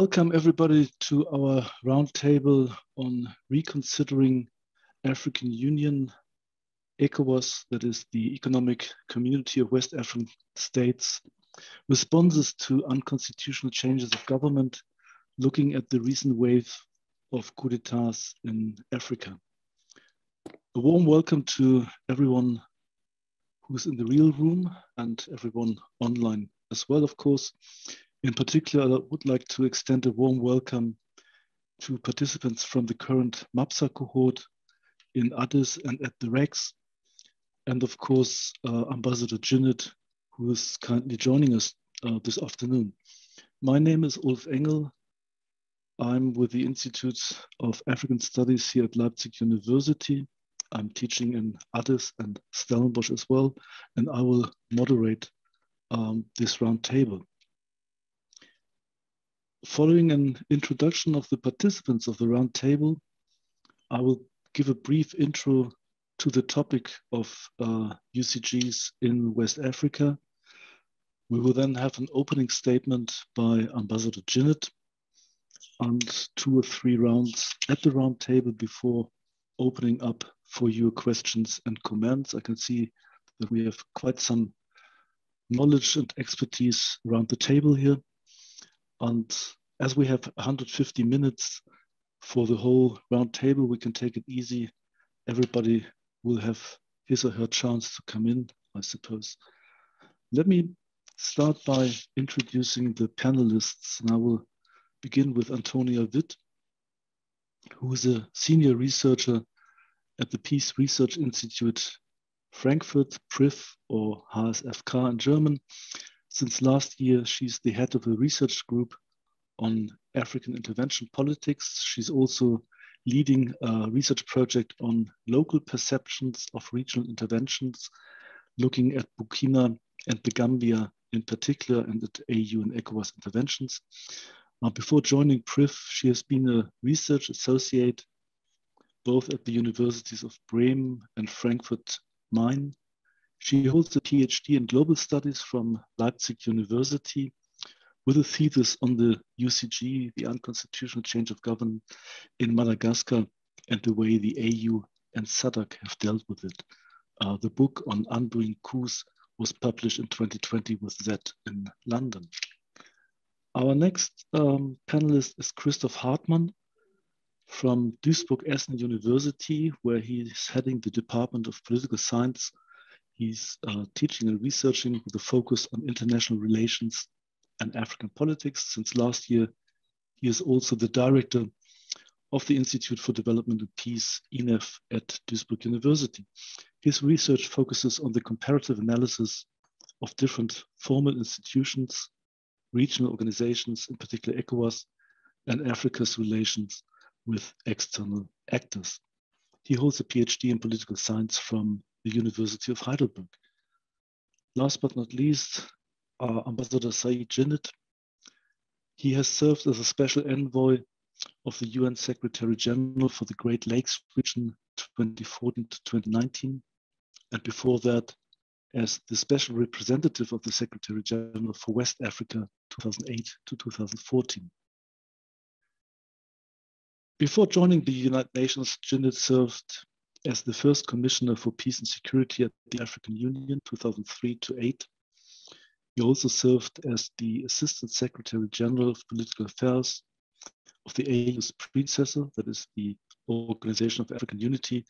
Welcome everybody to our roundtable on Reconsidering African Union, ECOWAS, that is the Economic Community of West African States, responses to unconstitutional changes of government, looking at the recent wave of coups d'etats in Africa. A warm welcome to everyone who's in the real room and everyone online as well, of course. In particular, I would like to extend a warm welcome to participants from the current MAPSA cohort in Addis and at the REX, and of course, Ambassador Jinnit, who is currently joining us this afternoon. My name is Ulf Engel. I'm with the Institute of African Studies here at Leipzig University. I'm teaching in Addis and Stellenbosch as well, and I will moderate this roundtable. Following an introduction of the participants of the roundtable, I will give a brief intro to the topic of UCGs in West Africa. We will then have an opening statement by Ambassador Jinnit and 2 or 3 rounds at the roundtable before opening up for your questions and comments. I can see that we have quite some knowledge and expertise around the table here. And as we have 150 minutes for the whole round table, we can take it easy. Everybody will have his or her chance to come in, I suppose. Let me start by introducing the panelists, and I will begin with Antonia Vitt, who is a senior researcher at the Peace Research Institute, Frankfurt, PRIF, or HSFK in German. Since last year, she's the head of a research group on African intervention politics. She's also leading a research project on local perceptions of regional interventions, looking at Burkina and the Gambia in particular, and at AU and ECOWAS interventions. Before joining PRIF, she has been a research associate both at the universities of Bremen and Frankfurt Main. She holds a PhD in global studies from Leipzig University with a thesis on the UCG, the unconstitutional change of government in Madagascar, and the way the AU and SADC have dealt with it. The book on undoing coups was published in 2020 with Vitt in London. Our next panelist is Christophe Hartmann from Duisburg-Essen University, where he is heading the Department of Political Science. He's teaching and researching with a focus on international relations and African politics. Since last year, he is also the director of the Institute for Development and Peace, INEF, at Duisburg University. His research focuses on the comparative analysis of different formal institutions, regional organizations, in particular ECOWAS, and Africa's relations with external actors. He holds a PhD in political science from the University of Heidelberg. Last but not least, Ambassador Said Jinnit. He has served as a special envoy of the UN Secretary General for the Great Lakes region 2014 to 2019, and before that as the special representative of the Secretary General for West Africa 2008 to 2014. Before joining the United Nations, Jinnit served as the first Commissioner for Peace and Security at the African Union 2003 to 2008. He also served as the Assistant Secretary General of Political Affairs of the AU's predecessor, that is the Organization of African Unity,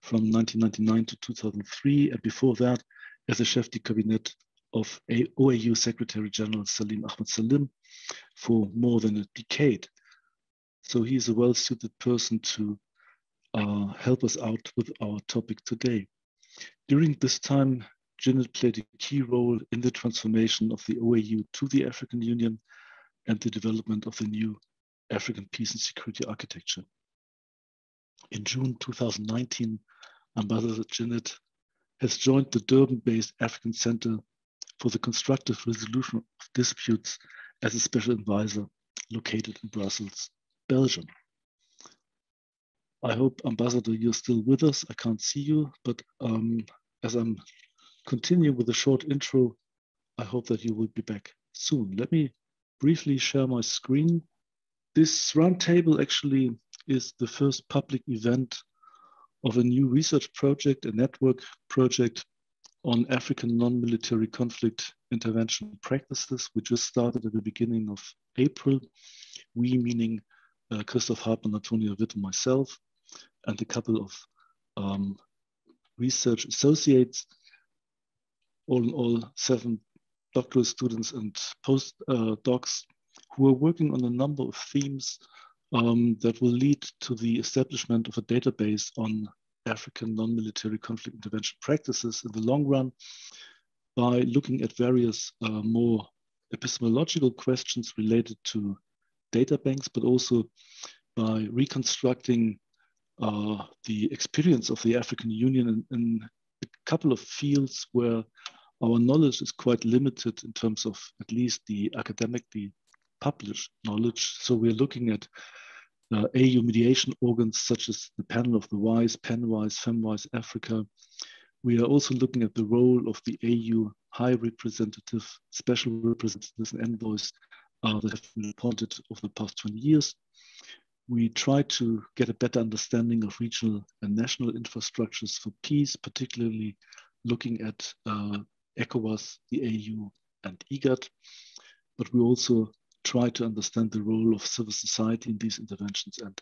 from 1999 to 2003, and before that as a Chef de Cabinet of OAU Secretary General Salim Ahmed Salim for more than a decade. So he is a well-suited person to help us out with our topic today. During this time, Jinnit played a key role in the transformation of the OAU to the African Union and the development of the new African peace and security architecture. In June 2019, Ambassador Jinnit has joined the Durban-based African Center for the Constructive Resolution of Disputes as a special advisor located in Brussels, Belgium. I hope, Ambassador, you're still with us. I can't see you, but as I'm continuing with a short intro, I hope that you will be back soon. Let me briefly share my screen This roundtable actually is the first public event of a new research project, a network project on African non-military conflict intervention practices, which just started at the beginning of April. We, meaning Christophe Hartmann, Antonio Vitt, and myself, and a couple of research associates, all in all 7 doctoral students and postdocs who are working on a number of themes that will lead to the establishment of a database on African non-military conflict intervention practices in the long run by looking at various more epistemological questions related to data banks, but also by reconstructing the experience of the African Union in a couple of fields where our knowledge is quite limited in terms of at least the academically published knowledge. So we're looking at AU mediation organs such as the Panel of the Wise, PenWise, FemWise Africa. We are also looking at the role of the AU High Representative, Special Representatives and Envoys that have been appointed over the past 20 years. We try to get a better understanding of regional and national infrastructures for peace, particularly looking at ECOWAS, the AU, and IGAD. But we also try to understand the role of civil society in these interventions, and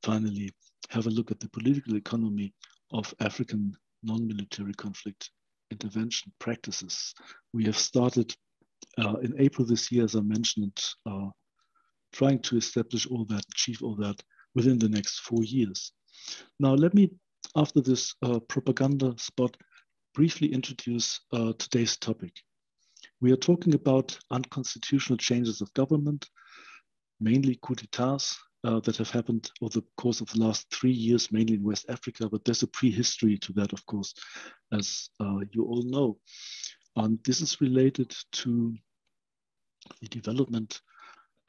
finally have a look at the political economy of African non-military conflict intervention practices. We have started in April this year, as I mentioned, trying to establish all that, achieve all that within the next 4 years. Now, let me, after this propaganda spot, briefly introduce today's topic. We are talking about unconstitutional changes of government, mainly coups d'etats that have happened over the course of the last 3 years, mainly in West Africa, but there's a prehistory to that, of course, as you all know. And this is related to the development,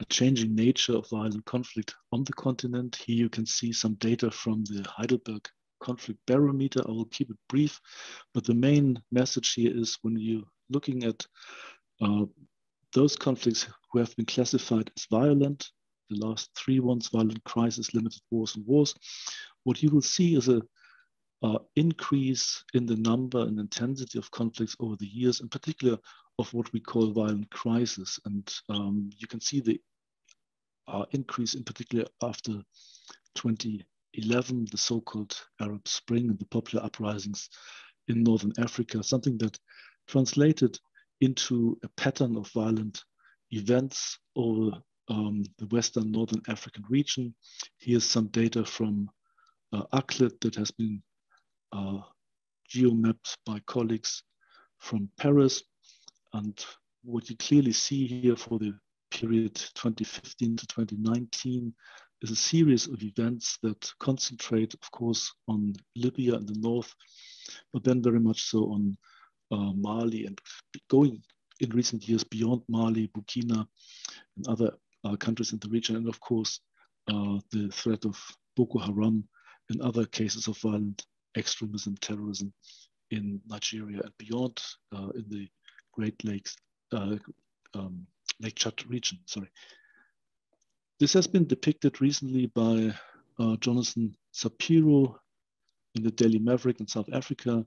a changing nature of violent conflict on the continent. Here you can see some data from the Heidelberg Conflict Barometer. I will keep it brief, but the main message here is when you're looking at those conflicts who have been classified as violent, the last 3 ones, violent crisis, limited wars, and wars, what you will see is a increase in the number and intensity of conflicts over the years, in particular of what we call violent crisis. And you can see the increase in particular after 2011, the so-called Arab Spring and the popular uprisings in Northern Africa, something that translated into a pattern of violent events over the Western Northern African region. Here's some data from ACLED that has been geomapped by colleagues from Paris. And what you clearly see here for the period 2015 to 2019 is a series of events that concentrate, of course, on Libya in the north, but then very much so on Mali, and going in recent years beyond Mali, Burkina, and other countries in the region, and of course, the threat of Boko Haram and other cases of violent extremism, terrorism in Nigeria and beyond, in the Great Lakes, Lake Chad region, sorry. This has been depicted recently by Jonathan Sapiro in the Daily Maverick in South Africa.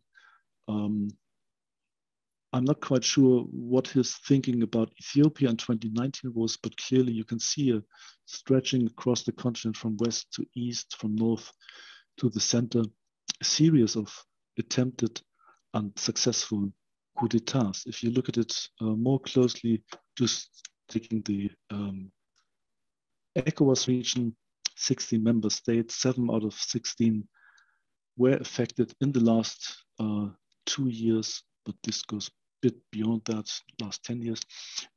I'm not quite sure what his thinking about Ethiopia in 2019 was, but clearly you can see a stretching across the continent from west to east, from north to the center, a series of attempted and successful coups d'etats. If you look at it more closely, just taking the ECOWAS region, 16 member states, 7 out of 16 were affected in the last 2 years, but this goes a bit beyond that, last 10 years,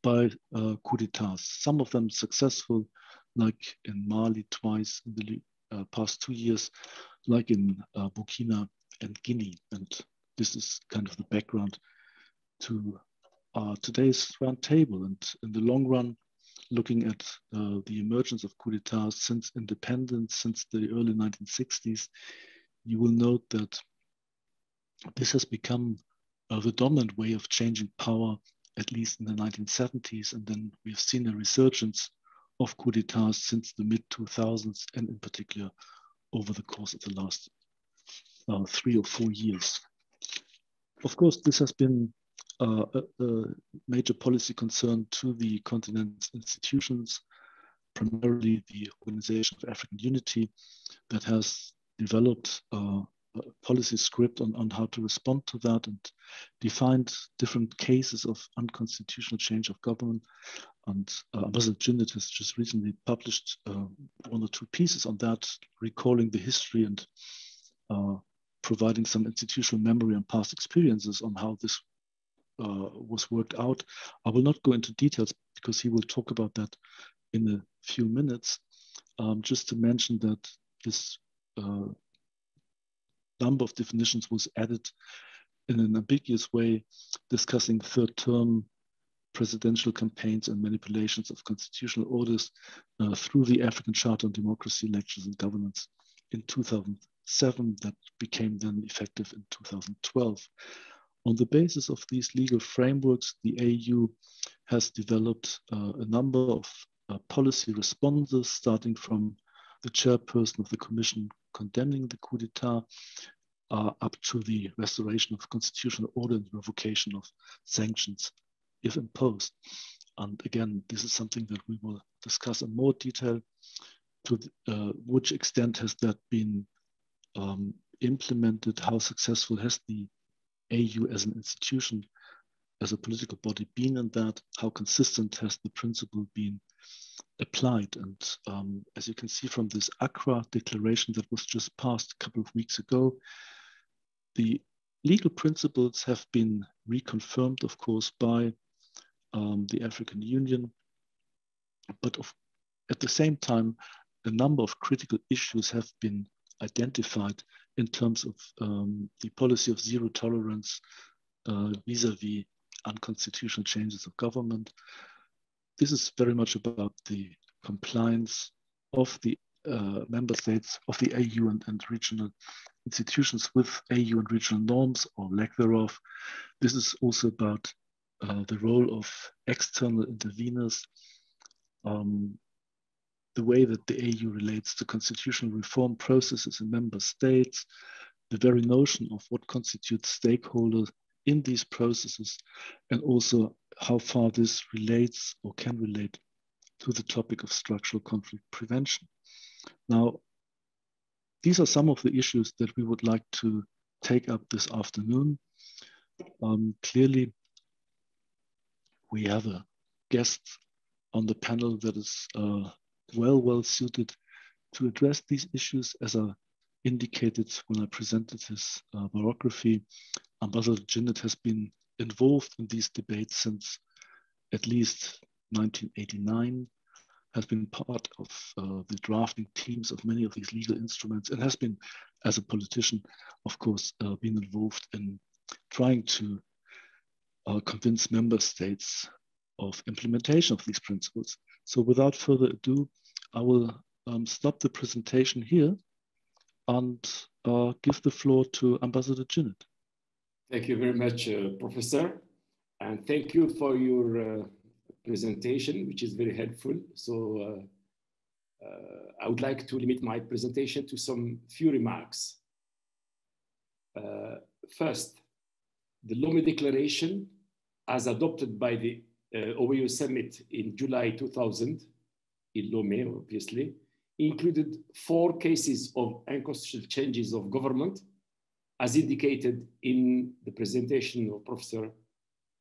by coups d'etats. Some of them successful, like in Mali twice in the past 2 years, like in Burkina and Guinea. And this is kind of the background to today's roundtable. And in the long run, looking at the emergence of coups d'etats since independence, since the early 1960s, you will note that this has become the dominant way of changing power, at least in the 1970s. And then we've seen a resurgence of coup d'etats since the mid-2000s, and in particular over the course of the last 3 or 4 years. Of course, this has been a major policy concern to the continent's institutions, primarily the Organization of African Unity, that has developed a policy script on how to respond to that and defined different cases of unconstitutional change of government. And Ambassador Jinnit has just recently published 1 or 2 pieces on that, recalling the history and providing some institutional memory and past experiences on how this was worked out. I will not go into details because he will talk about that in a few minutes. Just to mention that this number of definitions was added in an ambiguous way, discussing third-term presidential campaigns and manipulations of constitutional orders through the African Charter on Democracy, Elections and Governance in 2007, that became then effective in 2012. On the basis of these legal frameworks, the AU has developed a number of policy responses, starting from the chairperson of the commission condemning the coup d'etat up to the restoration of constitutional order and revocation of sanctions if imposed. And again, this is something that we will discuss in more detail. To which extent has that been implemented? How successful has the AU as an institution, as a political body been in that? How consistent has the principle been applied? And as you can see from this Accra declaration that was just passed a couple of weeks ago, the legal principles have been reconfirmed, of course, by the African Union, but at the same time, a number of critical issues have been identified in terms of the policy of zero tolerance vis-a-vis unconstitutional changes of government. This is very much about the compliance of the member states of the AU and regional institutions with AU and regional norms or lack thereof. This is also about the role of external interveners, the way that the AU relates to constitutional reform processes in member states, the very notion of what constitutes stakeholders in these processes, and also how far this relates or can relate to the topic of structural conflict prevention. Now, these are some of the issues that we would like to take up this afternoon. Clearly, we have a guest on the panel that is well suited to address these issues. As I indicated when I presented his biography, Ambassador Jinnit has been involved in these debates since at least 1989, has been part of the drafting teams of many of these legal instruments, and has been, as a politician, of course, been involved in trying to convince member states of implementation of these principles. So without further ado, I will stop the presentation here and give the floor to Ambassador Jinnit. Thank you very much, Professor. And thank you for your presentation, which is very helpful. So I would like to limit my presentation to some few remarks. First, the Lomé Declaration, as adopted by the OAU Summit in July 2000, in Lomé, obviously, included 4 cases of unconstitutional changes of government, as indicated in the presentation of Professor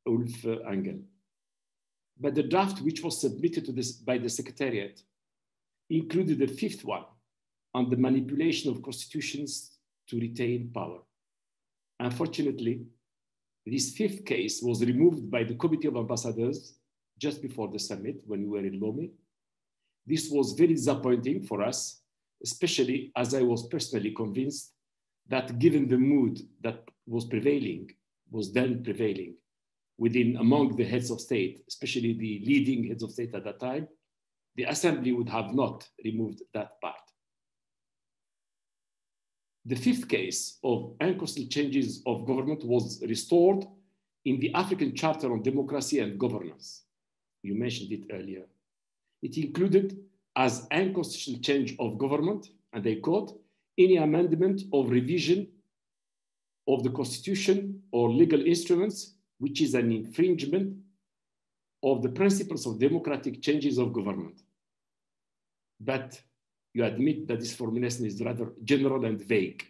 Ulf Angel. But the draft which was submitted to this by the Secretariat included a 5th one on the manipulation of constitutions to retain power. Unfortunately, this 5th case was removed by the Committee of Ambassadors just before the summit when we were in Lomé. This was very disappointing for us, especially as I was personally convinced that given the mood that was prevailing, was then prevailing among the heads of state, especially the leading heads of state at that time, the Assembly would have not removed that part. The 5th case of unconstitutional changes of government was restored in the African Charter on Democracy and Governance. You mentioned it earlier. It included as unconstitutional change of government, and I quote, any amendment or revision of the constitution or legal instruments which is an infringement of the principles of democratic changes of government. But you admit that this formulation is rather general and vague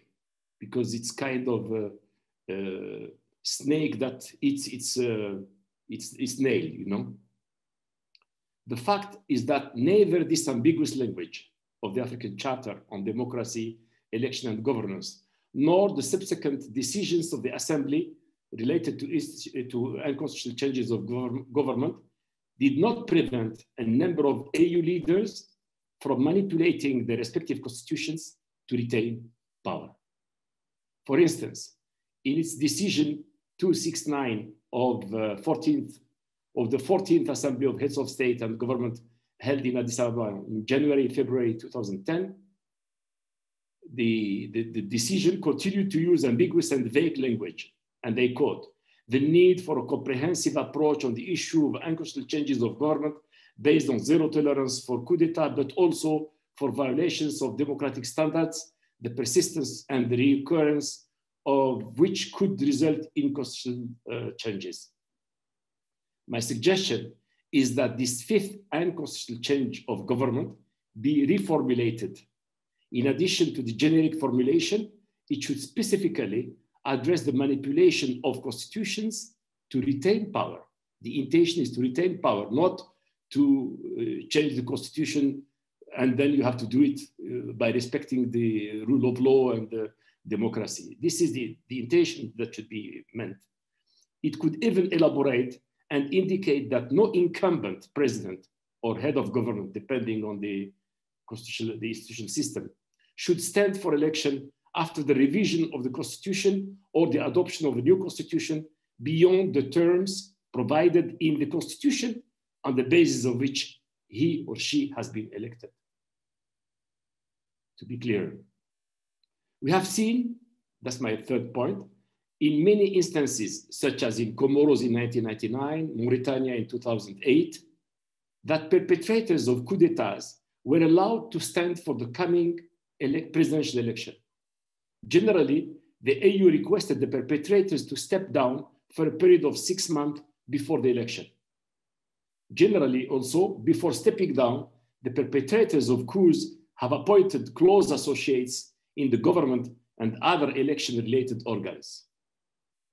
because it's kind of a snake that eats its nail, you know. The fact is that neither this ambiguous language of the African Charter on democracy, election, and governance, nor the subsequent decisions of the Assembly related to unconstitutional changes of government did not prevent a number of AU leaders from manipulating their respective constitutions to retain power. For instance, in its decision 269 of the 14th Assembly of Heads of State and Government held in Addis Ababa in February 2010, the decision continued to use ambiguous and vague language, and they quote, the need for a comprehensive approach on the issue of unconstitutional changes of government based on zero tolerance for coup d'etat, but also for violations of democratic standards, the persistence and the recurrence of which could result in constitutional changes. My suggestion is that this fifth unconstitutional change of government be reformulated. In addition to the generic formulation, it should specifically address the manipulation of constitutions to retain power. The intention is to retain power, not to change the constitution and then you have to do it by respecting the rule of law and democracy. This is the intention that should be meant. It could even elaborate and indicate that no incumbent president or head of government, depending on the institutional system, should stand for election after the revision of the constitution or the adoption of a new constitution beyond the terms provided in the constitution on the basis of which he or she has been elected. To be clear, we have seen, that's my third point, in many instances, such as in Comoros in 1999, Mauritania in 2008, that perpetrators of coup d'etats were allowed to stand for the coming presidential election. Generally, the AU requested the perpetrators to step down for a period of 6 months before the election. Generally, also, before stepping down, the perpetrators of coups have appointed close associates in the government and other election-related organs.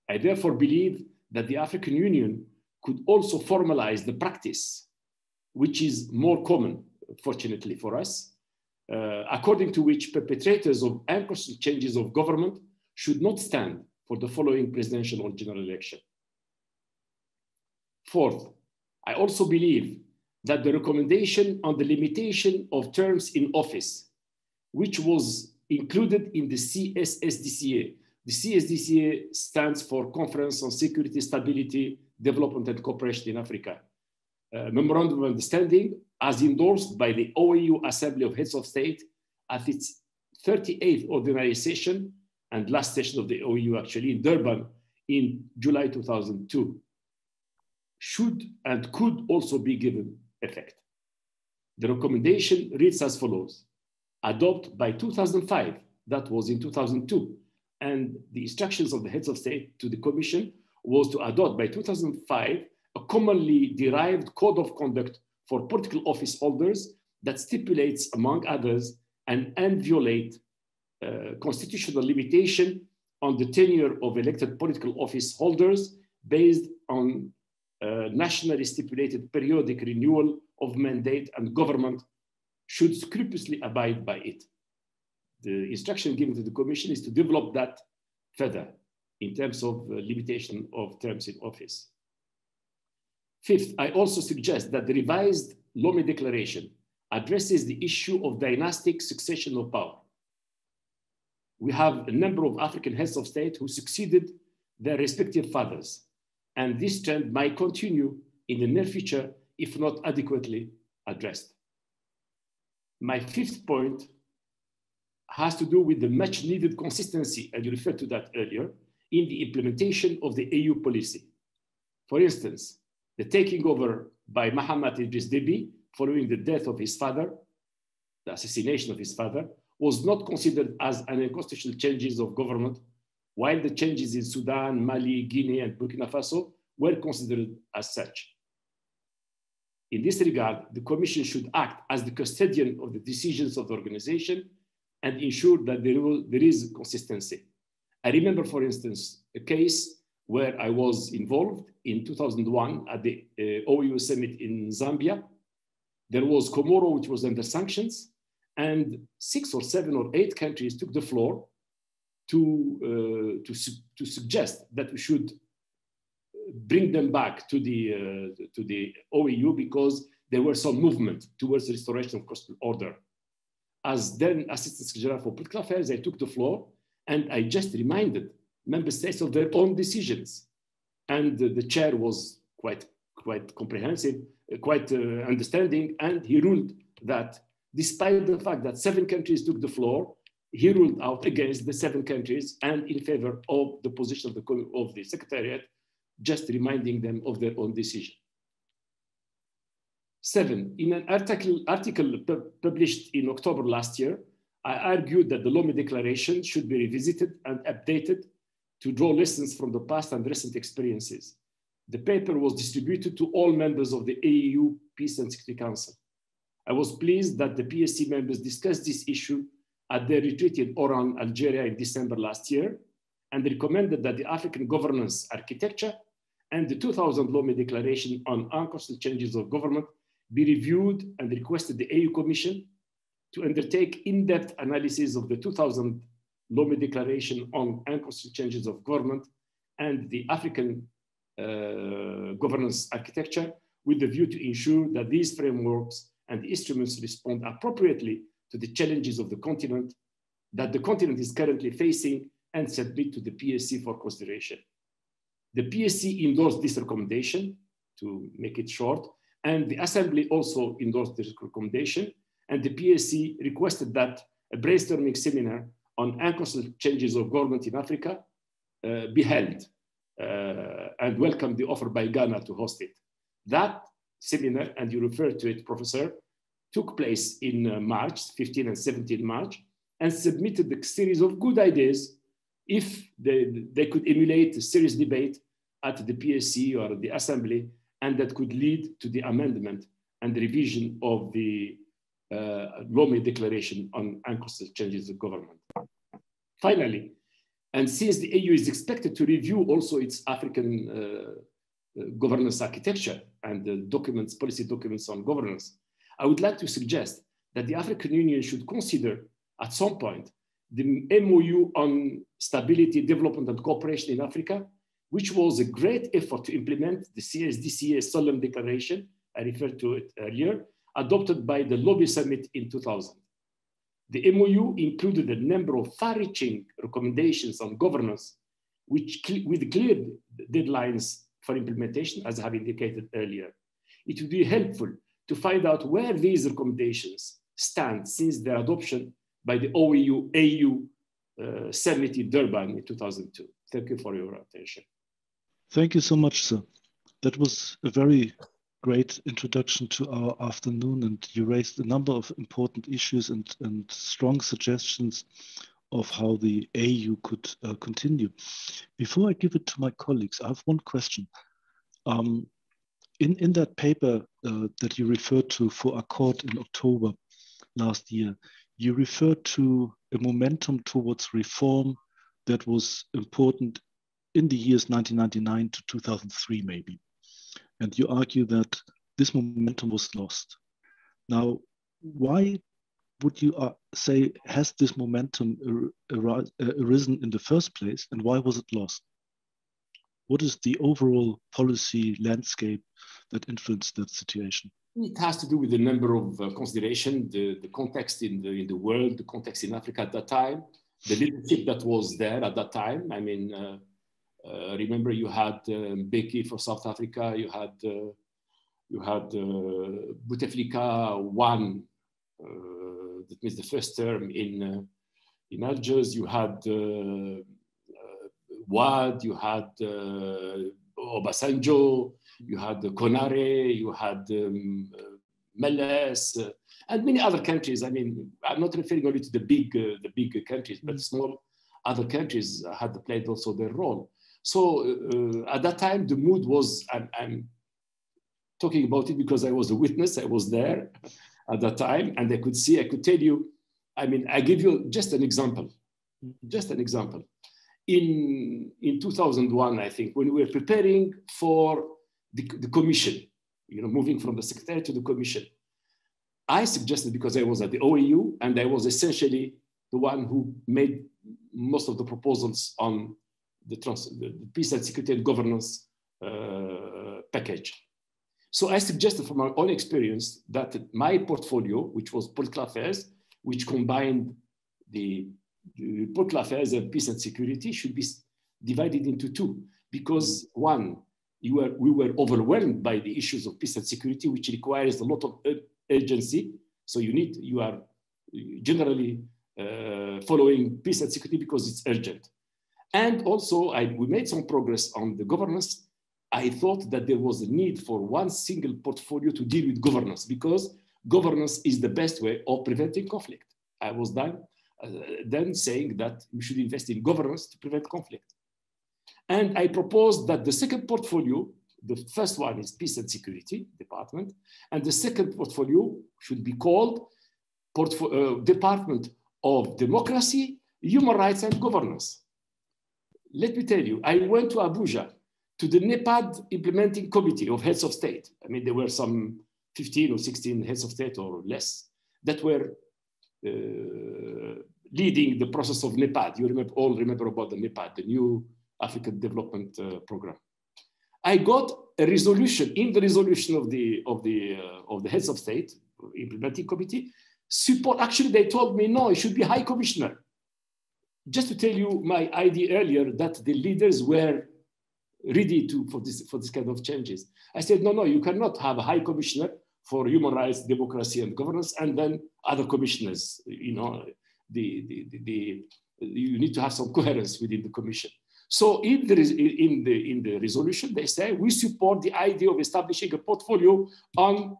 I therefore believe that the African Union could also formalize the practice, which is more common, fortunately for us, according to which perpetrators of unconstitutional changes of government should not stand for the following presidential or general election. Fourth, I also believe that the recommendation on the limitation of terms in office, which was included in the CSSDCA. The CSDCA stands for Conference on Security, Stability, Development and Cooperation in Africa. Memorandum of Understanding, as endorsed by the OAU Assembly of Heads of State at its 38th ordinary session and last session of the OAU actually in Durban in July 2002, should and could also be given effect. The recommendation reads as follows: adopt by 2005, that was in 2002, and the instructions of the heads of state to the commission was to adopt by 2005 a commonly derived code of conduct for political office holders that stipulates, among others, an inviolate constitutional limitation on the tenure of elected political office holders based on nationally stipulated periodic renewal of mandate, and government should scrupulously abide by it. The instruction given to the commission is to develop that further in terms of limitation of terms in office. Fifth, I also suggest that the revised Lomé Declaration addresses the issue of dynastic succession of power. We have a number of African heads of state who succeeded their respective fathers, and this trend might continue in the near future if not adequately addressed. My fifth point has to do with the much needed consistency, and you referred to that earlier, in the implementation of the AU policy. For instance, the taking over by Mahamat Idris Deby following the death of his father, the assassination of his father, was not considered as an unconstitutional changes of government, while the changes in Sudan, Mali, Guinea, and Burkina Faso were considered as such. In this regard, the Commission should act as the custodian of the decisions of the organization and ensure that there is consistency. I remember, for instance, a case where I was involved in 2001 at the OAU summit in Zambia. There was Comoro, which was under sanctions, and 6 or 7 or 8 countries took the floor to suggest that we should bring them back to the OAU because there were some movement towards the restoration of constitutional order. As then Assistant Secretary General for Political Affairs, I took the floor and I just reminded member states of their own decisions. And the chair was quite comprehensive, quite understanding, and he ruled that despite the fact that 7 countries took the floor, he ruled out against the 7 countries and in favor of the position of the Secretariat, just reminding them of their own decision. 7, in an article published in October last year, I argued that the Lomé Declaration should be revisited and updated to draw lessons from the past and recent experiences. The paper was distributed to all members of the AEU Peace and Security Council. I was pleased that the PSC members discussed this issue at their retreat in Oran, Algeria in December last year, and recommended that the African governance architecture and the 2000 Lomé Declaration on Unconstitutional Changes of Government be reviewed, and requested the AU Commission to undertake in-depth analysis of the 2000 Lomé Declaration on Unconstitutional Changes of Government and the African governance architecture, with the view to ensure that these frameworks and instruments respond appropriately to the challenges of the continent that the continent is currently facing and submit to the PSC for consideration. The PSC endorsed this recommendation, to make it short, and the Assembly also endorsed this recommendation, and the PSC requested that a brainstorming seminar on unconstitutional changes of government in Africa be held, and welcomed the offer by Ghana to host it. That seminar, and you referred to it, Professor, took place in March, 15 and 17 March, and submitted a series of good ideas if they could emulate a serious debate at the PSC or the Assembly, and that could lead to the amendment and revision of the Lomé Declaration on Unconstitutional Changes of Government. Finally, and since the AU is expected to review also its African governance architecture and the documents, policy documents on governance, I would like to suggest that the African Union should consider at some point the MOU on stability, development, and cooperation in Africa, which was a great effort to implement the CSDCA Solemn Declaration, I referred to it earlier, adopted by the Lomé Summit in 2000. The MOU included a number of far-reaching recommendations on governance, with clear deadlines for implementation, as I have indicated earlier. It would be helpful to find out where these recommendations stand since their adoption by the AU Summit in Durban in 2002. Thank you for your attention. Thank you so much, sir. That was a very great introduction to our afternoon, and you raised a number of important issues and strong suggestions of how the AU could continue. Before I give it to my colleagues, I have one question. In that paper that you referred to for Accord in October last year, you referred to a momentum towards reform that was important in the years 1999 to 2003, maybe. And you argue that this momentum was lost. Now, why would you say has this momentum arisen in the first place, and why was it lost? What is the overall policy landscape that influenced that situation? It has to do with the number of considerations, the context in the world, the context in Africa at that time, the leadership that was there at that time. I mean, remember you had Mbeki for South Africa, you had Bouteflika won, that means the first term in Algiers, you had Wad, you had Obasanjo, you had Konare, you had Malas, and many other countries. I mean, I'm not referring only to the big countries, but small other countries had played also their role. So at that time, the mood was, I'm talking about it because I was a witness, I was there at that time, and I could see, I could tell you, I mean, I give you just an example. In 2001, I think, when we were preparing for the commission, you know, moving from the secretary to the commission, I suggested, because I was at the OAU and I was essentially the one who made most of the proposals on the peace and security and governance package. So I suggested from my own experience that my portfolio, which was political affairs, which combined the political affairs and peace and security, should be divided into two. Because one, we were overwhelmed by the issues of peace and security, which requires a lot of urgency. So you are generally following peace and security because it's urgent. And also we made some progress on the governance. I thought that there was a need for one single portfolio to deal with governance, because governance is the best way of preventing conflict. I was then saying that we should invest in governance to prevent conflict. And I proposed that the second portfolio, the first one is Peace and Security Department, and the second portfolio should be called Department of Democracy, Human Rights and Governance. Let me tell you, I went to Abuja to the NEPAD Implementing Committee of Heads of State. I mean, there were some 15 or 16 heads of state or less that were leading the process of NEPAD. You all remember about the NEPAD, the New African Development Program. I got a resolution, in the resolution of the heads of state, implementing committee, support. Actually, they told me, no, it should be High Commissioner. Just to tell you my idea earlier that the leaders were ready for this kind of changes. I said, no, you cannot have a High Commissioner for Human Rights, Democracy and Governance, and then other commissioners. You know, you need to have some coherence within the commission. So in the resolution, they say, we support the idea of establishing a portfolio on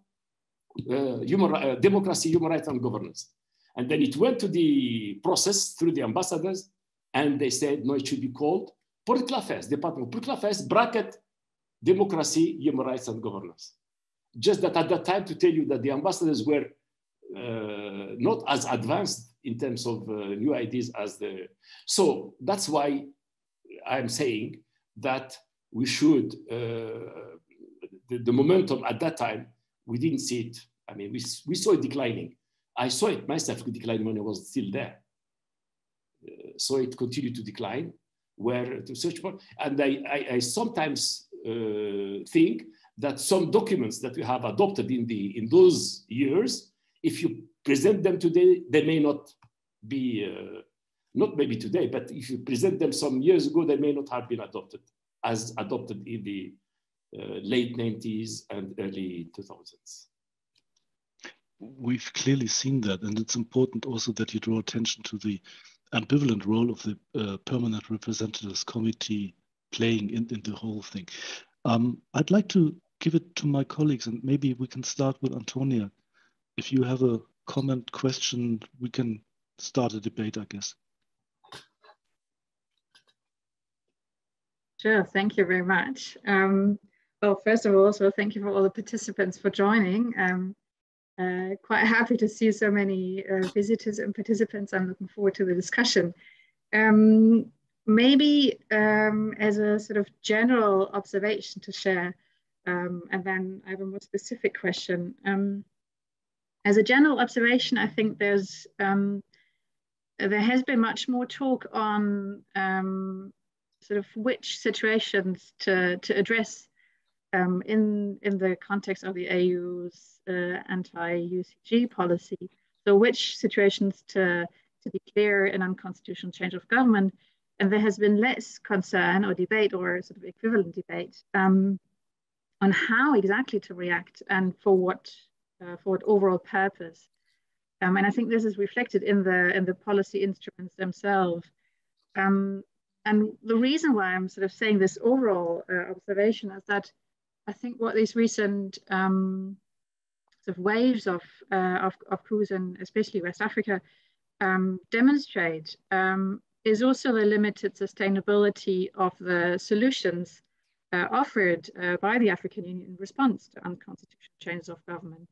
democracy, human rights, and governance. And then it went to the process through the ambassadors, and they said, no, it should be called Political Affairs, Department of Political Affairs, bracket, Democracy, Human Rights, and Governance. Just that at that time, to tell you that the ambassadors were not as advanced in terms of new ideas as the... So that's why I'm saying that we should, the momentum at that time, we didn't see it. I mean, we saw it declining. I saw it myself decline when I was still there. So it continued to decline, where to search for. And I sometimes think that some documents that we have adopted in those years, if you present them today, they may not be, not maybe today, but if you present them some years ago, they may not have been adopted as adopted in the late 90s and early 2000s. We've clearly seen that, and it's important also that you draw attention to the ambivalent role of the Permanent Representatives Committee playing in the whole thing. I'd like to give it to my colleagues, and maybe we can start with Antonia. If you have a comment, question, we can start a debate, I guess. Sure, thank you very much. Well, first of all, so thank you for all the participants for joining. Quite happy to see so many visitors and participants. I'm looking forward to the discussion. Maybe as a sort of general observation to share, and then I have a more specific question. As a general observation, I think there has been much more talk on sort of which situations to address in the context of the AU's anti-UCG policy. So which situations to declare an unconstitutional change of government. And there has been less concern or debate or sort of equivalent debate on how exactly to react and for what overall purpose. And I think this is reflected in the policy instruments themselves. And the reason why I'm sort of saying this overall observation is that I think what these recent sort of waves of coups, and especially West Africa, demonstrate is also the limited sustainability of the solutions offered by the African Union in response to unconstitutional changes of government.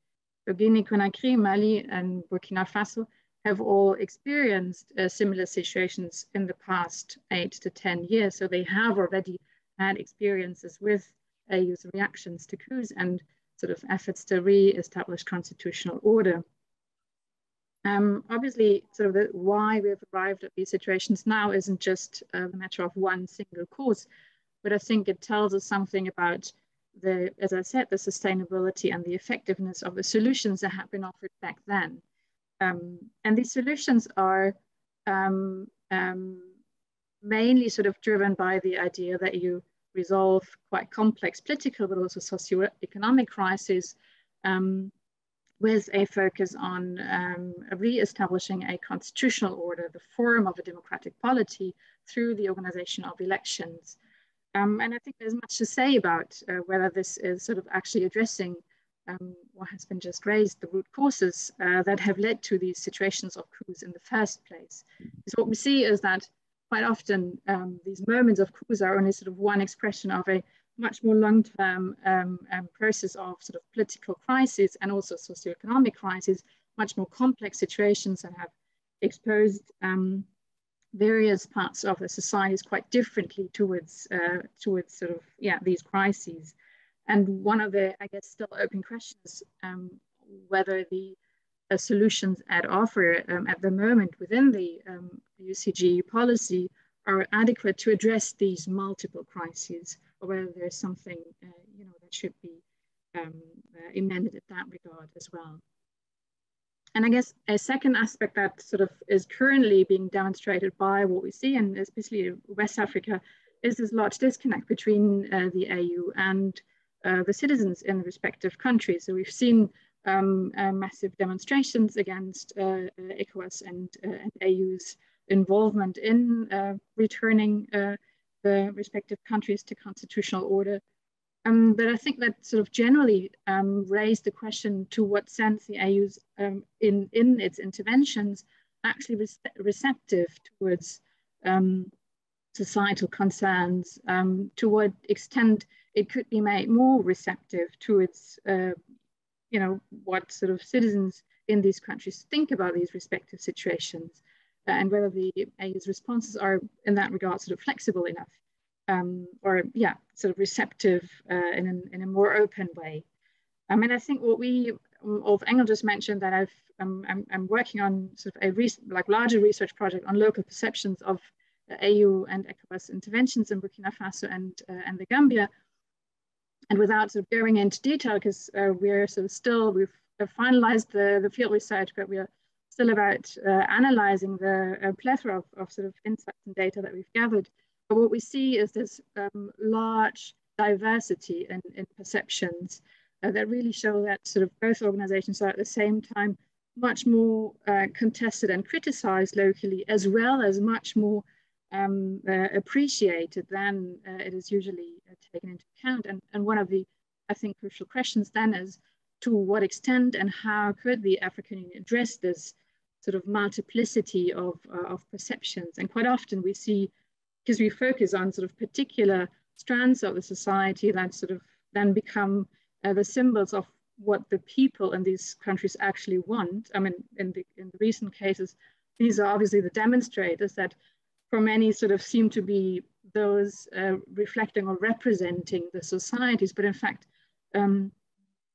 So Guinea-Conakry, Mali, and Burkina Faso have all experienced similar situations in the past 8 to 10 years. So they have already had experiences with AU's reactions to coups and sort of efforts to re-establish constitutional order. Obviously, sort of why we've arrived at these situations now isn't just a matter of one single cause, but I think it tells us something about the, as I said, the sustainability and the effectiveness of the solutions that have been offered back then. And these solutions are mainly sort of driven by the idea that you resolve quite complex political, but also socio-economic crises with a focus on re-establishing a constitutional order, the form of a democratic polity through the organization of elections. And I think there's much to say about whether this is sort of actually addressing what has been just raised, the root causes that have led to these situations of coups in the first place. Because what we see is that quite often these moments of coups are only sort of one expression of a much more long-term process of sort of political crisis and also socioeconomic crisis, much more complex situations that have exposed various parts of the societies quite differently towards sort of, these crises. And one of the, I guess, still open questions, whether the solutions at offer at the moment within the UCG policy are adequate to address these multiple crises, or whether there's something that should be amended in that regard as well. And I guess a second aspect that sort of is currently being demonstrated by what we see, and especially West Africa, is this large disconnect between the AU and the citizens in the respective countries. So we've seen massive demonstrations against ECOWAS and AU's involvement in returning the respective countries to constitutional order. But I think that sort of generally raised the question to what sense the AU's in its interventions actually receptive towards societal concerns, to what extent it could be made more receptive towards what sort of citizens in these countries think about these respective situations, and whether the AU's responses are in that regard sort of flexible enough. Or sort of receptive in a more open way. I mean, I think what Ulf Engel just mentioned, that I'm working on sort of a larger research project on local perceptions of AU and ECOWAS interventions in Burkina Faso and the Gambia. And without sort of going into detail, because we're sort of still, we've finalized the field research, but we are still about analyzing the plethora of sort of insights and data that we've gathered. But what we see is this large diversity in perceptions that really show that sort of both organizations are at the same time much more contested and criticized locally, as well as much more appreciated than it is usually taken into account. And one of the, I think, crucial questions then is, to what extent and how could the African Union address this sort of multiplicity of perceptions? And quite often we see, because we focus on sort of particular strands of the society that sort of then become the symbols of what the people in these countries actually want. I mean, in the recent cases, these are obviously the demonstrators that for many sort of seem to be those reflecting or representing the societies. But in fact,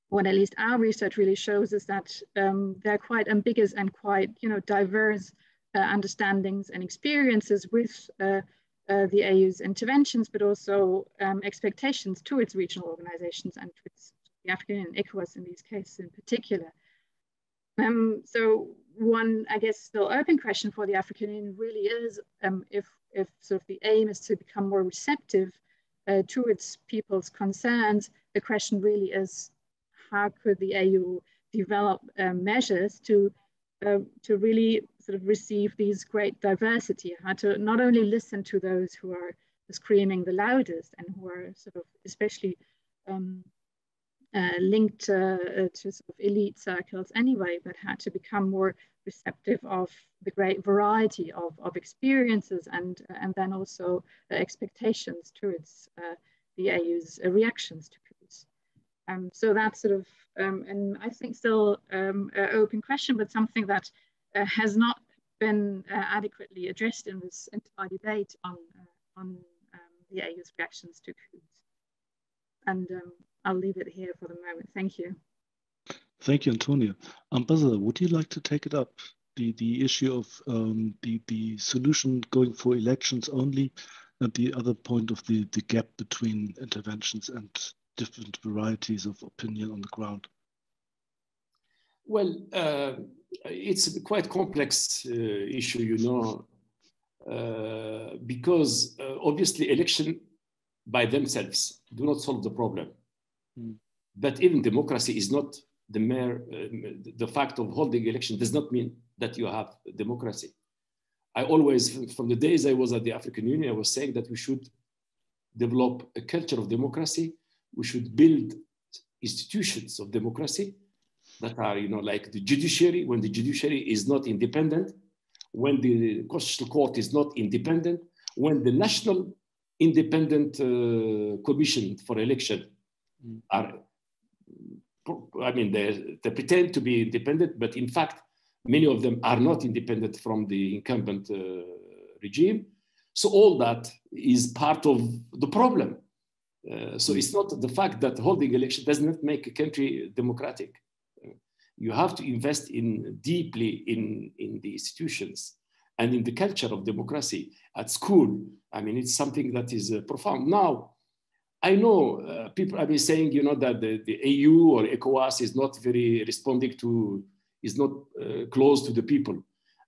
what at least our research really shows is that they're quite ambiguous and quite diverse understandings and experiences with the AU's interventions, but also expectations towards regional organizations and towards the African Union and ECOWAS in these cases in particular. So one, I guess, still open question for the African Union really is if sort of the aim is to become more receptive towards people's concerns, the question really is, how could the AU develop measures to really sort of receive these great diversity, how to not only listen to those who are screaming the loudest and who are sort of especially linked to sort of elite circles anyway, but had to become more receptive of the great variety of experiences and then also expectations towards the AU's reactions to coups. So that's sort of, and I think still an open question, but something that has not been adequately addressed in this entire debate on the AU's reactions to coups. And I'll leave it here for the moment. Thank you. Thank you, Antonia. Ambassador, would you like to take it up? The issue of the solution going for elections only, and the other point of the gap between interventions and different varieties of opinion on the ground. Well, it's a quite complex issue, you know, because obviously election by themselves do not solve the problem. But even democracy is not the mere, the fact of holding election does not mean that you have democracy. I always, from the days I was at the African Union, I was saying that we should develop a culture of democracy. We should build institutions of democracy that are, you know, like the judiciary, when the judiciary is not independent, when the Constitutional Court is not independent, when the National Independent Commission for Election are, I mean, they pretend to be independent, but in fact, many of them are not independent from the incumbent regime. So all that is part of the problem. So it's not the fact that holding election does not make a country democratic. You have to invest deeply in the institutions and in the culture of democracy at school. I mean, it's something that is profound. Now, I know people have been saying, you know, that the AU or ECOWAS is not very responding to, is not close to the people.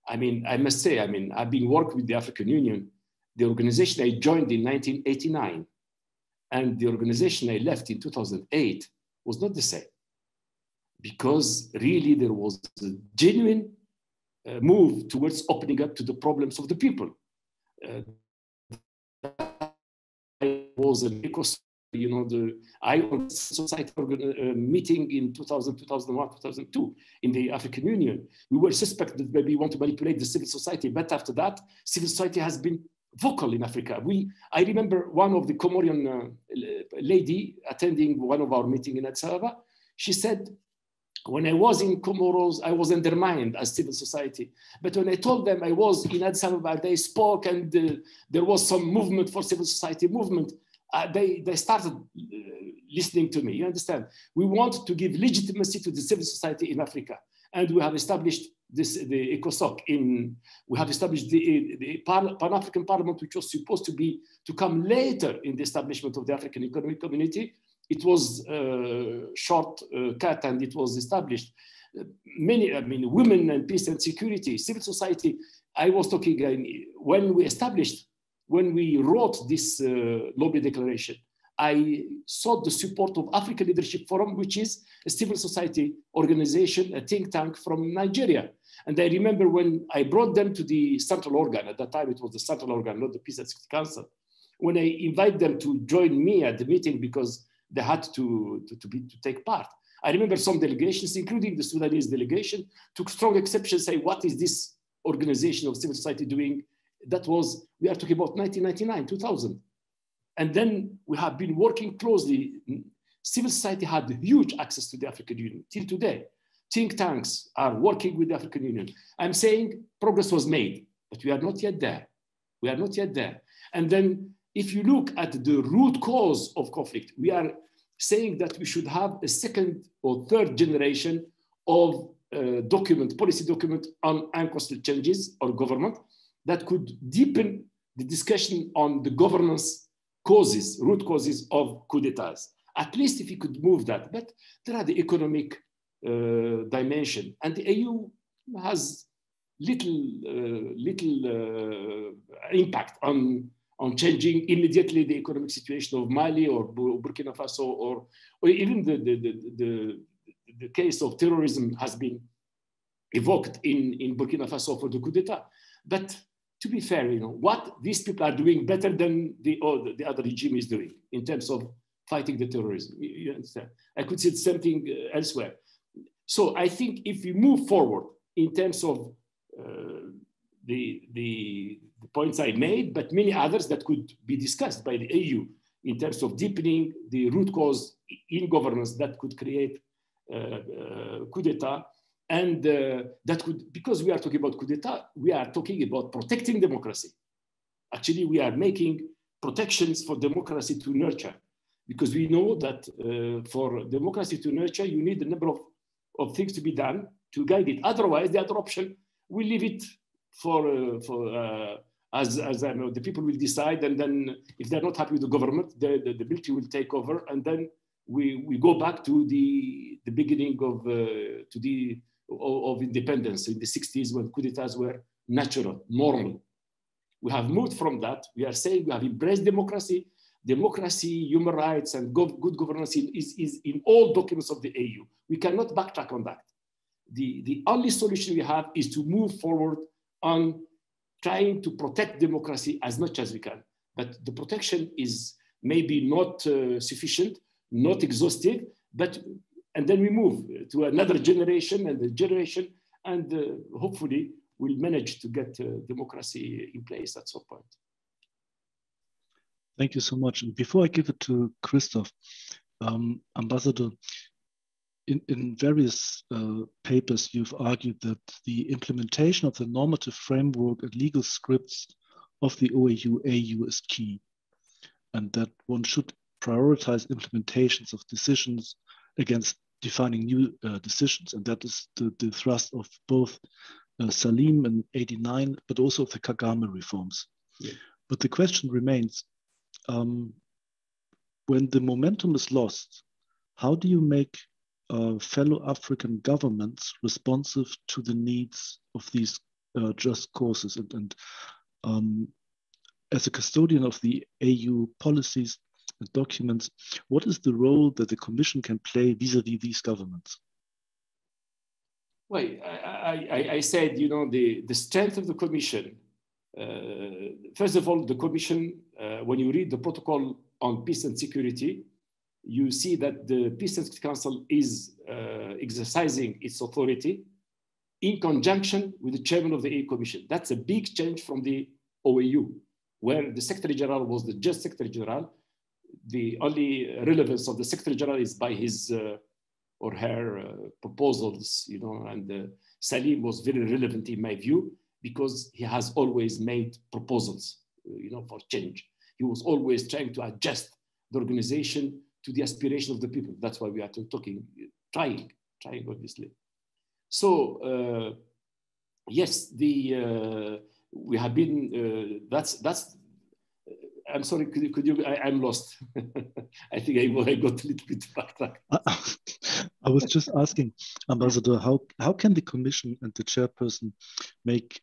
I mean, I must say, I mean, I've been working with the African Union, the organization I joined in 1989, and the organization I left in 2008 was not the same. Because really there was a genuine move towards opening up to the problems of the people. I was an ECOWAS, you know, I was society meeting in 2000, 2001, 2002 in the African Union. We were suspected that maybe we want to manipulate the civil society, but after that, civil society has been vocal in Africa. I remember one of the Comorian lady attending one of our meetings in Addis Ababa. She said, when I was in Comoros, I was undermined as civil society. But when I told them I was in Addis Ababa, they spoke and there was some movement for civil society movement. They started listening to me, you understand? We want to give legitimacy to the civil society in Africa. And we have established the ECOSOC we have established the Pan-African Parliament, which was supposed to come later in the establishment of the African Economic Community. It was short-cut and it was established. Many, I mean, women and peace and security, civil society. I was talking when we wrote this lobby declaration, I sought the support of African Leadership Forum, which is a civil society organization, a think tank from Nigeria. And I remember when I brought them to the central organ, at that time it was the central organ, not the Peace and Security Council, when I invited them to join me at the meeting because they had to take part. I remember some delegations, including the Sudanese delegation, took strong exception, say, what is this organization of civil society doing? That was, we are talking about 1999, 2000. And then we have been working closely. Civil society had huge access to the African Union till today. Think tanks are working with the African Union. I'm saying progress was made, but we are not yet there. We are not yet there. And then if you look at the root cause of conflict, we are saying that we should have a second or third generation of policy document on unconstitutional changes or government that could deepen the discussion on the governance causes, root causes of coup d'etats. At least if you could move that, but there are the economic dimension, and the AU has little impact on changing immediately the economic situation of Mali or Burkina Faso, or even the case of terrorism has been evoked in Burkina Faso for the coup d'etat. But to be fair, you know, what these people are doing better than the other regime is doing in terms of fighting the terrorism. You understand? I could say something elsewhere. So I think if we move forward in terms of the points I made, but many others that could be discussed by the AU in terms of deepening the root cause in governance that could create coup d'etat, and that could, because we are talking about coup d'etat, we are talking about protecting democracy. Actually, we are making protections for democracy to nurture, because we know that for democracy to nurture, you need a number of things to be done to guide it. Otherwise, the other option, we leave it as I know, the people will decide, and then if they're not happy with the government, the military will take over, and then we go back to the beginning of independence in the 60s, when coup d'etats were natural, normal. We have moved from that. We are saying we have embraced democracy. Democracy, human rights, and good governance is in all documents of the AU. We cannot backtrack on that. The only solution we have is to move forward on trying to protect democracy as much as we can. But the protection is maybe not sufficient, not exhaustive, and then we move to another generation and the generation, and hopefully we'll manage to get democracy in place at some point. Thank you so much. And before I give it to Christophe, Ambassador, in various papers, you've argued that the implementation of the normative framework and legal scripts of the AU is key, and that one should prioritize implementations of decisions against defining new decisions. And that is the thrust of both Salim in '89, but also of the Kagame reforms. Yeah. But the question remains, when the momentum is lost, how do you make fellow African governments responsive to the needs of these just causes? And as a custodian of the AU policies and documents, what is the role that the Commission can play vis-a-vis these governments? Well, I said, you know, the strength of the Commission. First of all, the Commission, when you read the protocol on peace and security, you see that the Peace and Security Council is exercising its authority in conjunction with the chairman of the AU Commission. That's a big change from the OAU, where the Secretary General was the just Secretary General. The only relevance of the Secretary General is by his or her proposals, you know, and Salim was very relevant in my view, because he has always made proposals, you know, for change. He was always trying to adjust the organization to the aspiration of the people. That's why we are trying, obviously. So yes, we have been. That's. I'm sorry. Could you? I'm lost. I think I got a little bit backtracked. I was just asking, Ambassador, how can the Commission and the chairperson make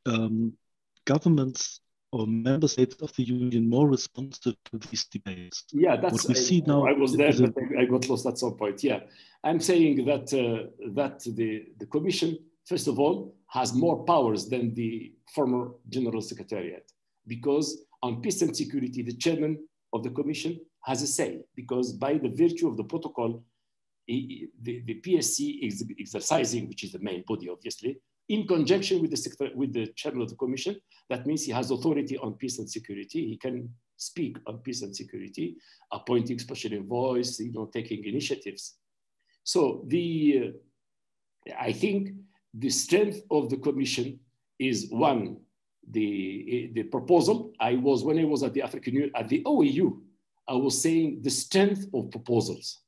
governments or member states of the Union more responsive to these debates? Yeah, that's what we see now. I was there, but I got lost at some point. Yeah, I'm saying that the Commission, first of all, has more powers than the former General Secretariat, because on peace and security, the chairman of the Commission has a say, because by the virtue of the protocol, the PSC is exercising, which is the main body, obviously, in conjunction with the chairman of the Commission. That means he has authority on peace and security. He can speak on peace and security, appointing special envoys, you know, taking initiatives. So I think the strength of the Commission is, one, the proposal. When I was at the African Union, at the OAU, I was saying the strength of proposals.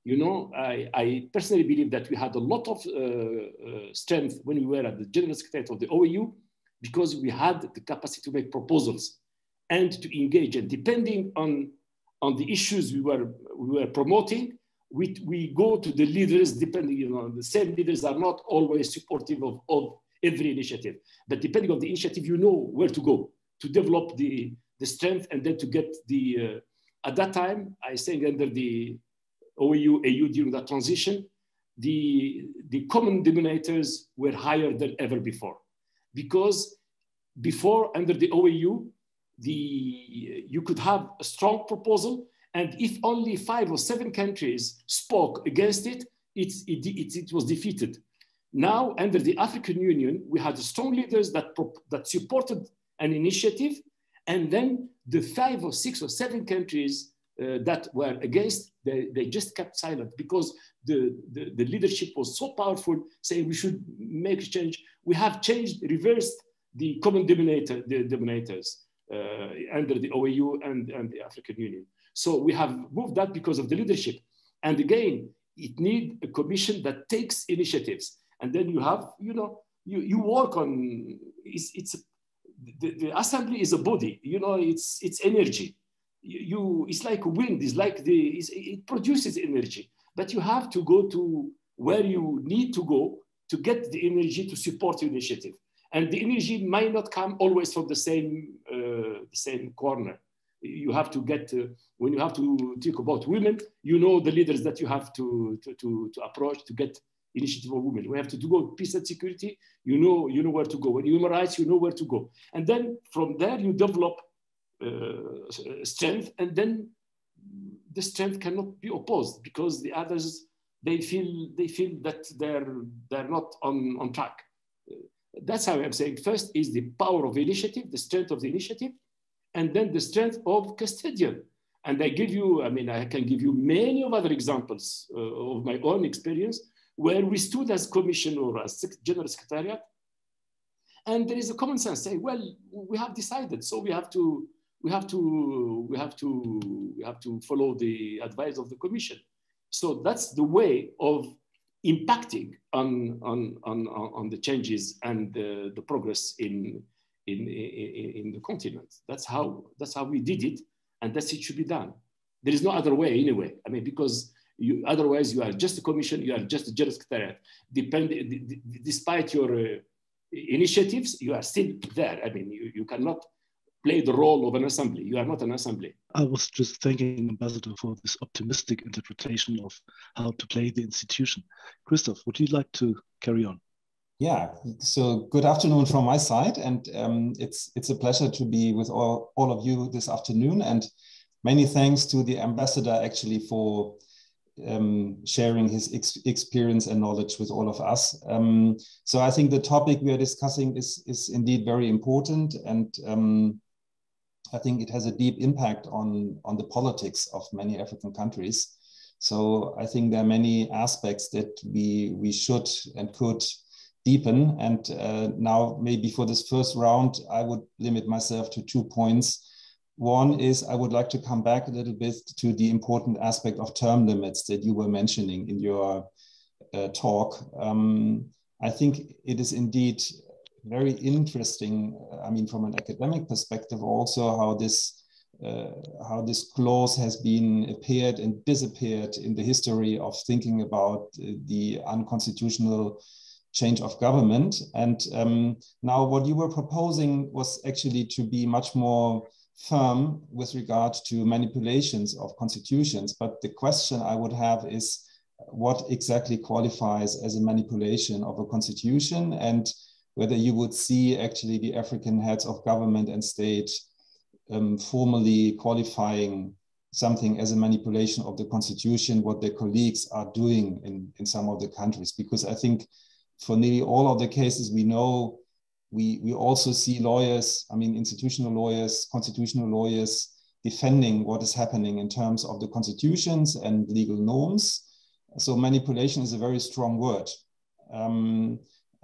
You know, I personally believe that we had a lot of strength when we were at the General Secretariat of the OAU, because we had the capacity to make proposals and to engage. And depending on the issues we were promoting, we go to the leaders, depending, you know, the same leaders are not always supportive of every initiative. But depending on the initiative, you know where to go to develop the strength, and then to get at that time, I think under the OAU, AU during that transition, the common denominators were higher than ever before. Because before, under the OAU, you could have a strong proposal, And if only 5 or 7 countries spoke against it, it was defeated. Now, under the African Union, we had strong leaders that supported an initiative, and then the 5 or 6 or 7 countries that were against, they just kept silent because the leadership was so powerful, saying we should make a change. We have changed, reversed the common denominators under the OAU and the African Union. So we have moved that because of the leadership. And again, it needs a commission that takes initiatives. And then you have, you work on, the assembly is a body, it's energy. It's like wind, it produces energy, but you have to go to where you need to go to get the energy to support your initiative. And the energy might not come always from the same corner. You have to get, when you have to talk about women, the leaders that you have to approach to get initiative of women. We have to go peace and security, you know where to go. When human rights, you know where to go. And then from there, you develop strength, and then the strength cannot be opposed because the others, they feel that they're not on track. That's how I'm saying first is the power of initiative, the strength of the initiative, and then the strength of custodian. And I can give you many of other examples of my own experience where we stood as commission or as general secretariat, and there is a common sense saying, well, we have decided, so we have to follow the advice of the commission. So that's the way of impacting on the changes and the progress in the continent. That's how we did it, and that's it should be done. There is no other way anyway. Because otherwise you are just a commission, you are just a general secretariat. Despite your initiatives, you are still there. You cannot play the role of an assembly. You are not an assembly. I was just thanking Ambassador for this optimistic interpretation of how to play the institution. Christophe, would you like to carry on? Yeah, so good afternoon from my side. And it's a pleasure to be with all of you this afternoon. And many thanks to the Ambassador actually for sharing his experience and knowledge with all of us. So I think the topic we are discussing is indeed very important, and I think it has a deep impact on the politics of many African countries. So I think there are many aspects that we should and could deepen. And now maybe for this first round, I would limit myself to 2 points. One is I would like to come back a little bit to the important aspect of term limits that you were mentioning in your talk. I think it is indeed very interesting, from an academic perspective also, how this clause has been appeared and disappeared in the history of thinking about the unconstitutional change of government. And now what you were proposing was actually to be much more firm with regard to manipulations of constitutions. But the question I would have is what exactly qualifies as a manipulation of a constitution, and whether you would see actually the African heads of government and state formally qualifying something as a manipulation of the constitution, what their colleagues are doing in some of the countries. Because I think for nearly all of the cases we know, we also see lawyers, institutional lawyers, constitutional lawyers, defending what is happening in terms of the constitutions and legal norms. So manipulation is a very strong word.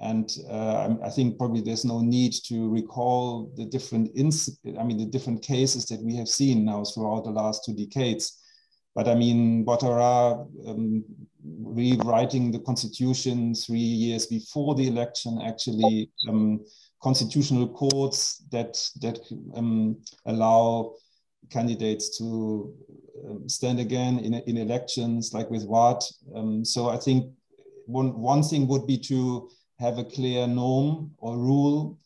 I think probably there's no need to recall the different cases that we have seen now throughout the last 2 decades. But Ouattara rewriting the constitution 3 years before the election, actually constitutional courts that allow candidates to stand again in elections, like with Watt. So I think one thing would be to have a clear norm or rule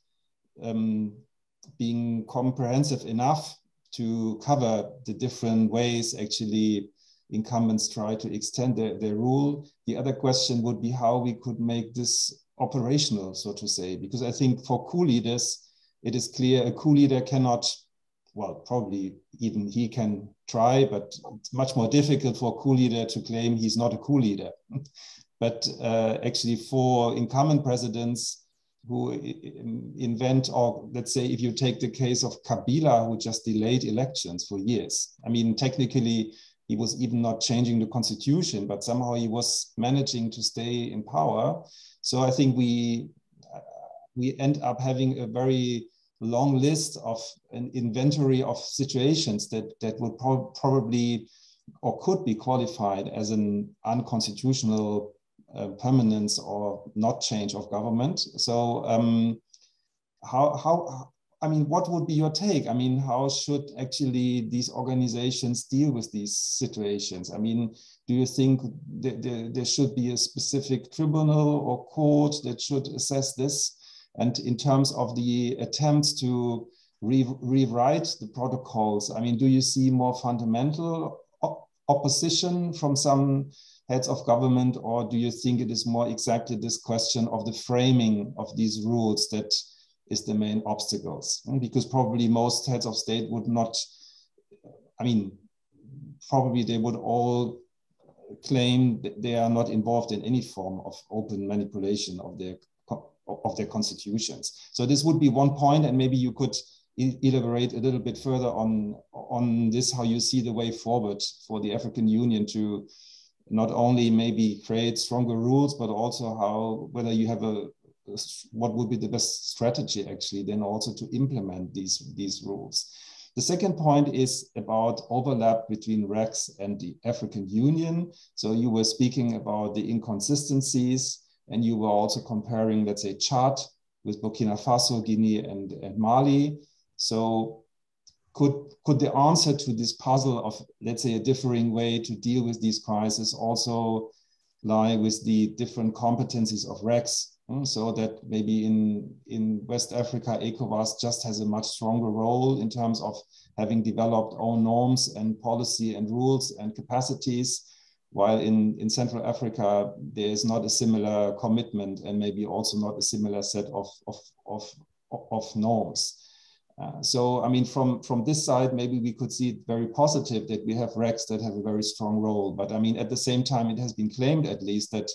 being comprehensive enough to cover the different ways actually incumbents try to extend their rule. The other question would be how we could make this operational, so to say, because I think for coup leaders, it is clear a coup leader cannot well, probably even he can try, but it's much more difficult for a coup leader to claim he's not a coup leader. But actually for incumbent presidents who invent, or let's say if you take the case of Kabila, who just delayed elections for years. I mean, technically, he was even not changing the constitution, but somehow he was managing to stay in power. So I think we end up having a very long list of an inventory of situations that would probably or could be qualified as an unconstitutional permanence or not change of government. So I mean, what would be your take? I mean, how should actually these organizations deal with these situations? I mean, do you think there should be a specific tribunal or court that should assess this? And in terms of the attempts to rewrite the protocols, I mean, do you see more fundamental opposition from some heads of government, or do you think it is more exactly this question of the framing of these rules that is the main obstacles? Because probably most heads of state would not, I mean, probably they would all claim that they are not involved in any form of open manipulation of their constitutions. So this would be one point, and maybe you could elaborate a little bit further on this, how you see the way forward for the African Union to not only maybe create stronger rules, but also whether you have what would be the best strategy actually then also to implement these rules. The second point is about overlap between RECs and the African Union. So you were speaking about the inconsistencies, and you were also comparing, let's say, Chad with Burkina Faso, Guinea, and Mali. So could the answer to this puzzle of, let's say, a differing way to deal with these crises also lie with the different competencies of RECs? So that maybe in West Africa, ECOWAS just has a much stronger role in terms of having developed own norms and policy and rules and capacities, while in Central Africa, there is not a similar commitment and maybe also not a similar set of norms. So, I mean, from this side, maybe we could see it very positive that we have RECs that have a very strong role. But I mean, at the same time, it has been claimed at least that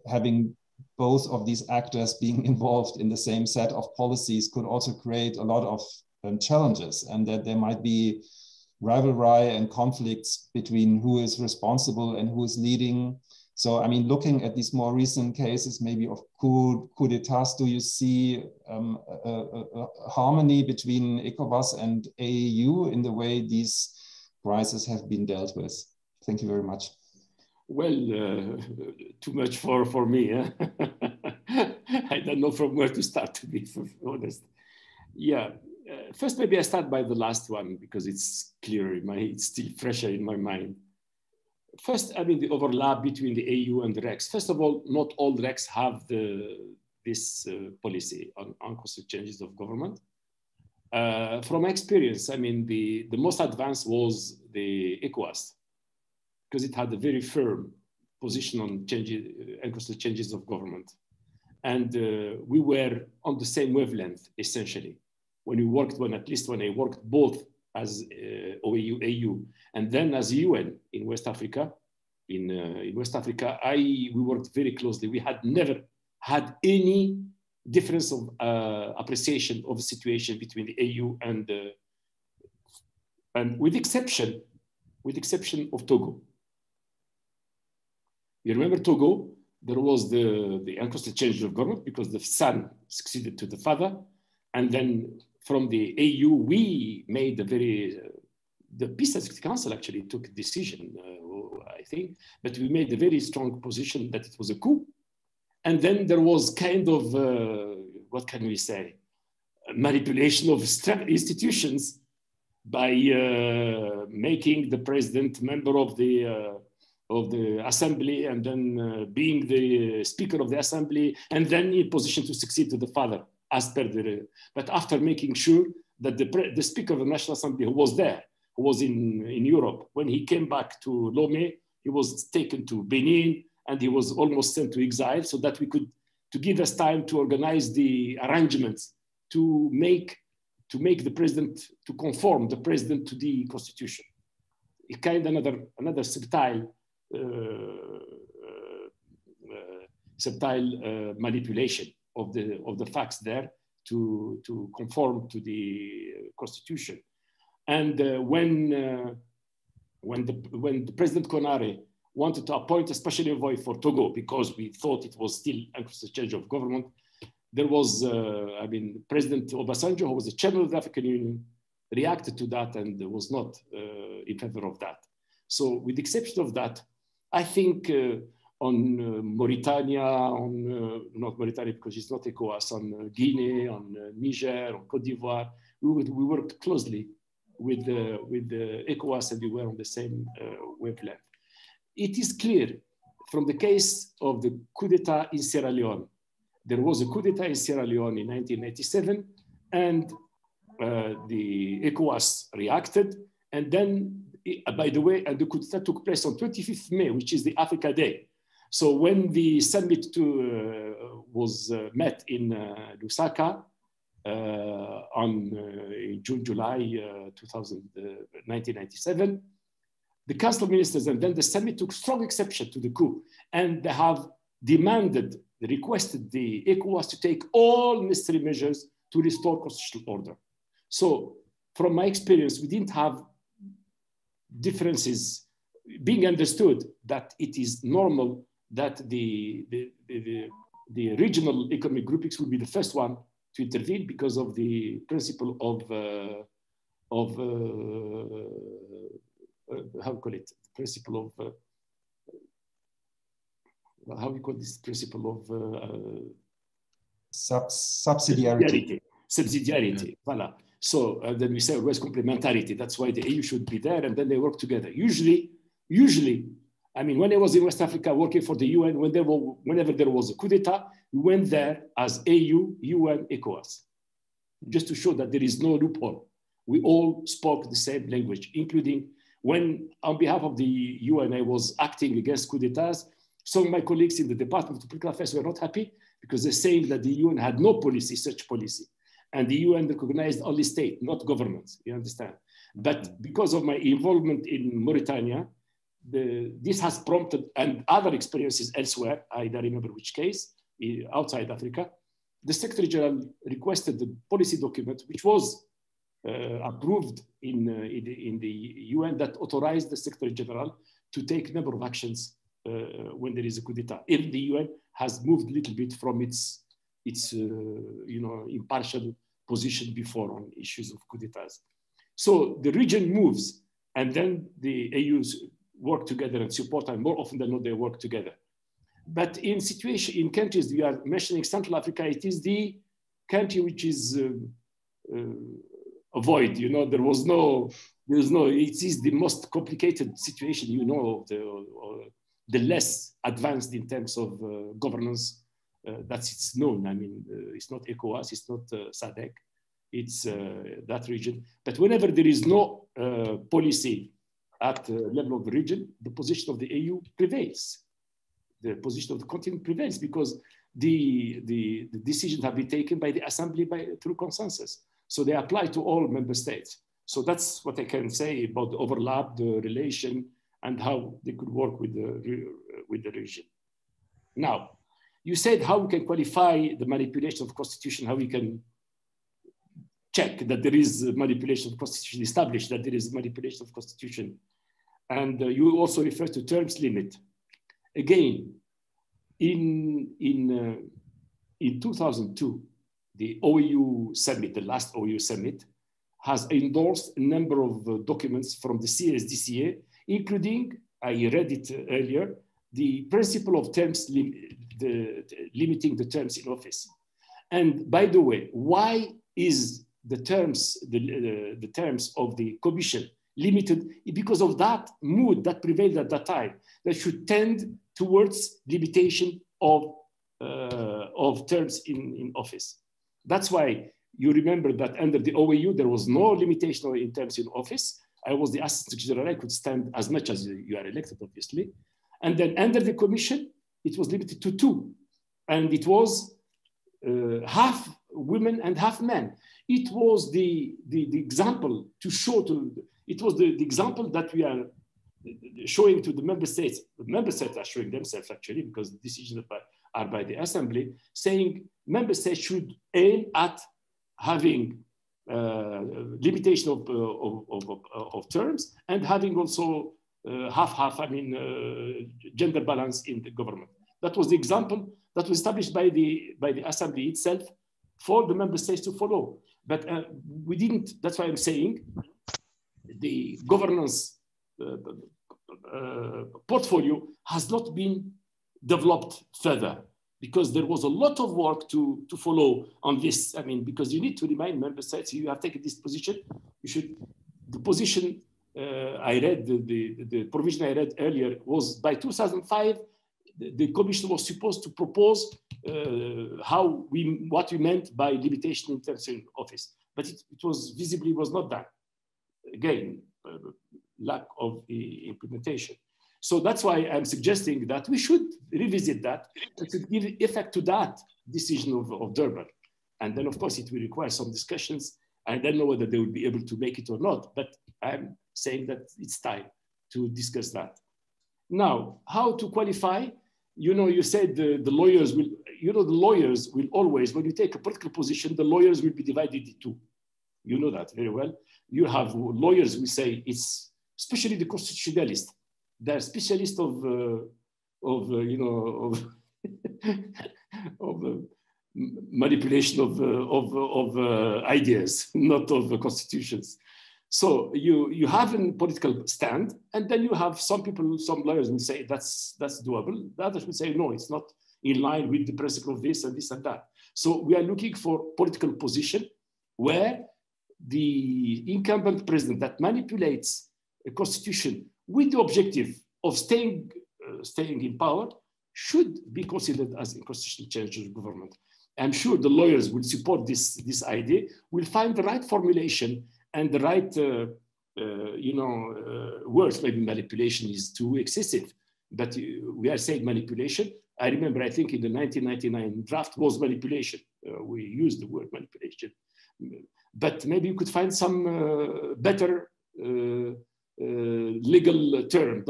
having both of these actors being involved in the same set of policies could also create a lot of challenges, and that there might be rivalry and conflicts between who is responsible and who is leading. So, I mean, looking at these more recent cases, maybe of coup d'etats, do you see a harmony between ECOWAS and AAU in the way these crises have been dealt with? Thank you very much. Well, too much for me. Eh? I don't know from where to start, to be honest. Yeah. First, maybe I start by the last one because it's clearer it's still fresher in my mind. First, I mean, the overlap between the AU and the RECs. First of all, not all RECs have this policy on unconstitutional changes of government. From my experience, I mean, the most advanced was the ECOWAS, because it had a very firm position on unconstitutional changes of government. And we were on the same wavelength, essentially. At least when I worked both as OAU, AU, and then as UN in West Africa. In West Africa, we worked very closely. We had never had any difference of appreciation of the situation between the AU and with exception of Togo. You remember Togo? There was the unconstitutional change of government because the son succeeded to the father, and then from the AU, we made the Peace and Security Council actually took a decision, I think, but we made a very strong position that it was a coup. And then there was kind of, what can we say, manipulation of institutions by making the president member of the assembly, and then being the speaker of the assembly, and then in position to succeed to the father. But after making sure that the Speaker of the National Assembly, who was there, who was in Europe, when he came back to Lomé, he was taken to Benin, and he was almost sent to exile, so that to give us time to organize the arrangements to make to make the president, to conform the president to the constitution. A kind of another subtle manipulation of the facts there to conform to the constitution. And when the President Konare wanted to appoint a special envoy for Togo because we thought it was still a change of government, there was, President Obasanjo, who was the chairman of the African Union, reacted to that and was not in favor of that. So with the exception of that, I think on Mauritania, not Mauritania because it's not ECOWAS, on Guinea, on Niger, on Cote d'Ivoire, we worked closely with the ECOWAS and we were on the same wavelength. It is clear from the case of the coup d'etat in Sierra Leone. There was a coup d'etat in Sierra Leone in 1997 and the ECOWAS reacted. And then, by the way, and the coup d'etat took place on 25th May, which is the Africa Day. So when the summit was met in Lusaka in June, July 1997, the Council of Ministers and then the summit took strong exception to the coup, and they have requested the ECOWAS to take all necessary measures to restore constitutional order. So from my experience, we didn't have differences being understood that it is normal that the regional economic groupings will be the first one to intervene because of the principle of how we call it? Principle of how we call this principle of subsidiarity. Subsidiarity. Voilà. So then we say always complementarity. That's why the EU should be there, and then they work together. Usually, I mean, when I was in West Africa working for the UN, whenever there was a coup d'etat, we went there as AU, UN, ECOWAS, just to show that there is no loophole. We all spoke the same language, including when, on behalf of the UN, I was acting against coup d'etats. Some of my colleagues in the Department of Burkina Faso were not happy because they're saying that the UN had no policy, such policy. And the UN recognized only state, not governments, you understand? But because of my involvement in Mauritania, this has prompted, and other experiences elsewhere, I don't remember which case, outside Africa, the Secretary General requested the policy document, which was approved in the UN, that authorized the Secretary General to take a number of actions when there is a coup d'etat. If the UN has moved a little bit from its impartial position before on issues of coup d'etats. So the region moves, and then the AUs work together and support, and more often than not, they work together. But in countries, you are mentioning Central Africa, it is the country which is avoid, it is the most complicated situation, the less advanced in terms of governance. It's known. I mean, it's not ECOWAS, it's not SADC, it's that region. But whenever there is no policy at the level of the region, the position of the AU prevails. The position of the continent prevails because the decisions have been taken by the assembly through consensus. So they apply to all member states. So that's what I can say about the overlap, the relation, and how they could work with the region. Now, you said how we can qualify the manipulation of the constitution, how we can check that there is manipulation of the constitution, establish that there is manipulation of the constitution. And you also refer to terms limit. Again, in 2002, the OAU summit, the last OAU summit, has endorsed a number of documents from the CSDCA, including, I read it earlier, the principle of terms, limiting the terms in office. And by the way, why is the terms of the commission limited? Because of that mood that prevailed at that time, that should tend towards limitation of terms in office. That's why you remember that under the OAU, there was no limitation in terms in office. I was the Assistant General, I could stand as much as you are elected, obviously. And then under the commission, it was limited to 2. And it was half women and half men. it was the example to show to, it was the example that we are showing to the member states. The member states are showing themselves actually, because decisions are by the assembly, saying member states should aim at having limitation of terms and having also half-half, I mean, gender balance in the government. That was the example that was established by the assembly itself for the member states to follow. But we didn't, that's why I'm saying the governance portfolio has not been developed further, because there was a lot of work to follow on this. I mean, because you need to remind member states, you have taken this position, you should, the position I read, the provision I read earlier was by 2005, the Commission was supposed to propose what we meant by limitation in terms of office, but it was visibly was not done. Again, lack of implementation. So that's why I'm suggesting that we should revisit that and to give effect to that decision of Durban. And then, of course, it will require some discussions. I don't know whether they will be able to make it or not, but I'm saying that it's time to discuss that. Now, how to qualify? You know, you said the lawyers will, you know, the lawyers will always, when you take a political position, the lawyers will be divided into two. You know that very well. You have lawyers who say it's, especially the constitutionalists, they're specialists of manipulation of ideas, not of constitutions. So you have a political stand, and then you have some people, some lawyers will say that's doable. The others will say no, it's not in line with the principle of this and this and that. So we are looking for political position where the incumbent president that manipulates a constitution with the objective of staying in power should be considered as a constitutional change of government. I'm sure the lawyers will support this idea, will find the right formulation and the right words. Maybe manipulation is too excessive, but we are saying manipulation. I remember, I think in the 1999 draft was manipulation. We used the word manipulation, but maybe you could find some better legal term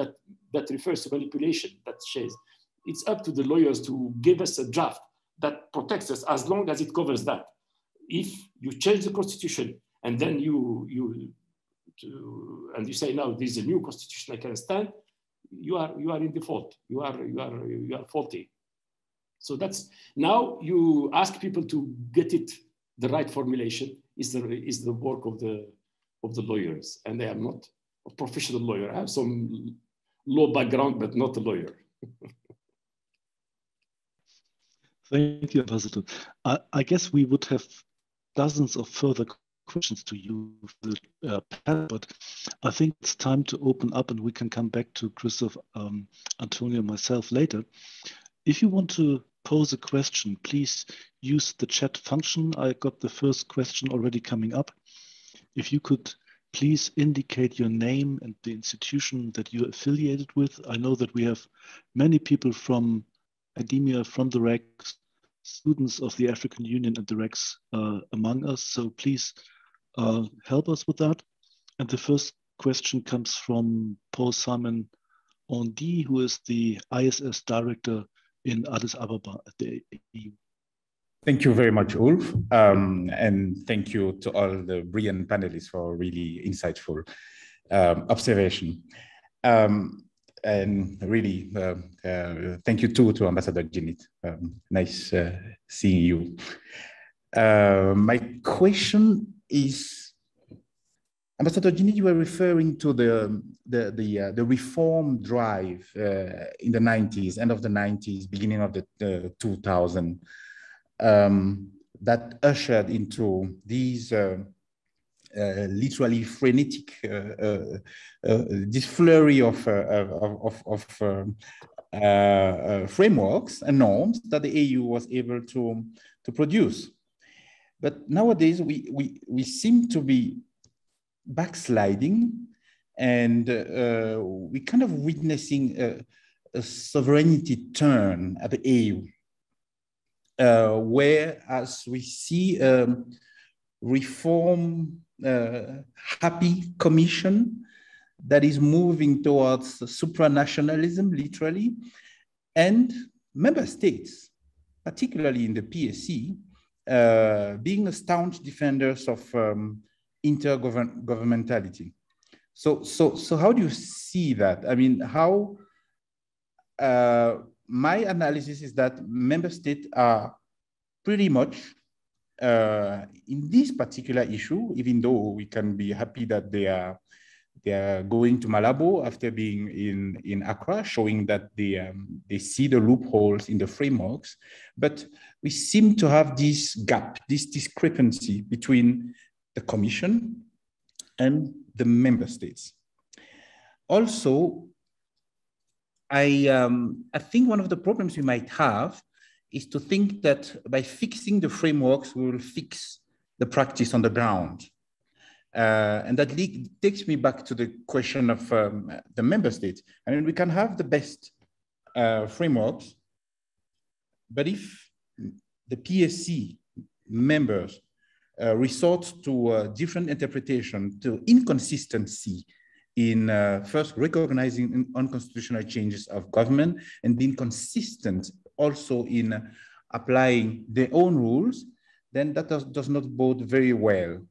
that refers to manipulation, that says it's up to the lawyers to give us a draft that protects us as long as it covers that. If you change the constitution and then you say now this is a new constitution I can stand, you are in default. You are faulty. So that's, now you ask people to get it the right formulation is the work of the lawyers, and I am not a professional lawyer. I have some law background, but not a lawyer. Thank you, Ambassador. I guess we would have dozens of further questions to you, but I think it's time to open up, and we can come back to Christophe, Antonio, and myself later. If you want to pose a question, please use the chat function. I got the first question already coming up. If you could please indicate your name and the institution that you're affiliated with. I know that we have many people from academia, from the RECs, students of the African Union and the RECs among us. So please help us with that. And the first question comes from Paul Simon Ondi, who is the ISS director in Addis Ababa at the EU. Thank you very much, Ulf. And thank you to all the brilliant panelists for really insightful observation. And really, thank you too to Ambassador Ginit. Nice seeing you. My question is, Ambassador Ginit, you were referring to the reform drive in the 90s, end of the 90s, beginning of the 2000s, that ushered into these literally frenetic, this flurry of frameworks and norms that the AU was able to produce. But nowadays we seem to be backsliding, and we kind of witnessing a sovereignty turn at the AU, whereas we see reform happy commission that is moving towards supranationalism, literally, and member states, particularly in the PSC, being a staunch defenders of intergovernmentality. So how do you see that? I mean, how, my analysis is that member states are pretty much in this particular issue, even though we can be happy that they are going to Malabo after being in Accra, showing that they see the loopholes in the frameworks, but we seem to have this gap, this discrepancy between the Commission and the member states. Also, I think one of the problems we might have is to think that by fixing the frameworks, we will fix the practice on the ground. And that takes me back to the question of the member states. I mean, we can have the best frameworks, but if the PSC members resort to different interpretation, to inconsistency in first recognizing unconstitutional changes of government and being consistent also in applying their own rules, then that does not bode very well.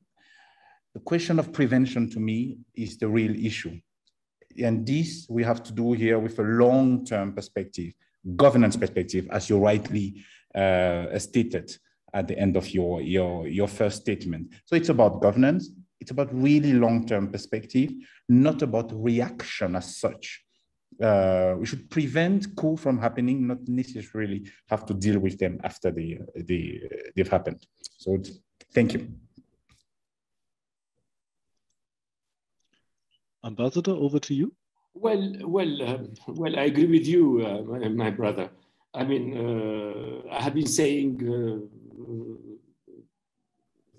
The question of prevention to me is the real issue. And this we have to do here with a long-term perspective, governance perspective, as you rightly stated at the end of your first statement. So it's about governance, it's about really long-term perspective, not about reaction as such. We should prevent coup from happening, not necessarily have to deal with them after they've happened. So thank you. Ambassador, over to you. Well, I agree with you, my brother. I mean, I have been saying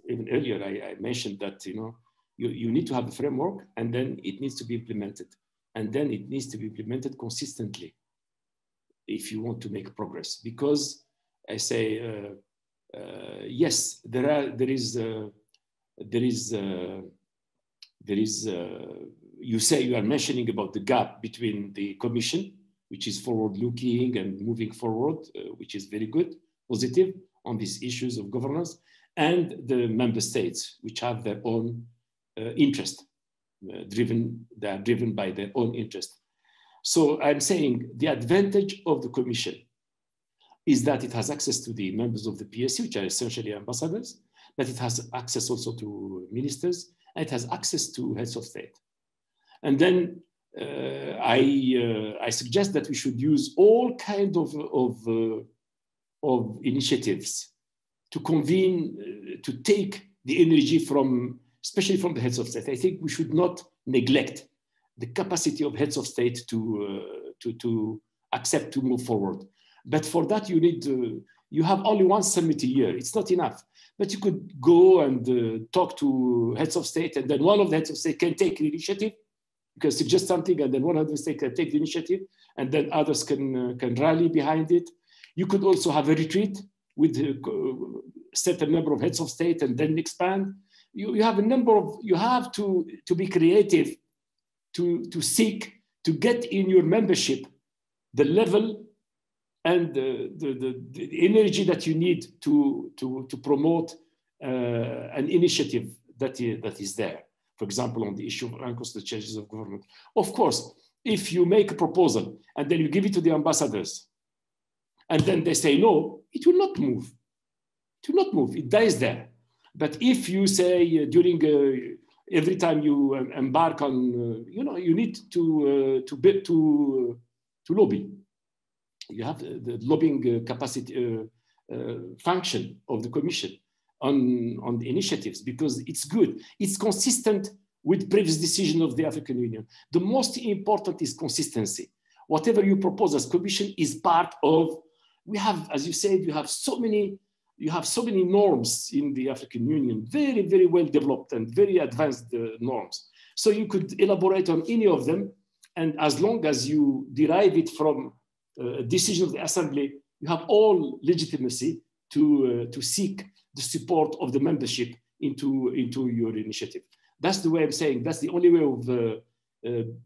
even earlier, I mentioned that, you know, you need to have a framework and then it needs to be implemented. And then it needs to be implemented consistently if you want to make progress. Because I say, yes, there is, you say you are mentioning about the gap between the Commission, which is forward-looking and moving forward, which is very good, positive on these issues of governance, and the member states, which have their own interest, they are driven by their own interest. So I'm saying the advantage of the Commission is that it has access to the members of the PSC, which are essentially ambassadors, but it has access also to ministers, and it has access to heads of state. And then I suggest that we should use all kinds of initiatives to convene, to take the energy from, especially from the heads of state. I think we should not neglect the capacity of heads of state to accept to move forward. But for that, you need you have only one summit a year. It's not enough. But you could go and talk to heads of state, and then one of the heads of state can take the initiative, you can suggest something, and then one of the state can take the initiative, and then others can rally behind it. You could also have a retreat with a certain number of heads of state and then expand. You have a number of, you have to be creative, to seek, to get in your membership the level and the energy that you need to promote an initiative that is there. For example, on the issue of unconstitutional changes of government. Of course, if you make a proposal and then you give it to the ambassadors and then they say no, it will not move. It will not move, it dies there. But if you say during every time you embark on, you need to lobby. You have the lobbying capacity function of the Commission on the initiatives, because it's good. It's consistent with previous decision of the African Union. The most important is consistency. Whatever you propose as Commission is part of, we have, as you said, you have so many norms in the African Union, very, very well developed and very advanced norms. So you could elaborate on any of them, and as long as you derive it from a decision of the Assembly, you have all legitimacy to seek the support of the membership into your initiative. That's the way I'm saying. That's the only way of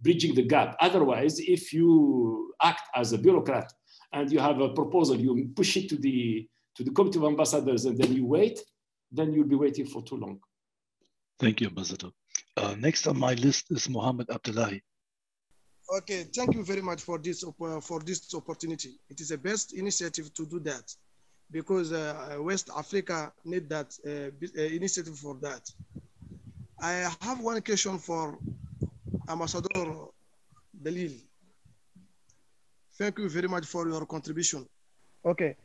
bridging the gap. Otherwise, if you act as a bureaucrat and you have a proposal, you push it to the Committee of Ambassadors and then you wait, then you'll be waiting for too long. Thank you, Ambassador. Next on my list is Mohammed Abdullahi. Okay, thank you very much for this opportunity. It is the best initiative to do that, because West Africa need that initiative for that. I have one question for Ambassador Dalil. Thank you very much for your contribution. Okay,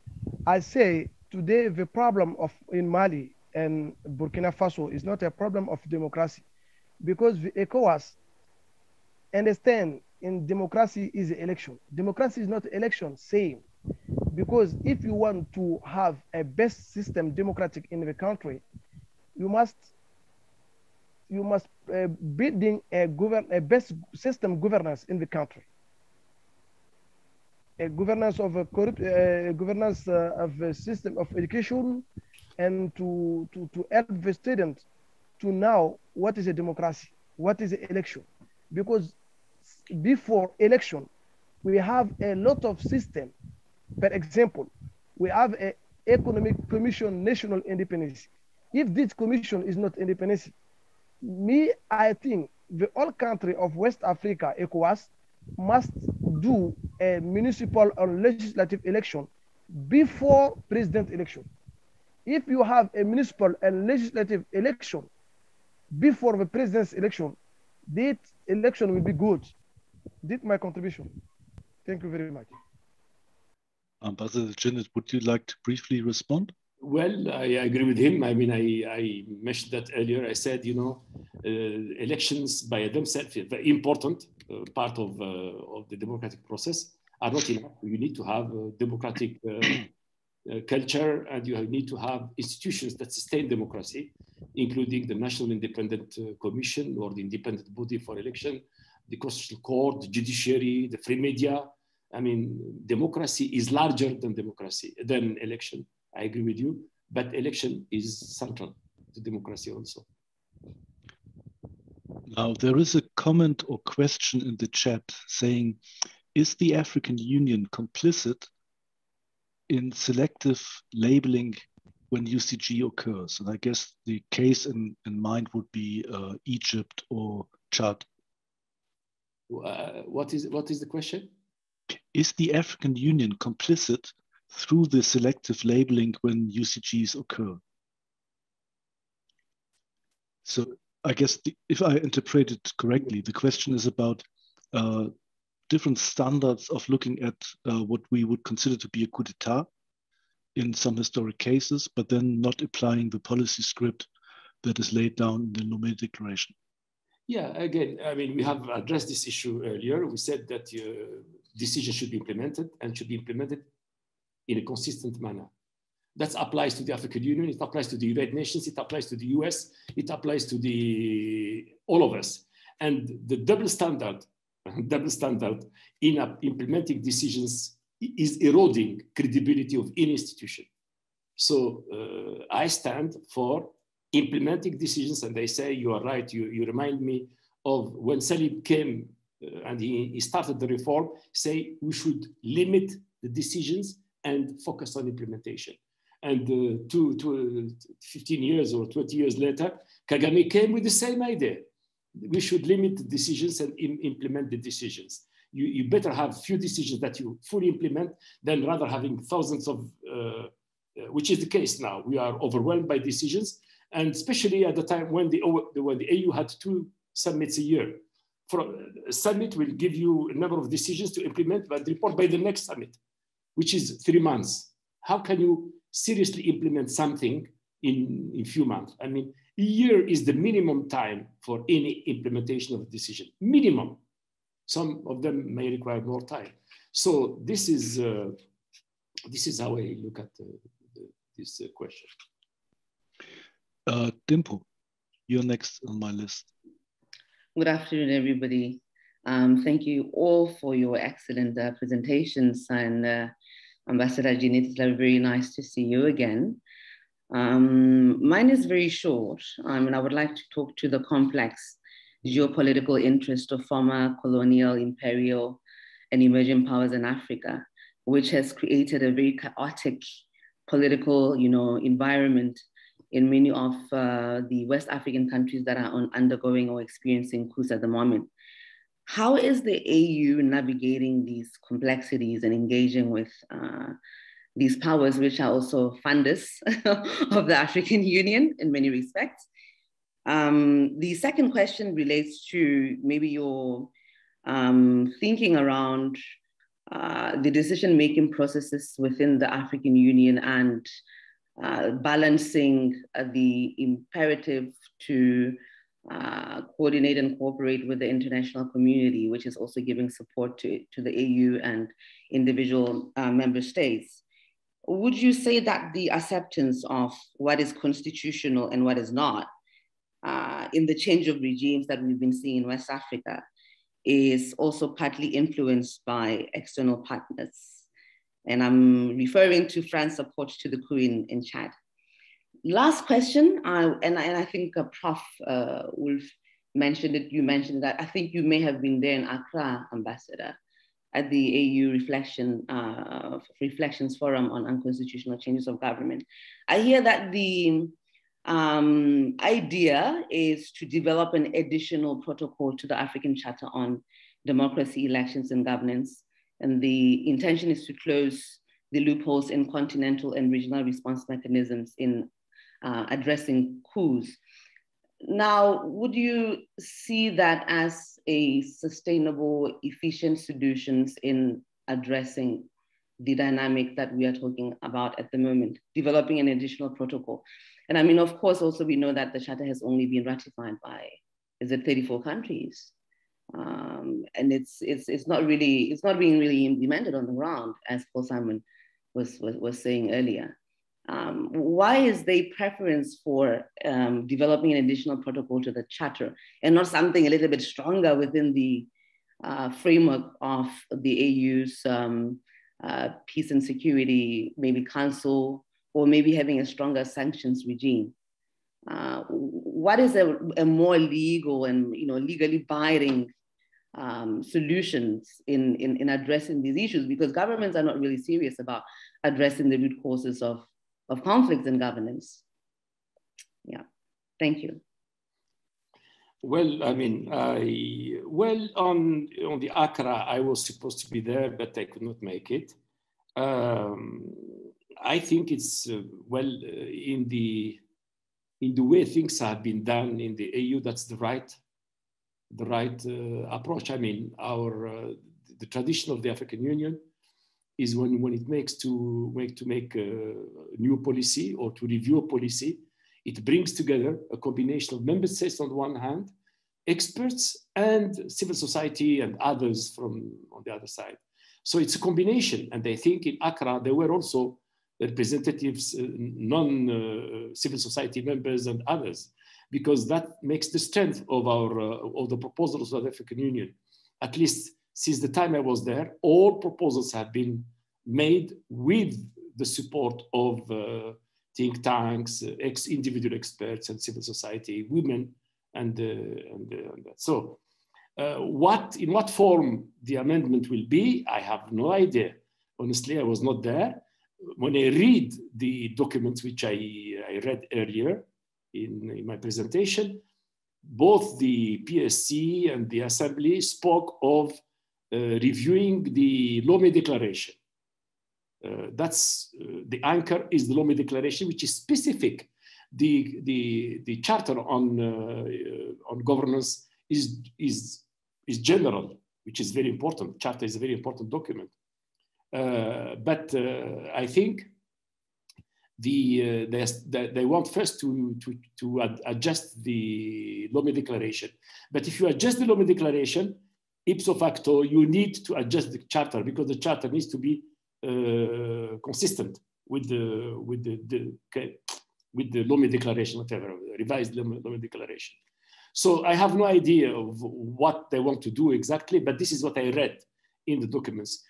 I say today the problem in Mali and Burkina Faso is not a problem of democracy, because the ECOWAS understand in democracy is election. Democracy is not election, same. Because if you want to have a best system democratic in the country, you must building a best system governance in the country. A governance of a governance of a system of education, and to help the student to know what is a democracy, what is an election. Because before election, we have a lot of system. For example, we have an economic commission, national independence. If this commission is not independent, I think the whole country of West Africa, ECOWAS, must do a municipal or legislative election before president election. If you have a municipal and legislative election before the president's election, that election will be good. That's my contribution. Thank you very much. Ambassador Jinnit, would you like to briefly respond? Well, I agree with him. I mean, I mentioned that earlier. I said, elections by themselves are very important part of the democratic process, are not enough. You need to have a democratic culture, and you need to have institutions that sustain democracy, including the National Independent Commission or the independent body for election, the Constitutional Court, the judiciary, the free media. I mean, democracy is larger than election. I agree with you, but election is central to democracy also. Now, there is a comment or question in the chat saying, is the African Union complicit in selective labeling when UCG occurs? And I guess the case in mind would be Egypt or Chad. What is the question? Is the African Union complicit through the selective labeling when UCGs occur? So I guess if I interpret it correctly, the question is about different standards of looking at what we would consider to be a coup d'etat in some historic cases, but then not applying the policy script that is laid down in the Lomé Declaration. Yeah, again, I mean, we have addressed this issue earlier. We said that decisions should be implemented and should be implemented in a consistent manner. That applies to the African Union, it applies to the United Nations, it applies to the US, it applies to all of us. And the double standard in implementing decisions is eroding credibility of any institution. So I stand for implementing decisions, and they say, you are right, you remind me of when Salim came and he started the reform, say we should limit the decisions and focus on implementation. And 15 years or 20 years later, Kagame came with the same idea. We should limit the decisions and implement the decisions. You better have few decisions that you fully implement than rather having thousands of, which is the case now. We are overwhelmed by decisions, and especially at the time when the AU had 2 summits a year. A summit will give you a number of decisions to implement, but report by the next summit, which is 3 months. How can you seriously implement something in few months? I mean, a year is the minimum time for any implementation of a decision, minimum. Some of them may require more time. So this is how I look at this question. Dimple, you're next on my list. Good afternoon, everybody. Thank you all for your excellent presentations, and Ambassador Jinnit, it's very nice to see you again. Mine is very short, and I would like to talk to the complex geopolitical interest of former colonial, imperial, and emerging powers in Africa, which has created a very chaotic political, environment in many of the West African countries that are undergoing or experiencing coups at the moment. How is the AU navigating these complexities and engaging with these powers, which are also funders of the African Union in many respects? The second question relates to maybe your thinking around the decision-making processes within the African Union and balancing the imperative to coordinate and cooperate with the international community, which is also giving support to the AU and individual member states. Would you say that the acceptance of what is constitutional and what is not in the change of regimes that we've been seeing in West Africa is also partly influenced by external partners? And I'm referring to France's support to the coup in Chad. Last question, and I think Prof. Wolf mentioned it, you mentioned that I think you may have been there in Accra, Ambassador, at the AU Reflections Forum on Unconstitutional Changes of Government. I hear that the idea is to develop an additional protocol to the African Charter on Democracy, Elections, and Governance. And the intention is to close the loopholes in continental and regional response mechanisms in addressing coups. Now, would you see that as a sustainable, efficient solutions in addressing the dynamic that we are talking about at the moment, developing an additional protocol? And I mean, of course, also we know that the Charter has only been ratified by, is it 34 countries? And it's not being really implemented on the ground, as Paul Simon was saying earlier. Why is there preference for developing an additional protocol to the Charter and not something a little bit stronger within the framework of the AU's peace and security, maybe council, or maybe having a stronger sanctions regime? What is a more legal and legally binding solutions in addressing these issues? Because governments are not really serious about addressing the root causes of conflicts in governance. Yeah, thank you. Well, I mean, on the Accra, I was supposed to be there, but I could not make it. I think it's in the way things have been done in the AU, that's the right approach. I mean, the tradition of the African Union is when it makes to make a new policy or to review a policy, it brings together a combination of member states on the one hand, experts and civil society and others on the other side. So it's a combination. And I think in Accra, there were also representatives, non-civil society members and others, because that makes the strength of of the proposals of the African Union. At least since the time I was there, all proposals have been made with the support of think tanks, individual experts and civil society, women, and that. So in what form the amendment will be, I have no idea. Honestly, I was not there. When I read the documents which I read earlier in my presentation, both the PSC and the Assembly spoke of reviewing the Lomé Declaration. That's the anchor is the Lomé Declaration, which is specific. The Charter on governance is general, which is very important. Charter is a very important document. But I think they want first to adjust the Lomé Declaration. But if you adjust the Lomé Declaration, ipso facto, you need to adjust the Charter, because the Charter needs to be consistent with the Lomé Declaration, whatever, revised Lomé Declaration. So I have no idea of what they want to do exactly, but this is what I read in the documents.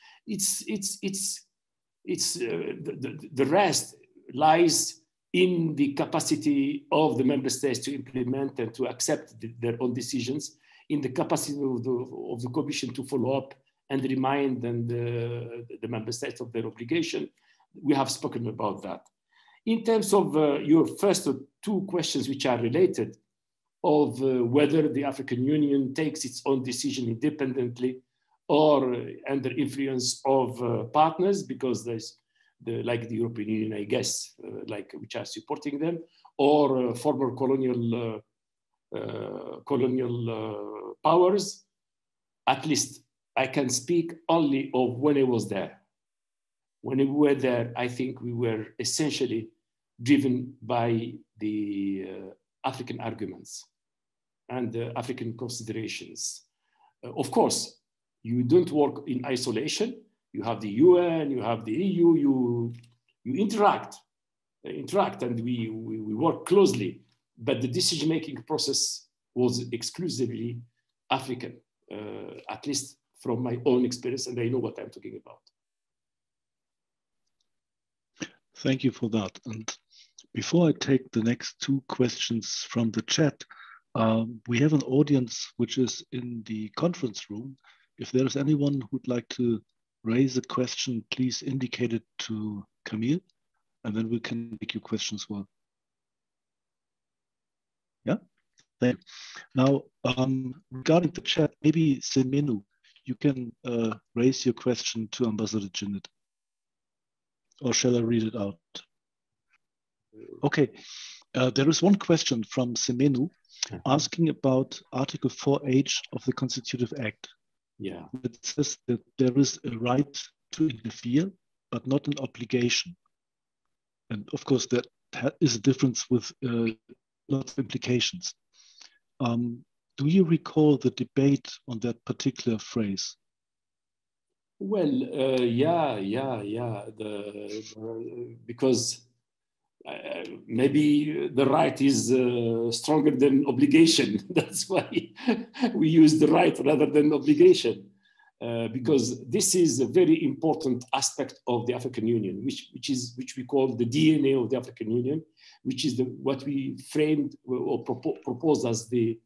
The rest lies in the capacity of the member states to implement and to accept their own decisions, in the capacity of the Commission to follow up and remind the member states of their obligation. We have spoken about that. In terms of your first two questions, which are related, of whether the African Union takes its own decision independently or under influence of partners, because there's like the European Union, I guess, which are supporting them, or former colonial powers. At least I can speak only of when I was there. When we were there, I think we were essentially driven by the African arguments and African considerations. Of course, you don't work in isolation. You have the UN, you have the EU, you interact, and we work closely, but the decision-making process was exclusively African, at least from my own experience, and I know what I'm talking about. Thank you for that. And before I take the next two questions from the chat, we have an audience which is in the conference room. If there is anyone who'd like to raise a question, please indicate it to Camille, and then we can make your question as well. Yeah, thank you. Now, regarding the chat, maybe Semenu, you can raise your question to Ambassador Djinnit. Or shall I read it out? Okay, there is one question from Semenu asking about Article 4H of the Constitutive Act. Yeah. It says that there is a right to interfere, but not an obligation. And of course, that is a difference with lots of implications. Do you recall the debate on that particular phrase? Well, yeah. Because maybe the right is stronger than obligation. That's why we use the right rather than obligation. Because this is a very important aspect of the African Union, which we call the DNA of the African Union, which is what we framed or proposed as the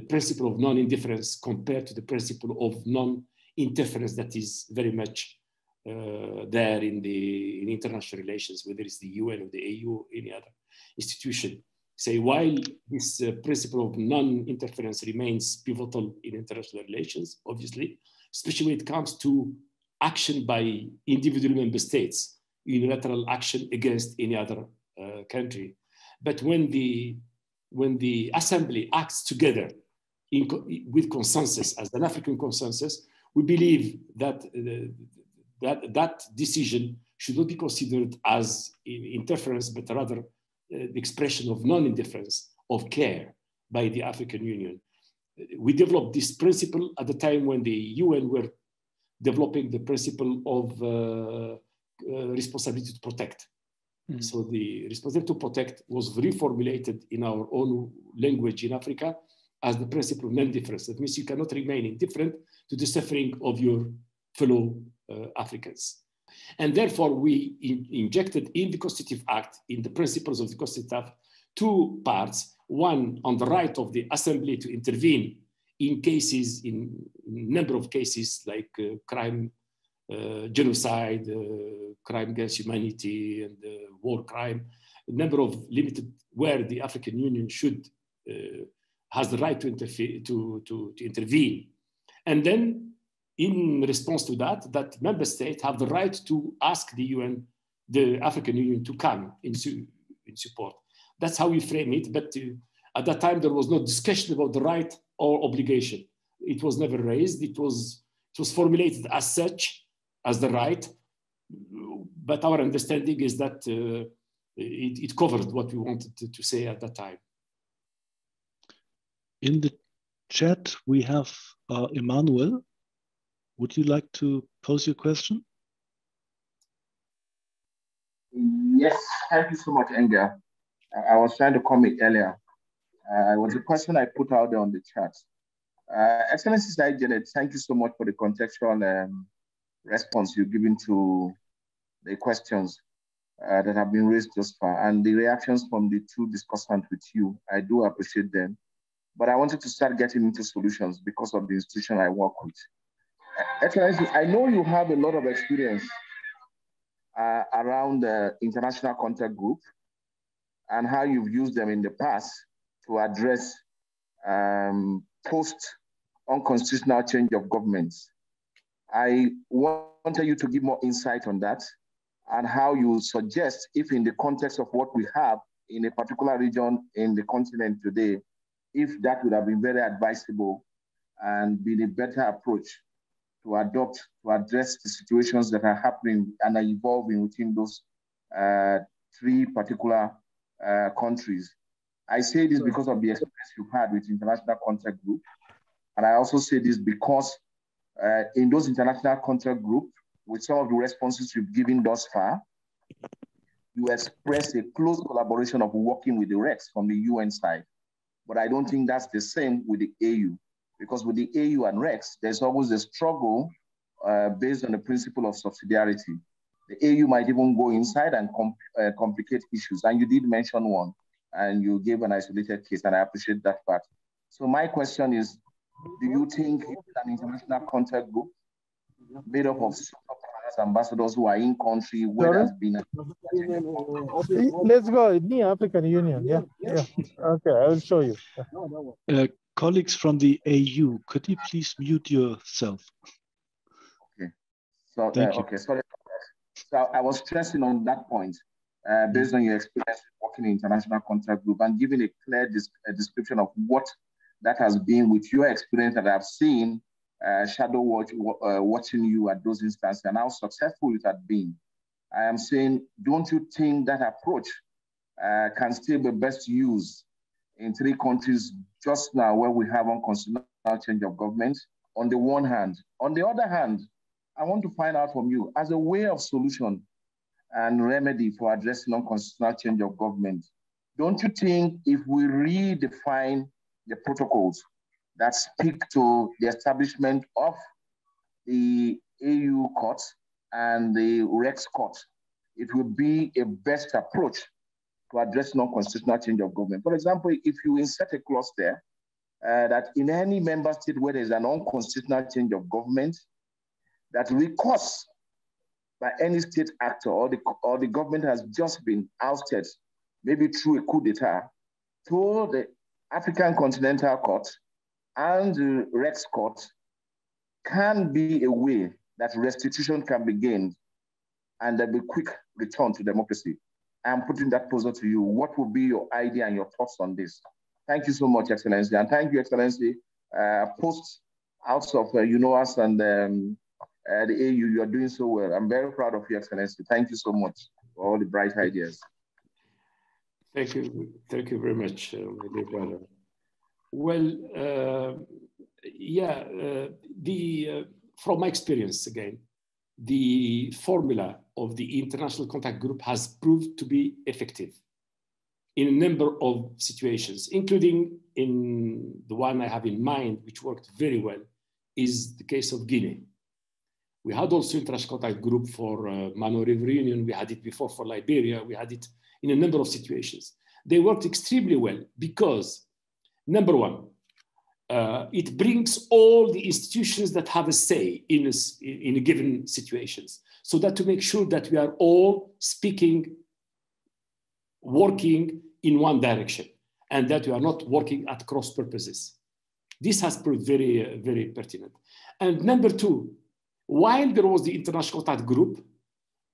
principle of non-indifference compared to the principle of non-interference that is very much there in international relations, whether it's the UN or the AU or any other institution. Say, while this principle of non-interference remains pivotal in international relations, obviously, especially when it comes to action by individual member states, unilateral action against any other country. But when the assembly acts together with consensus, as an African consensus, we believe that that decision should not be considered as interference, but rather the expression of non-indifference, of care by the African Union. We developed this principle at the time when the UN were developing the principle of responsibility to protect. Mm. So the responsibility to protect was reformulated in our own language in Africa as the principle of non-difference. That means you cannot remain indifferent to the suffering of your fellow Africans. And therefore, we injected in the Constitutive Act, in the principles of the Constitutive Act, two parts. One, on the right of the Assembly to intervene in cases, in a number of cases like crime, genocide, crime against humanity, and war crime, a number of limited where the African Union has the right to interfere, to intervene. And then, in response to that member states have the right to ask the UN, the African Union, to come in support. That's how we frame it. But at that time, there was no discussion about the right or obligation. It was never raised. It was formulated as such, as the right. But our understanding is that it covered what we wanted to say at that time. In the chat, we have Emmanuel. Would you like to pose your question? Yes, thank you so much, Enga. I was trying to comment earlier. It was a question I put out there on the chat. Excellency Djinnit, thank you so much for the contextual response you've given to the questions. that have been raised thus far, and the reactions from the two discussants with you. I do appreciate them. But I wanted to start getting into solutions because of the institution I work with. Excellency, I know you have a lot of experience around the international contact group and how you've used them in the past to address post-unconstitutional change of governments. I wanted you to give more insight on that and how you suggest, if in the context of what we have in a particular region in the continent today, if that would have been very advisable and been a better approach to adopt to address the situations that are happening and are evolving within those three particular countries. I say this because of the experience you've had with international contact group. And I also say this because in those international contact group, with some of the responses you've given thus far, you express a close collaboration of working with the REX from the UN side. But I don't think that's the same with the AU, because with the AU and REX, there's always a struggle based on the principle of subsidiarity. The AU might even go inside and complicate issues. And you did mention one, and you gave an isolated case, and I appreciate that part. So my question is, do you think an international contact group made up of ambassadors who are in country where there's been Let's go in the African Union. Yeah. Okay, I will show you. Colleagues from the AU, could you please mute yourself? Okay. So okay, sorry. So I was stressing on that point based on your experience working in international contact group and giving a clear description of what that has been with your experience that I've seen watching you at those instances and how successful it had been. I am saying, don't you think that approach can still be best used in three countries just now where we have unconstitutional change of government on the one hand? On the other hand, I want to find out from you, as a way of solution and remedy for addressing unconstitutional change of government, don't you think if we redefine the protocols that speak to the establishment of the AU court and the REX court, it would be a best approach to address non-constitutional change of government? For example, if you insert a clause there that in any member state where there's an unconstitutional change of government, that recourse by any state actor or the government has just been ousted, maybe through a coup d'etat, to the African Continental Court and the REX court, can be a way that restitution can be gained and there'll be quick return to democracy. I'm putting that closer to you. What would be your idea and your thoughts on this? Thank you so much, Excellency. And thank you, Excellency. Post out of UNOAS and the AU, you are doing so well. I'm very proud of you, Excellency. Thank you so much for all the bright ideas. Thank you very much, my dear brother. Well, from my experience again, the formula of the international contact group has proved to be effective in a number of situations, including in the one I have in mind, which worked very well, is the case of Guinea. We had also international contact group for Mano River Union. We had it before for Liberia. We had it in a number of situations. They worked extremely well because, number one, it brings all the institutions that have a say in a given situations, so that to make sure that we are all speaking, working in one direction, and that we are not working at cross purposes. This has proved very, very pertinent. And number two, while there was the international contact group,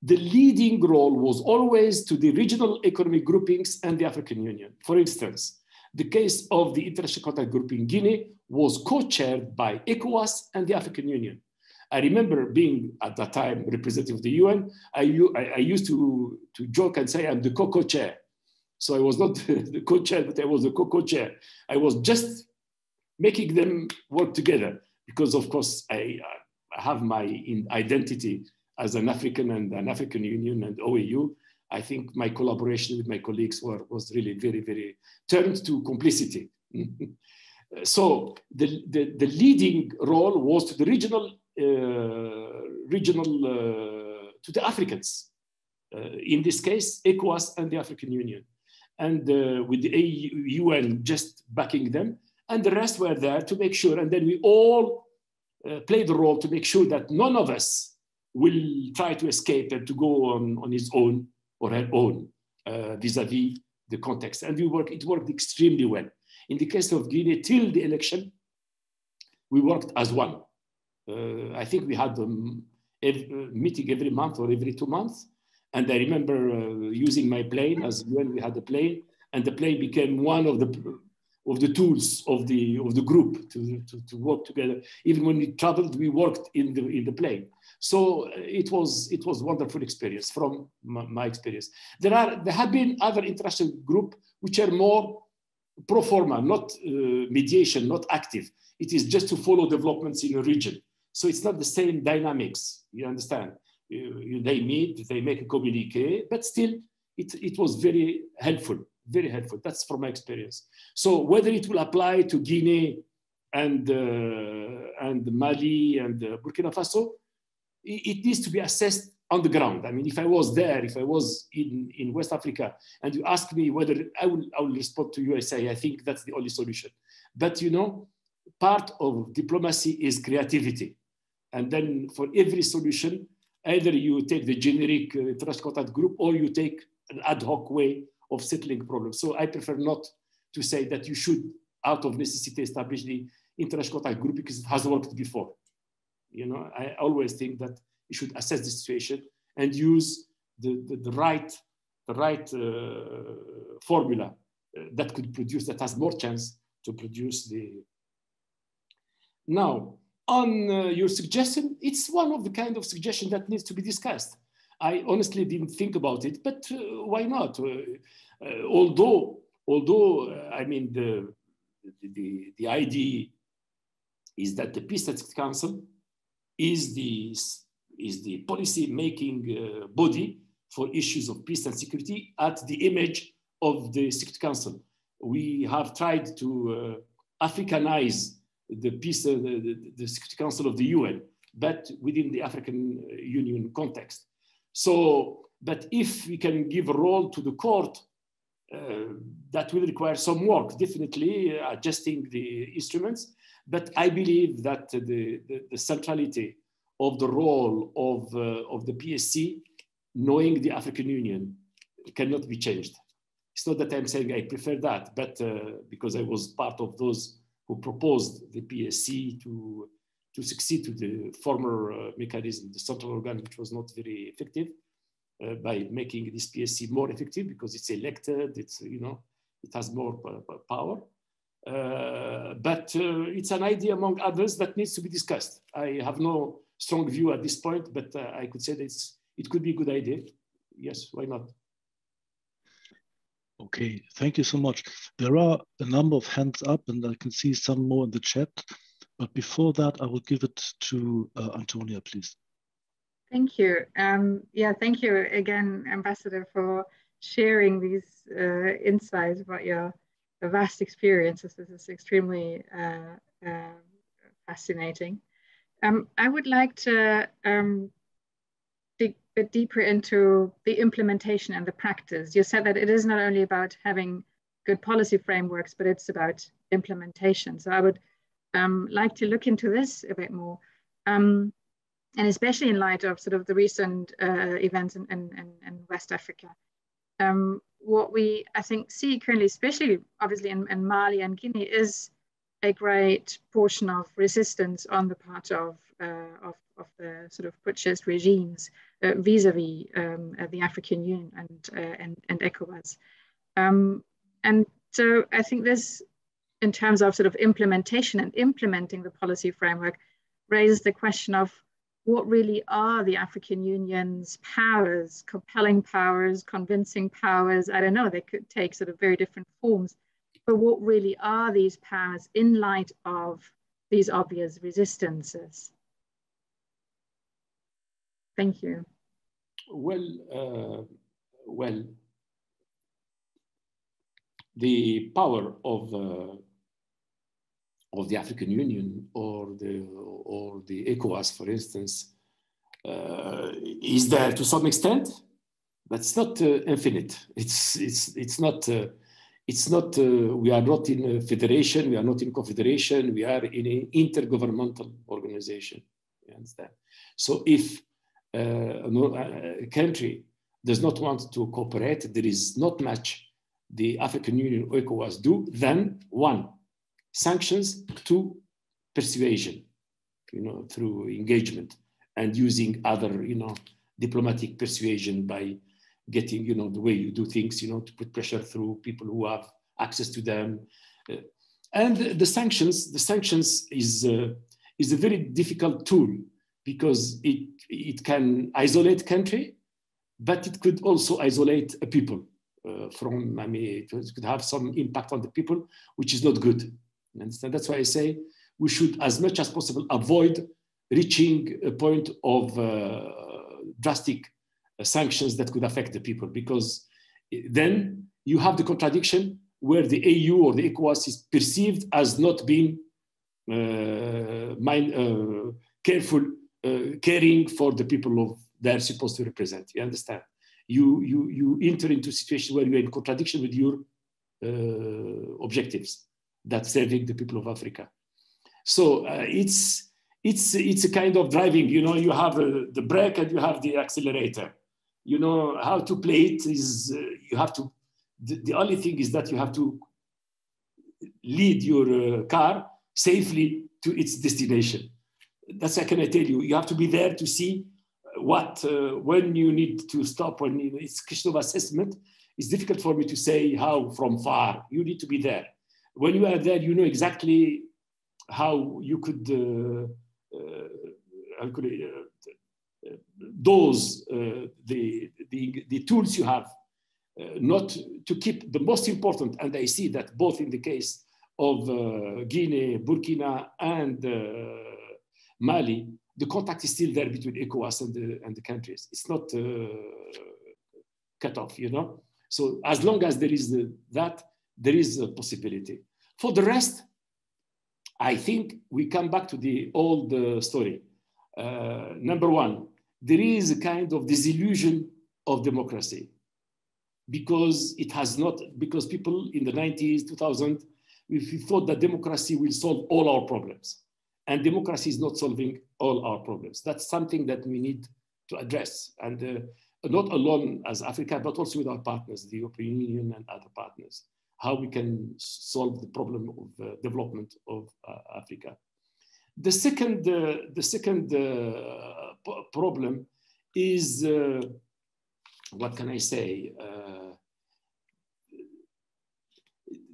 the leading role was always to the regional economic groupings and the African Union. For instance, the case of the international contact group in Guinea was co-chaired by ECOWAS and the African Union. I remember being at that time representative of the UN. I used to joke and say I'm the co-chair. So I was not the co-chair, but I was the co-chair. I was just making them work together because, of course, I have my identity as an African and an African Union and OAU. I think my collaboration with my colleagues was really very, very turned to complicity. So the leading role was to the regional, to the Africans. in this case, ECOWAS and the African Union, and with the UN just backing them, and the rest were there to make sure, and then we all played the role to make sure that none of us will try to escape and to go on his own or her own vis-a-vis the context. And it worked extremely well. In the case of Guinea, till the election, we worked as one. I think we had a meeting every month or every 2 months. And I remember using my plane, as when we had a plane, and the plane became one of the tools of the group to work together. Even when we traveled, we worked in the plane. So it was a wonderful experience from my experience. There have been other international groups which are more pro forma, not mediation, not active. It is just to follow developments in a region. So it's not the same dynamics, you understand? They meet, they make a communique, but still it was very helpful, very helpful. That's from my experience. So whether it will apply to Guinea and Mali and Burkina Faso, it needs to be assessed on the ground. I mean, if I was there, if I was in West Africa, and you ask me whether I will respond to you, I say, I think that's the only solution. But you know, part of diplomacy is creativity. And then for every solution, either you take the generic international contact group or you take an ad hoc way of settling problems. So I prefer not to say that you should, out of necessity, establish the international contact group because it has worked before. You know, I always think that you should assess the situation and use the right formula that has more chance to produce the. Now, on your suggestion, it's one of the kind of suggestion that needs to be discussed. I honestly didn't think about it, but why not? Although I mean, the idea is that the Peace and Security Council is the policy-making body for issues of peace and security at the image of the Security Council. We have tried to Africanize the peace, the Security Council of the UN, but within the African Union context. So, but if we can give a role to the court, that will require some work, definitely adjusting the instruments. But I believe that the centrality of the role of the PSC, knowing the African Union, cannot be changed. It's not that I'm saying I prefer that, but because I was part of those who proposed the PSC to succeed to the former mechanism, the central organ, which was not very effective, by making this PSC more effective because it's elected, it's, you know, it has more power. But it's an idea among others that needs to be discussed. I have no strong view at this point, but I could say that it could be a good idea. Yes, why not? Okay, thank you so much. There are a number of hands up and I can see some more in the chat. But before that, I will give it to Antonia, please. Thank you. Yeah, thank you again, Ambassador, for sharing these insights about your vast experiences. This is extremely fascinating. I would like to dig a bit deeper into the implementation and the practice. You said that it is not only about having good policy frameworks, but it's about implementation. So I would like to look into this a bit more. And especially in light of sort of the recent events in West Africa. What we, I think, see currently, especially obviously in Mali and Guinea, is a great portion of resistance on the part of the sort of putschist regimes vis-a-vis the African Union and ECOWAS. And so I think this, in terms of sort of implementation and implementing the policy framework, raises the question of what really are the African Union's powers, compelling powers, convincing powers? I don't know, they could take sort of very different forms, but what really are these powers in light of these obvious resistances? Thank you. Well, the power of the African Union or the ECOWAS, for instance, is there to some extent, but it's not infinite. It's not. We are not in a federation. We are not in confederation. We are in an intergovernmental organization. You understand? So if a country does not want to cooperate, there is not much the African Union or ECOWAS do, then one, sanctions, two, persuasion, through engagement and using other, diplomatic persuasion by getting, the way you do things, to put pressure through people who have access to them. And the sanctions is a very difficult tool because it can isolate country, but it could also isolate a people it could have some impact on the people, which is not good. You understand? That's why I say we should, as much as possible, avoid reaching a point of drastic sanctions that could affect the people, because then you have the contradiction where the AU or the ECOWAS is perceived as not being careful, caring for the people they're supposed to represent. You understand? You enter into a situation where you're in contradiction with your objectives that's serving the people of Africa. So it's a kind of driving, you have the brake and you have the accelerator. How to play it is, you have to, the only thing is that you have to lead your car safely to its destination. That's how can I tell you, you have to be there to see when you need to stop, it's question of assessment. It's difficult for me to say how from far. You need to be there. When you are there, you know exactly how you could dose the tools you have, not to keep the most important, and I see that both in the case of Guinea, Burkina, and Mali, the contact is still there between ECOWAS and the countries. It's not cut off, So as long as there is that, there is a possibility. For the rest, I think we come back to the old story. Number one, there is a kind of disillusion of democracy because because people in the 90s, 2000, we thought that democracy will solve all our problems. And democracy is not solving all our problems. That's something that we need to address. And not alone as Africa, but also with our partners, the European Union and other partners, how we can solve the problem of development of Africa. The second problem is, what can I say?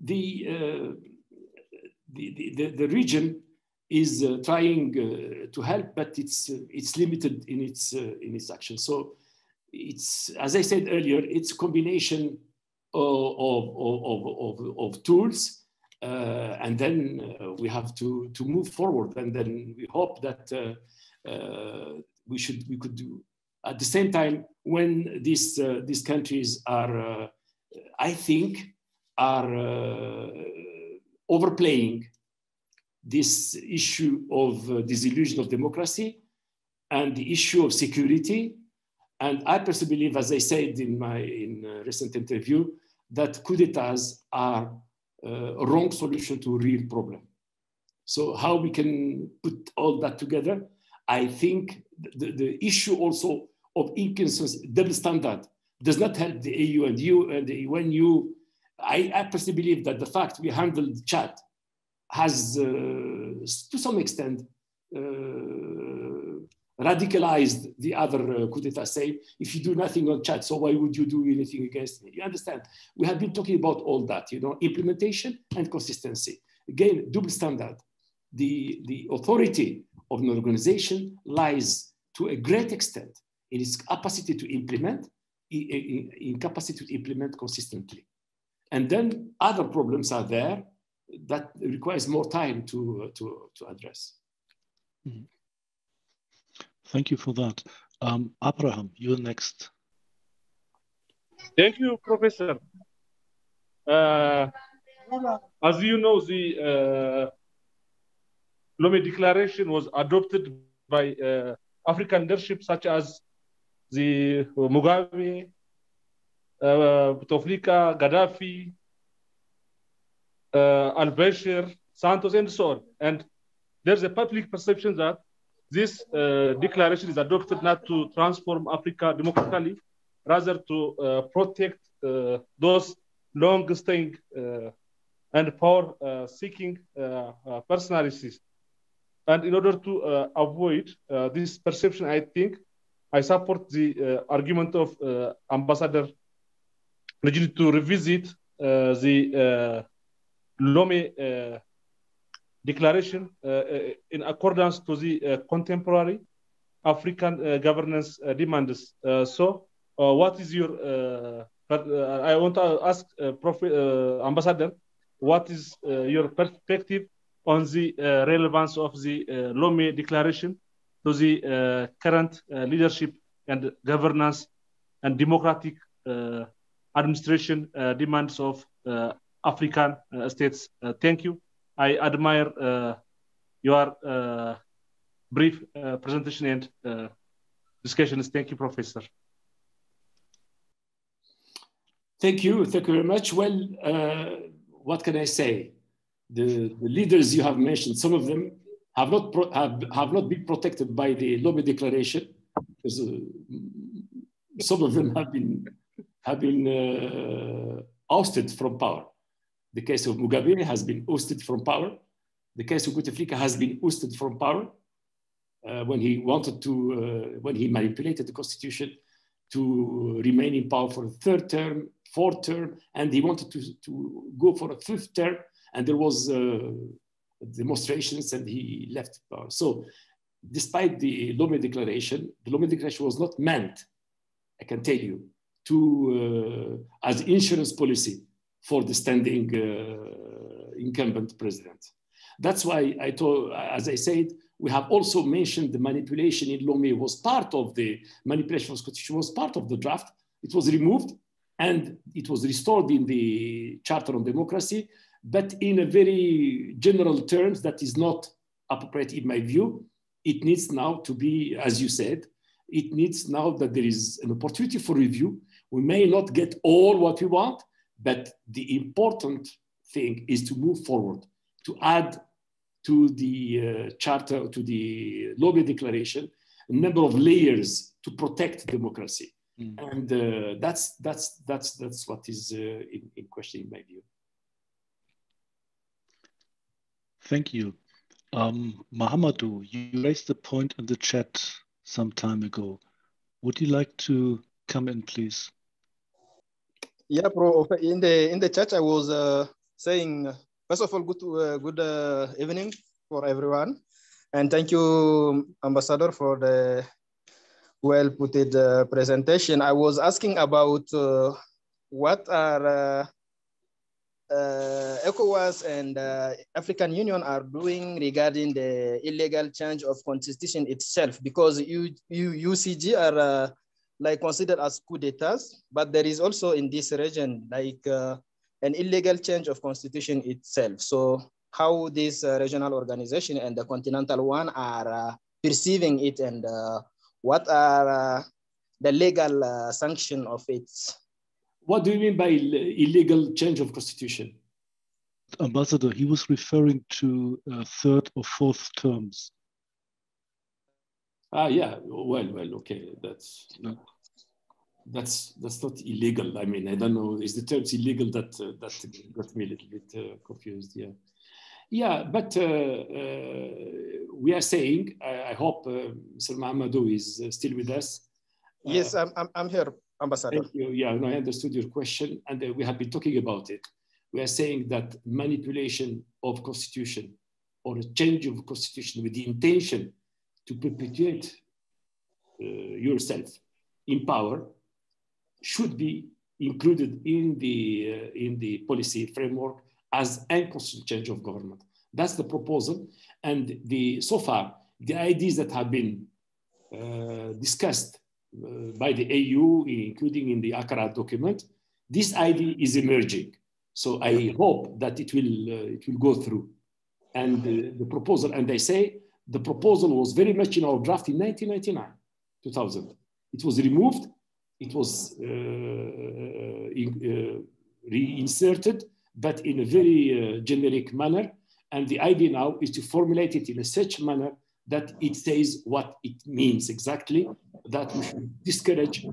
The region is trying to help, but it's limited in its action. So it's, as I said earlier, it's a combination of tools, and then we have to move forward. And then we hope that we could do at the same time when these countries are, I think, are overplaying this issue of disillusion of democracy and the issue of security. And I personally believe, as I said in a recent interview, that coup d'etats are a wrong solution to a real problem. So how we can put all that together, I think the issue also of inconsistent double standard does not help the AU and you. And I personally believe that the fact we handled Chad has, to some extent, radicalized the other coup d'etat, say, if you do nothing on Chad, so why would you do anything against me? You understand? We have been talking about all that, implementation and consistency. Again, double standard. The authority of an organization lies to a great extent in its capacity to implement, consistently. And then other problems are there that requires more time to address. Mm-hmm. Thank you for that. Abraham, you're next. Thank you, Professor. As you know, the Lomé Declaration was adopted by African leadership such as the Mugabe, Bouteflika, Gaddafi, Al-Bashir, Santos, and so on. And there's a public perception that this declaration is adopted not to transform Africa democratically, rather to protect those long-staying and power-seeking personalities. And in order to avoid this perception, I think I support the argument of Ambassador Regine to revisit the Lomé declaration in accordance to the contemporary African governance demands. So what is your, I want to ask Ambassador, what is your perspective on the relevance of the Lomé declaration to the current leadership and governance and democratic administration demands of African states? Thank you. I admire your brief presentation and discussions. Thank you, Professor. Thank you very much. Well, what can I say? The leaders you have mentioned, some of them have not been protected by the Lomé Declaration, because some of them have been ousted from power. The case of Mugabe has been ousted from power. The case of Bouteflika has been ousted from power when he wanted to, when he manipulated the constitution to remain in power for a third term, fourth term, and he wanted to go for a fifth term, and there was demonstrations and he left power. So despite the Lomé Declaration was not meant, I can tell you, to as insurance policy for the standing incumbent president. That's why I told, as I said, we have also mentioned the manipulation in Lomé was part of the manipulation of the constitution, was part of the draft. It was removed and it was restored in the Charter on Democracy, but in a very general terms that is not appropriate in my view. It needs now to be, as you said, it needs now that there is an opportunity for review. We may not get all what we want, but the important thing is to move forward, to add to the charter, to the Lomé Declaration, a number of layers to protect democracy. And that's what is in question in my view. Thank you. Mahamadou, you raised a point in the chat some time ago. Would you like to come in, please? Yeah, bro. In the chat, I was saying, first of all, good evening for everyone, and thank you, Ambassador, for the well-put presentation. I was asking about what are ECOWAS and African Union are doing regarding the illegal change of constitution itself, because UCG are like considered as coup d'etats, but there is also in this region like an illegal change of constitution itself. So how this regional organization and the continental one are perceiving it, and what are the legal sanction of it? What do you mean by illegal change of constitution? Ambassador, he was referring to third or fourth terms. Yeah, well, okay, that's not illegal. I mean, I don't know, is the terms illegal that got me a little bit confused, yeah, but we are saying, I hope Mr. Mahamadou is still with us. Yes, I'm here, Ambassador. Thank you. Yeah, no, I understood your question, and we have been talking about it. We are saying that manipulation of constitution or a change of constitution with the intention to perpetuate yourself in power should be included in the policy framework as unconstitutional change of government. That's the proposal, and so far the ideas that have been discussed by the AU, including in the Accra document, this idea is emerging. So I hope that it will go through. And the proposal, and I say the proposal was very much in our draft in 1999, 2000. It was removed, it was reinserted, but in a very generic manner. And the idea now is to formulate it in a such manner that it says what it means exactly, that we should discourage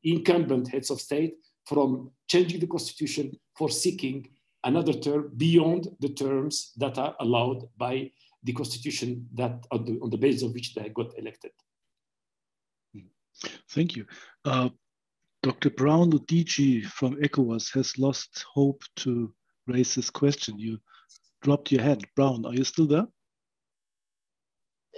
incumbent heads of state from changing the constitution for seeking another term beyond the terms that are allowed by the constitution that on the basis of which they got elected. Thank you. Dr. Brown Odiji from ECOWAS has lost hope to raise this question. You dropped your hand. Brown, are you still there?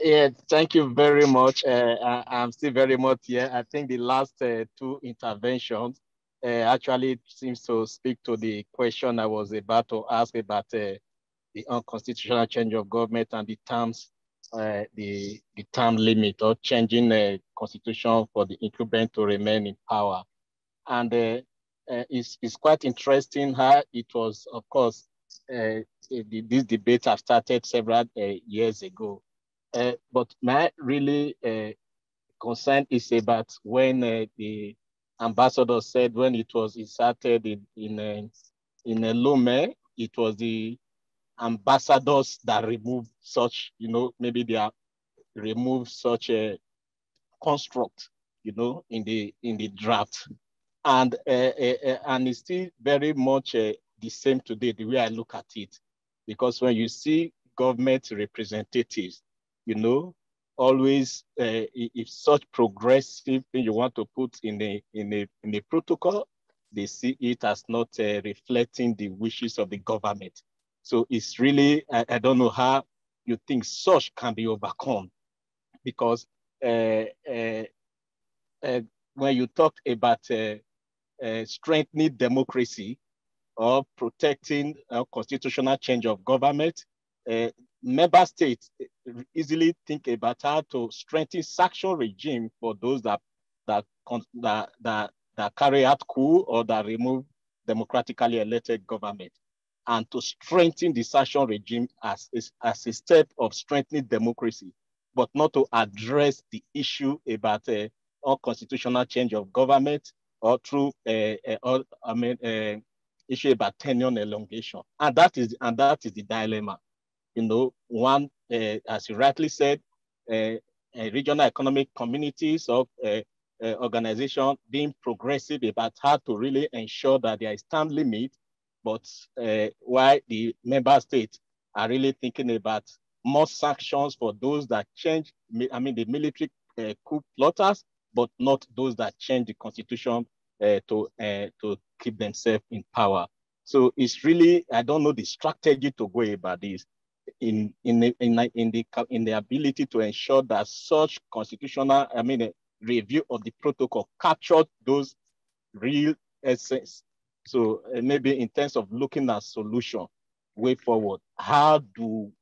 Yeah, thank you very much. I'm still very much here. I think the last two interventions actually seems to speak to the question I was about to ask about the unconstitutional change of government and the terms, the term limit or changing the constitution for the incumbent to remain in power. And it's quite interesting how it was, of course, these debates have started several years ago. But my really concern is about when the ambassador said when it was inserted in Lomé, it was the ambassadors that removed such, maybe they are removed such a construct, in the draft. And it's still very much the same today, the way I look at it. Because when you see government representatives, always if such progressive thing you want to put in a protocol, they see it as not reflecting the wishes of the government. So it's really, I don't know how you think such can be overcome, because when you talk about strengthening democracy or protecting constitutional change of government, member states easily think about how to strengthen sanction regime for those that carry out coup or that remove democratically elected government, and to strengthen the sanction regime as a step of strengthening democracy, but not to address the issue about unconstitutional change of government or through issue about tenure elongation, and that is the dilemma. One, as you rightly said, regional economic communities of organization being progressive about how to really ensure that there is time limit, but why the member states are really thinking about more sanctions for those that change, the military coup plotters, but not those that change the constitution to keep themselves in power. So it's really, I don't know the strategy to go about this in the ability to ensure that such constitutional, review of the protocol captured those real essence. So maybe in terms of looking at solution way forward, how do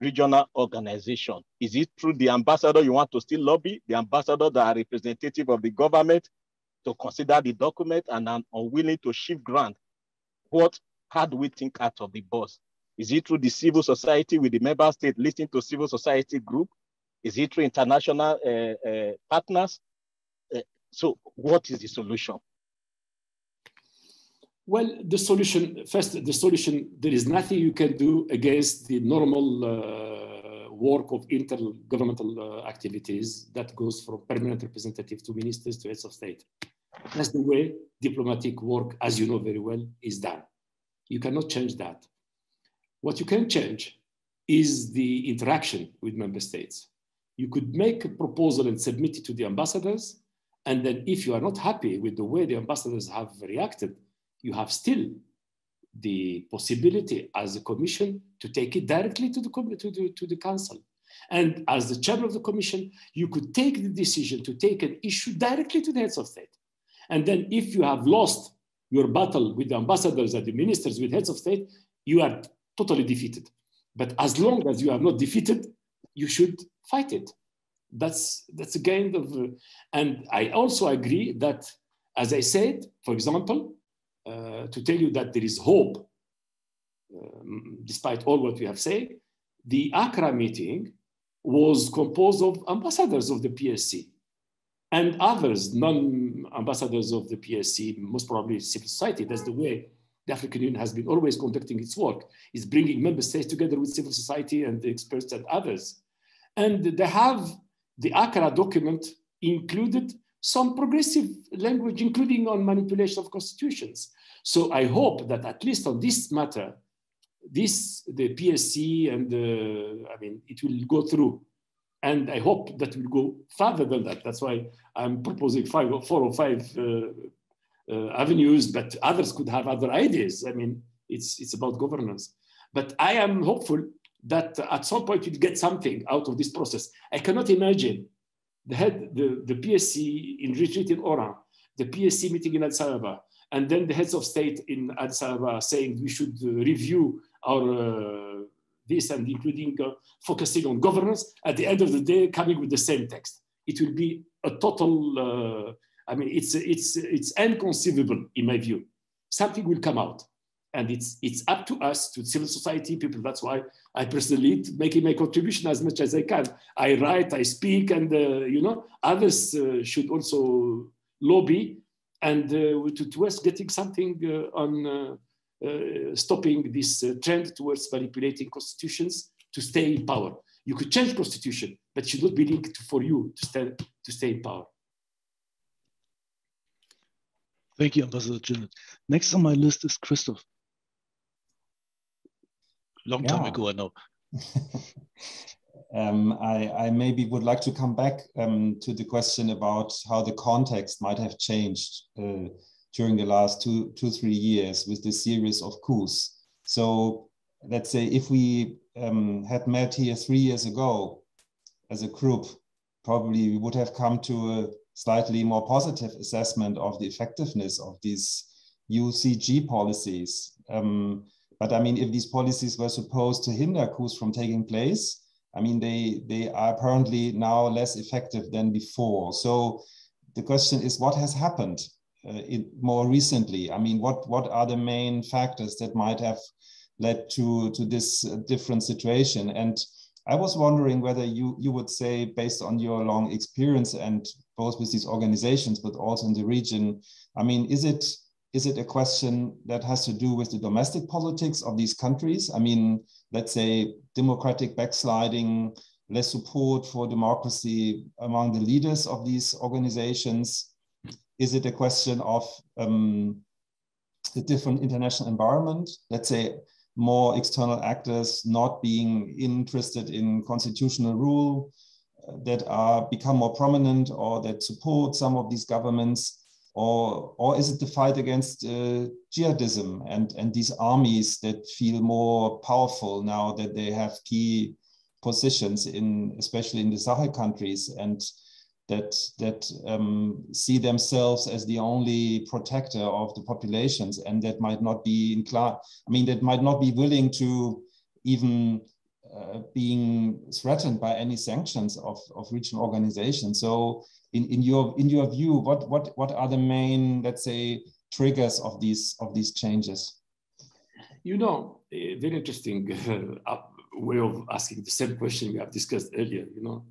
regional organization, is it through the ambassador you want to still lobby, the ambassador that are representative of the government to consider the document and are unwilling to shift ground? How do we think out of the box? Is it through the civil society with the member state listening to civil society group? Is it through international partners? So what is the solution? Well, the solution, there is nothing you can do against the normal work of intergovernmental activities that goes from permanent representative to ministers to heads of state. That's the way diplomatic work, as you know very well, is done. You cannot change that. What you can change is the interaction with member states. You could make a proposal and submit it to the ambassadors, and then if you are not happy with the way the ambassadors have reacted, you have still the possibility as a commission to take it directly to the council. And as the chairman of the commission, you could take the decision to take an issue directly to the heads of state. And then if you have lost your battle with the ambassadors and the ministers, with heads of state, you are totally defeated. But as long as you are not defeated, you should fight it. That's a kind of, and I also agree that, as I said, for example, to tell you that there is hope, despite all what we have said, the Accra meeting was composed of ambassadors of the PSC. and others, non-ambassadors of the PSC, most probably civil society. That's the way the African Union has been always conducting its work, is bringing member states together with civil society and the experts and others. And they have the Accra document included some progressive language, including on manipulation of constitutions. So I hope that at least on this matter, the PSC and it will go through. And I hope that will go further than that. That's why I'm proposing 4 or 5 avenues, but others could have other ideas. I mean, it's about governance. But I am hopeful that at some point we'll get something out of this process. I cannot imagine the PSC in retreat in Oran, the PSC meeting in Addis Ababa, and then the heads of state in Addis Ababa saying we should review our this and including focusing on governance, at the end of the day coming with the same text. It will be a total, it's inconceivable in my view. Something will come out. And it's up to us, to civil society people. That's why I personally making my contribution as much as I can. I write, I speak, and others should also lobby and towards getting something on stopping this trend towards manipulating constitutions to stay in power. You could change constitution, but it should not be linked for you to stay in power. Thank you, Ambassador Jinnit. Next on my list is Christophe. Long time ago, I know. I maybe would like to come back to the question about how the context might have changed during the last 2-3 years with this series of coups. So let's say if we had met here 3 years ago as a group, probably we would have come to a slightly more positive assessment of the effectiveness of these UCG policies. But I mean, if these policies were supposed to hinder coups from taking place, I mean, they are apparently now less effective than before. So the question is, what has happened more recently? I mean, what are the main factors that might have led to this different situation? And I was wondering whether you would say, based on your long experience and both with these organizations, but also in the region, I mean, is it a question that has to do with the domestic politics of these countries? I mean, let's say democratic backsliding, less support for democracy among the leaders of these organizations? Is it a question of the different international environment? Let's say more external actors not being interested in constitutional rule that become more prominent or that support some of these governments? Or is it the fight against jihadism and these armies that feel more powerful now that they have key positions especially in the Sahel countries, and that see themselves as the only protector of the populations, and that might not be that might not be willing to even being threatened by any sanctions of regional organizations. So in your view, what are the main, let's say, triggers of these changes? You know, a very interesting way of asking the same question we have discussed earlier. You know,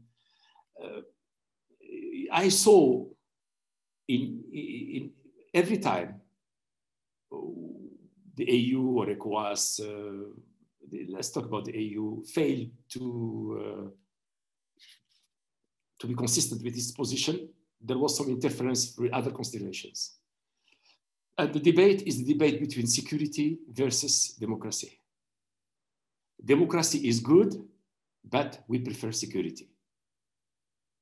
I saw in every time the AU or ECOWAS, let's talk about the AU, failed to be consistent with its position, there was some interference with other considerations. And the debate is the debate between security versus democracy. Democracy is good, but we prefer security.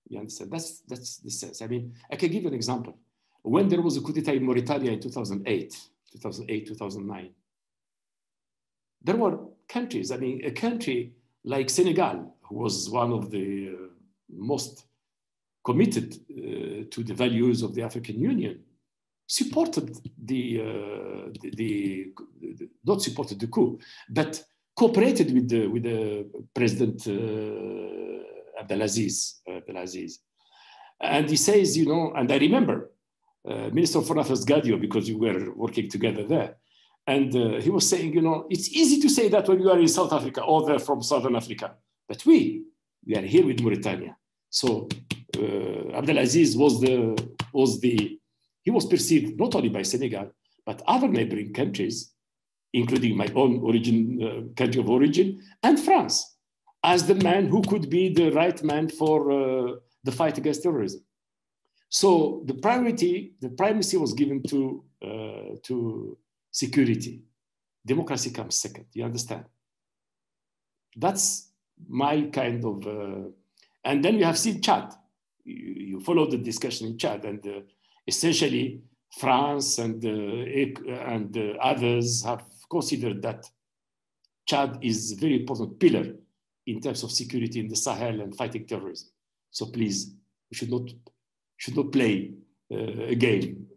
You understand? That's the sense. I mean, I can give you an example. When there was a coup d'etat in Mauritania in 2008, 2009, there were countries, I mean, a country like Senegal, who was one of the most committed to the values of the African Union, supported not supported the coup, but cooperated with the President Abdelaziz. And he says, you know, and I remember Minister of Foreign Affairs Gadio, because we were working together there. And he was saying, you know, it's easy to say that when you are in South Africa or they're from Southern Africa, but we are here with Mauritania. So Abdelaziz he was perceived not only by Senegal, but other neighboring countries, including my own country of origin, and France, as the man who could be the right man for the fight against terrorism. So the primacy was given to security. Democracy comes second, you understand? That's my kind of, and then you have seen Chad. You followed the discussion in Chad, and essentially France and others have considered that Chad is a very important pillar in terms of security in the Sahel and fighting terrorism. So please, we should not play a game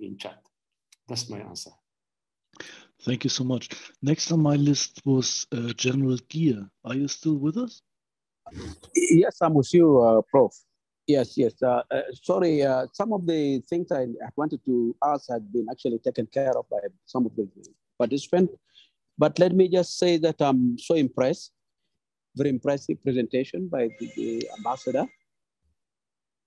in Chad. That's my answer. Thank you so much. Next on my list was General Gier. Are you still with us? Yes, I'm with you, Prof. Yes. Sorry, some of the things I wanted to ask had been actually taken care of by some of the participants. But let me just say that I'm so impressed. Very impressive presentation by the ambassador.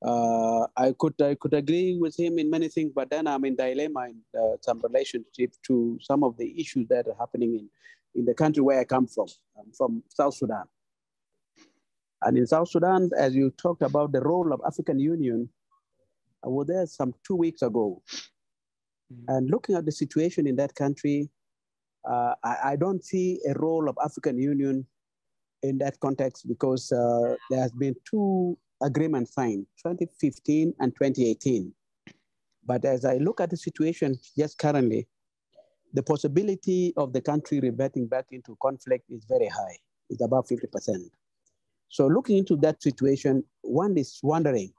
I could agree with him in many things, but then I'm in dilemma in some relationship to some of the issues that are happening in the country where I come from. I'm from South Sudan. And in South Sudan, as you talked about the role of African Union, I was there some 2 weeks ago. And looking at the situation in that country, I don't see a role of African Union in that context because there has been 2 agreements signed, 2015 and 2018. But as I look at the situation just currently, the possibility of the country reverting back into conflict is very high. It's about 50%. So looking into that situation, one is wondering,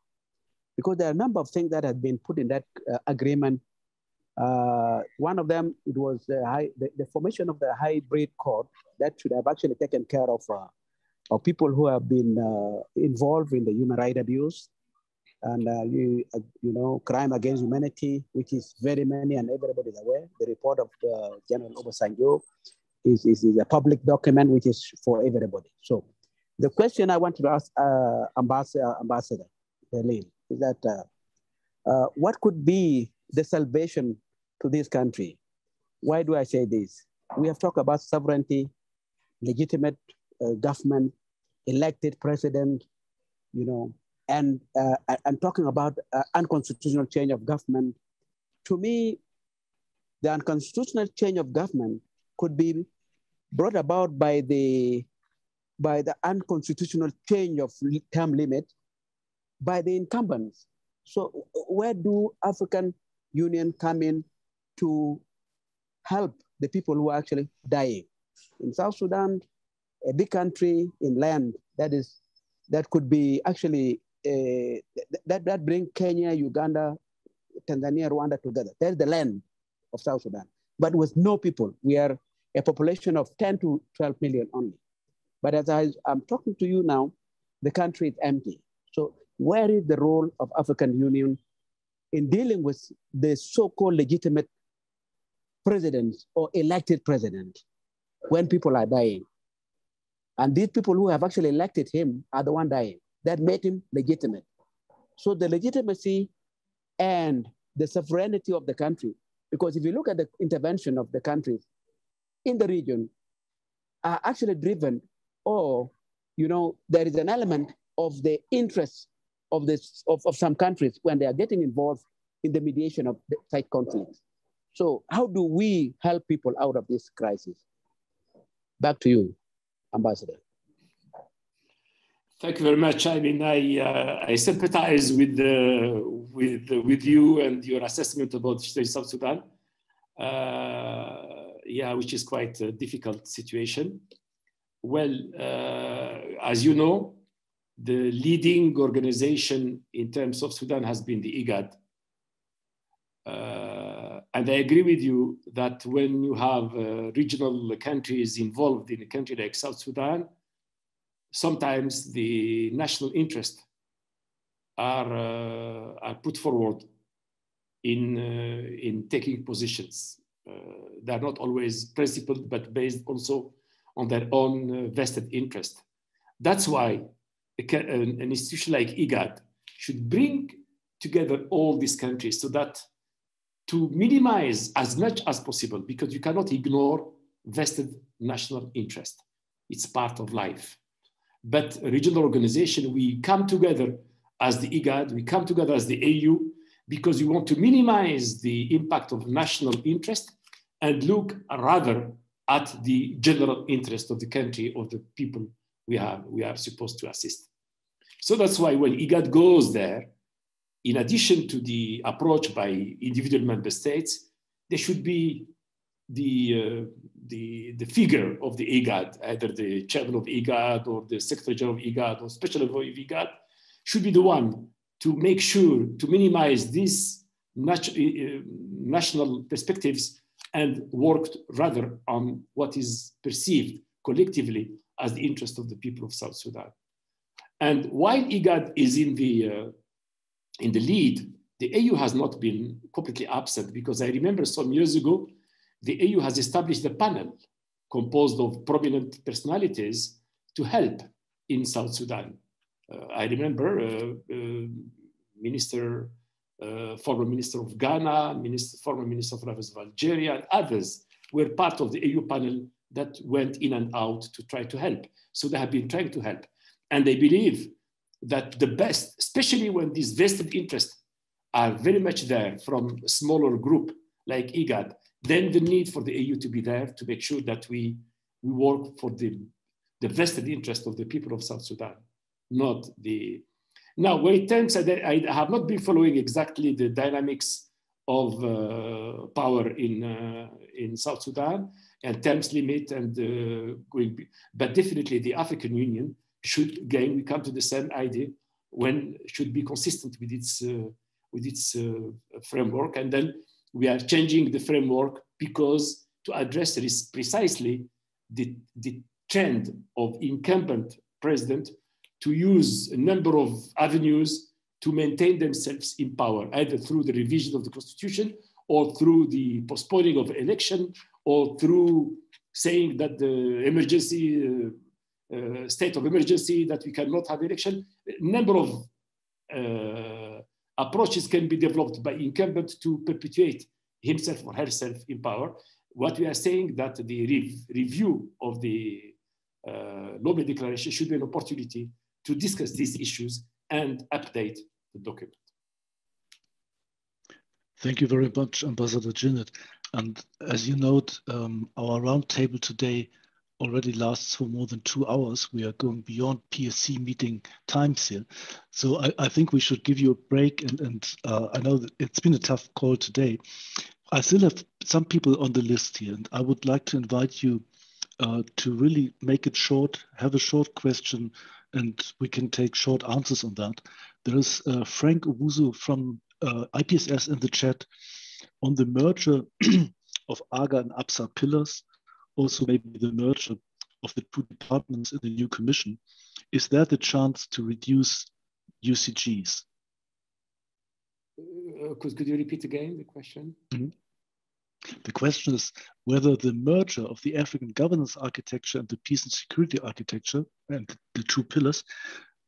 because there are a number of things that have been put in that agreement. One of them, it was the formation of the hybrid court that should have actually taken care of people who have been involved in the human rights abuse and crime against humanity, which is very many and everybody is aware. The report of General Obasanjo is a public document which is for everybody. So the question I want to ask Ambassador Berlin is that what could be the salvation to this country? Why do I say this? We have talked about sovereignty, legitimate government, elected president, and talking about unconstitutional change of government. To me, the unconstitutional change of government could be brought about by the unconstitutional change of term limit by the incumbents. So where do African Union come in to help the people who are actually dying? In South Sudan, a big country in land that could be actually that bring Kenya, Uganda, Tanzania, Rwanda together. That's the land of South Sudan, but with no people. We are a population of 10 to 12 million only. But as I'm talking to you now, the country is empty. So where is the role of African Union in dealing with the so-called legitimate presidents or elected president when people are dying? And these people who have actually elected him are the one dying. That made him legitimate. So the legitimacy and the sovereignty of the country, because if you look at the intervention of the countries in the region, are actually driven, or there is an element of the interest of some countries when they are getting involved in the mediation of such conflicts. So how do we help people out of this crisis? Back to you, Ambassador. Thank you very much. I mean, I sympathize with you and your assessment about South Sudan. Which is quite a difficult situation. Well, as you know, the leading organization in terms of Sudan has been the IGAD. And I agree with you that when you have regional countries involved in a country like South Sudan, sometimes the national interests are put forward in taking positions. They're not always principled, but based also on their own vested interest. That's why an institution like IGAD should bring together all these countries so that to minimize as much as possible, because you cannot ignore vested national interest. It's part of life. But a regional organization, we come together as the IGAD, we come together as the AU, because we want to minimize the impact of national interest and look rather at the general interest of the country, of the people we are supposed to assist. So that's why when IGAD goes there, in addition to the approach by individual member states, there should be the figure of the IGAD, either the chairman of IGAD or the secretary general of IGAD or special envoy of IGAD, should be the one to make sure to minimize these national perspectives and work rather on what is perceived collectively as the interest of the people of South Sudan. And while IGAD is in the lead, the AU has not been completely absent, because I remember some years ago, the AU has established a panel composed of prominent personalities to help in South Sudan. I remember former minister of Ghana, former minister of Affairs of Algeria, and others were part of the AU panel that went in and out to try to help. So they have been trying to help. And they believe that the best, especially when these vested interests are very much there from a smaller group like IGAD, then the need for the AU to be there to make sure that we work for the vested interest of the people of South Sudan, not the... Now, when it comes, I have not been following exactly the dynamics of power in South Sudan and terms limit and but definitely the African Union should, again, we come to the same idea, when should be consistent with its framework. And then we are changing the framework because to address this precisely the trend of incumbent president to use a number of avenues to maintain themselves in power, either through the revision of the constitution or through the postponing of election or through saying that the emergency, state of emergency, that we cannot have election. A number of approaches can be developed by incumbent to perpetuate himself or herself in power. What we are saying that the review of the Lome Declaration should be an opportunity to discuss these issues and update the document. Thank you very much, Ambassador Jinnit. And as you note, our roundtable today already lasts for more than 2 hours. We are going beyond PSC meeting times here. So I think we should give you a break. And I know that it's been a tough call today. I still have some people on the list here, and I would like to invite you to really make it short, have a short question, and we can take short answers on that. There is Frank Owusu from IPSS in the chat on the merger of AGA and APSA pillars, also maybe the merger of the 2 departments in the new commission. Is there the chance to reduce UCGs? Could you repeat again the question? Mm-hmm. The question is whether the merger of the African governance architecture and the peace and security architecture and the 2 pillars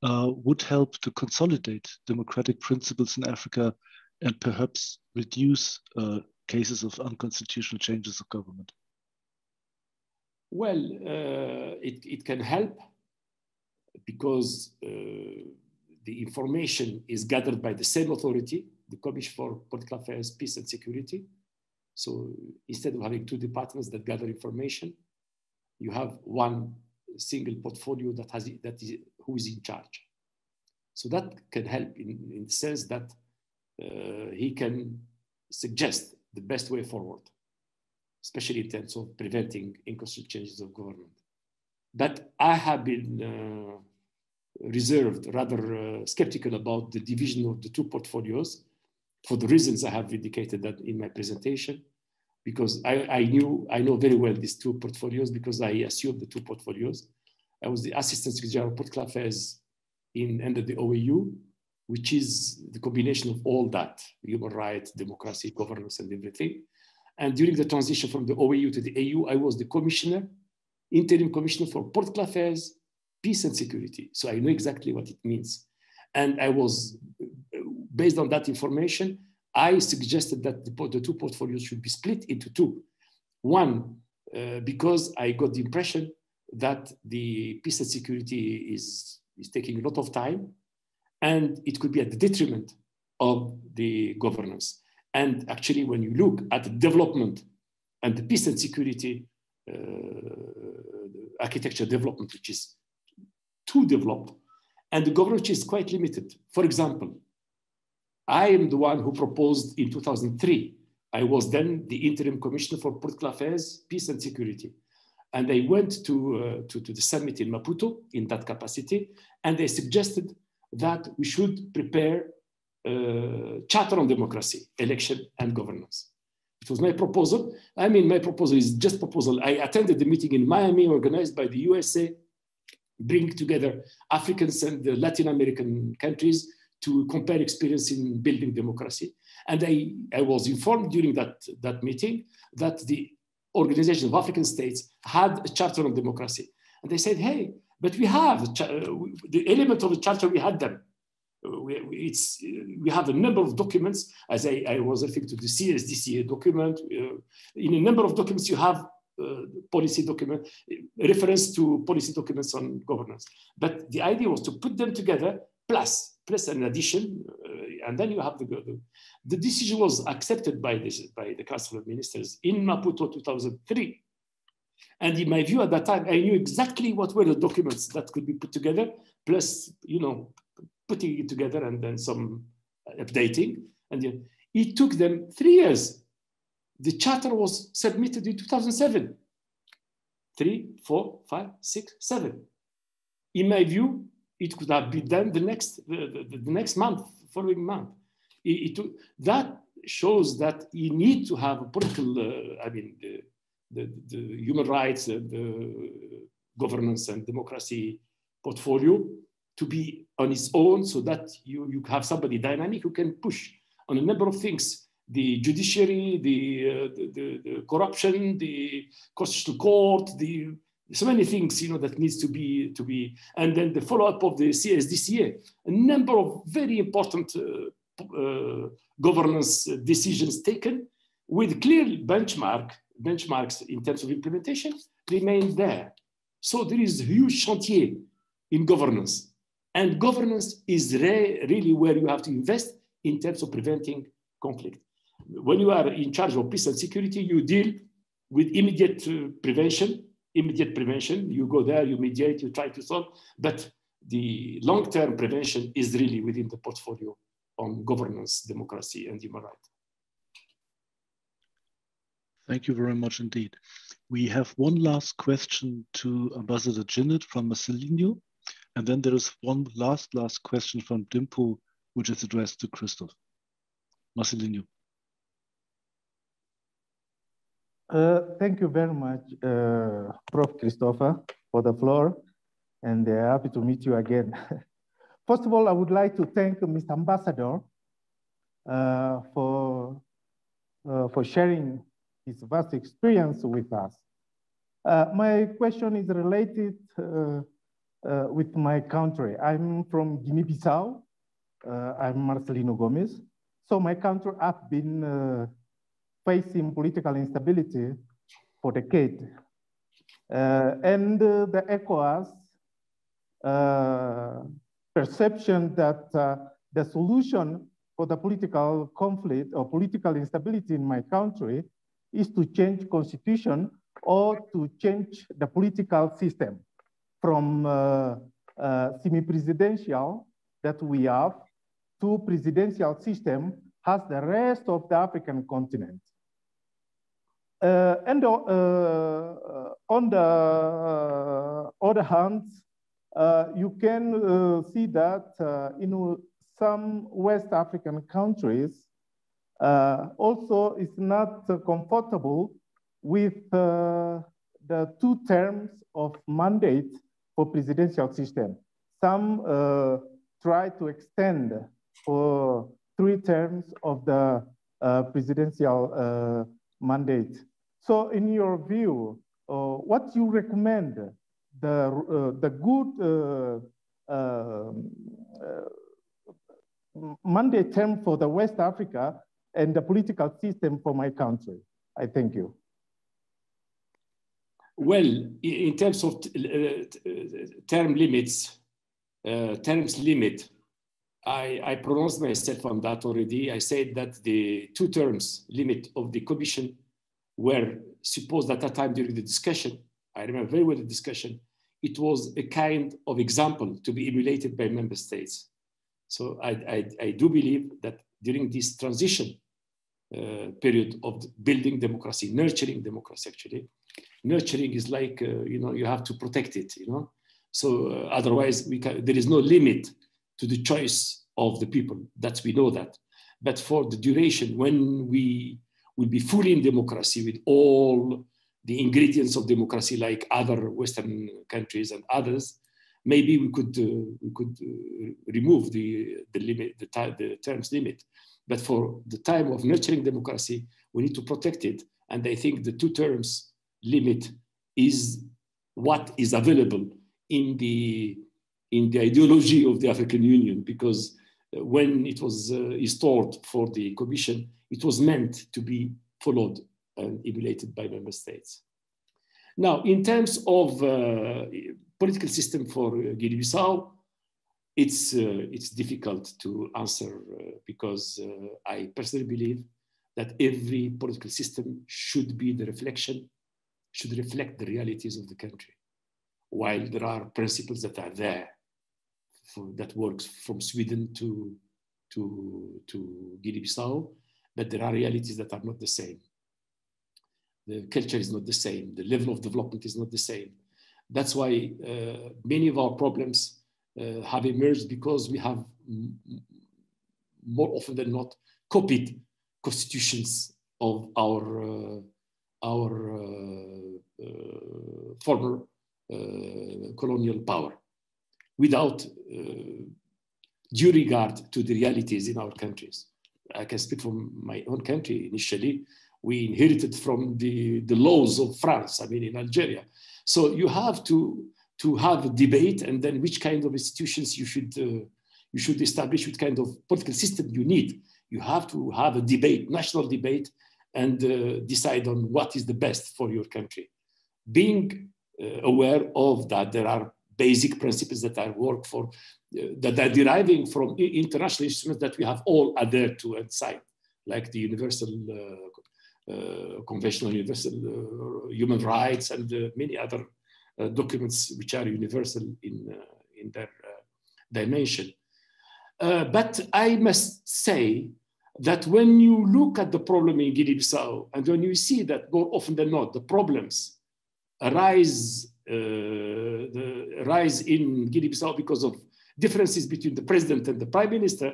would help to consolidate democratic principles in Africa and perhaps reduce cases of unconstitutional changes of government. Well, it can help because the information is gathered by the same authority, the Commission for Political Affairs, Peace and Security. So instead of having 2 departments that gather information, you have one single portfolio who is in charge. So that can help in the sense that he can suggest the best way forward, especially in terms of preventing inconstitutional changes of government. But I have been reserved, rather skeptical about the division of the 2 portfolios for the reasons I have indicated that in my presentation, because I know very well these 2 portfolios because I assumed the 2 portfolios. I was the Assistant Secretary General of Political Affairs under the OAU, which is the combination of all that, human rights, democracy, governance, and everything. And during the transition from the OAU to the AU, I was the commissioner, interim commissioner for political affairs, peace and security. So I know exactly what it means. And I was, based on that information, I suggested that the two portfolios should be split into two. One, because I got the impression that the peace and security is taking a lot of time, and it could be at the detriment of the governance. And actually, when you look at the development and the peace and security architecture development, which is too developed, and the governance is quite limited. For example, I am the one who proposed in 2003. I was then the interim commissioner for political affairs, peace and security. And I went to the summit in Maputo in that capacity, and they suggested that we should prepare a charter on democracy, election and governance. It was my proposal. I mean, my proposal is just proposal. I attended the meeting in Miami organized by the USA, bring together Africans and the Latin American countries to compare experience in building democracy. And I was informed during that meeting that the Organization of African States had a charter on democracy. And they said, hey, but we have the element of the charter, we had them. We have a number of documents, as I was referring to the CSDCA document. In a number of documents, you have policy document, reference to policy documents on governance. But the idea was to put them together, plus an addition, and then you have the decision was accepted by the Council of Ministers in Maputo 2003. And in my view at that time, I knew exactly what were the documents that could be put together, plus, putting it together and then some updating. And it took them 3 years. The charter was submitted in 2007. 3, 4, 5, 6, 7. In my view, it could have been done the next month, following month. That shows that you need to have a political, the human rights, the governance and democracy portfolio to be on its own, so that you have somebody dynamic who can push on a number of things: the judiciary, the corruption, the constitutional court, so many things that needs to be, and then the follow-up of the CSDCA, a number of very important governance decisions taken with clear benchmarks in terms of implementation remain there. So there is a huge chantier in governance. And governance is really where you have to invest in terms of preventing conflict. When you are in charge of peace and security, you deal with immediate prevention. You go there, you mediate, you try to solve. But the long-term prevention is really within the portfolio on governance, democracy, and human rights. Thank you very much indeed. We have one last question to Ambassador Djinnit from Marcelino. And then there is one last question from Dimple, which is addressed to Christophe. Marcelino. Thank you very much, Prof. Christopher, for the floor, and happy to meet you again. First of all, I would like to thank Mr. Ambassador for sharing his vast experience with us. My question is related with my country. I'm from Guinea-Bissau. I'm Marcelino Gomez. So my country has been facing political instability for decades. And the ECOWAS perception that the solution for the political conflict or political instability in my country is to change constitution or to change the political system from semi-presidential that we have to presidential system as the rest of the African continent. And on the other hand, you can see that in some West African countries also is not comfortable with the 2 terms of mandate for presidential system. Some try to extend for 3 terms of the presidential mandate. So in your view, what you recommend the good mandate term for the West Africa and the political system for my country. I thank you. Well, in terms of terms limit, I pronounced myself on that already. I said that the 2 terms limit of the Commission were supposed at that time during the discussion. I remember very well the discussion. It was a kind of example to be emulated by member states. So I do believe that during this transition period of building democracy, nurturing democracy actually, nurturing is like, you know, you have to protect it, you know. So otherwise there is no limit to the choice of the people, that we know that. But for the duration, when we will be fully in democracy with all the ingredients of democracy like other Western countries and others, maybe we could remove the limit, the terms limit. But for the time of nurturing democracy, we need to protect it. And I think the 2 terms limit is what is available in the ideology of the African Union, because when it was installed for the Commission, it was meant to be followed and emulated by member states. Now, in terms of political system for Guinea-Bissau, it's difficult to answer because I personally believe that every political system should be the reflection, should reflect the realities of the country. While there are principles that are there that works from Sweden to Guinea-Bissau, but there are realities that are not the same. The culture is not the same. The level of development is not the same. That's why many of our problems have emerged because we have more often than not copied constitutions of our former colonial power without due regard to the realities in our countries. I can speak from my own country. Initially, we inherited from the laws of France, I mean, in Algeria. So you have to have a debate, and then which kind of institutions you should establish, what kind of political system you need. You have to have a debate, national debate, and decide on what is the best for your country. Being aware of that, there are basic principles that I work for, that are deriving from international instruments that we have all adhered to and signed, like the Universal Convention on Universal Human Rights and many other documents which are universal in their dimension. But I must say that when you look at the problem in Guinea-Bissau, and when you see that more often than not, the problems arise in Guinea-Bissau because of differences between the president and the prime minister,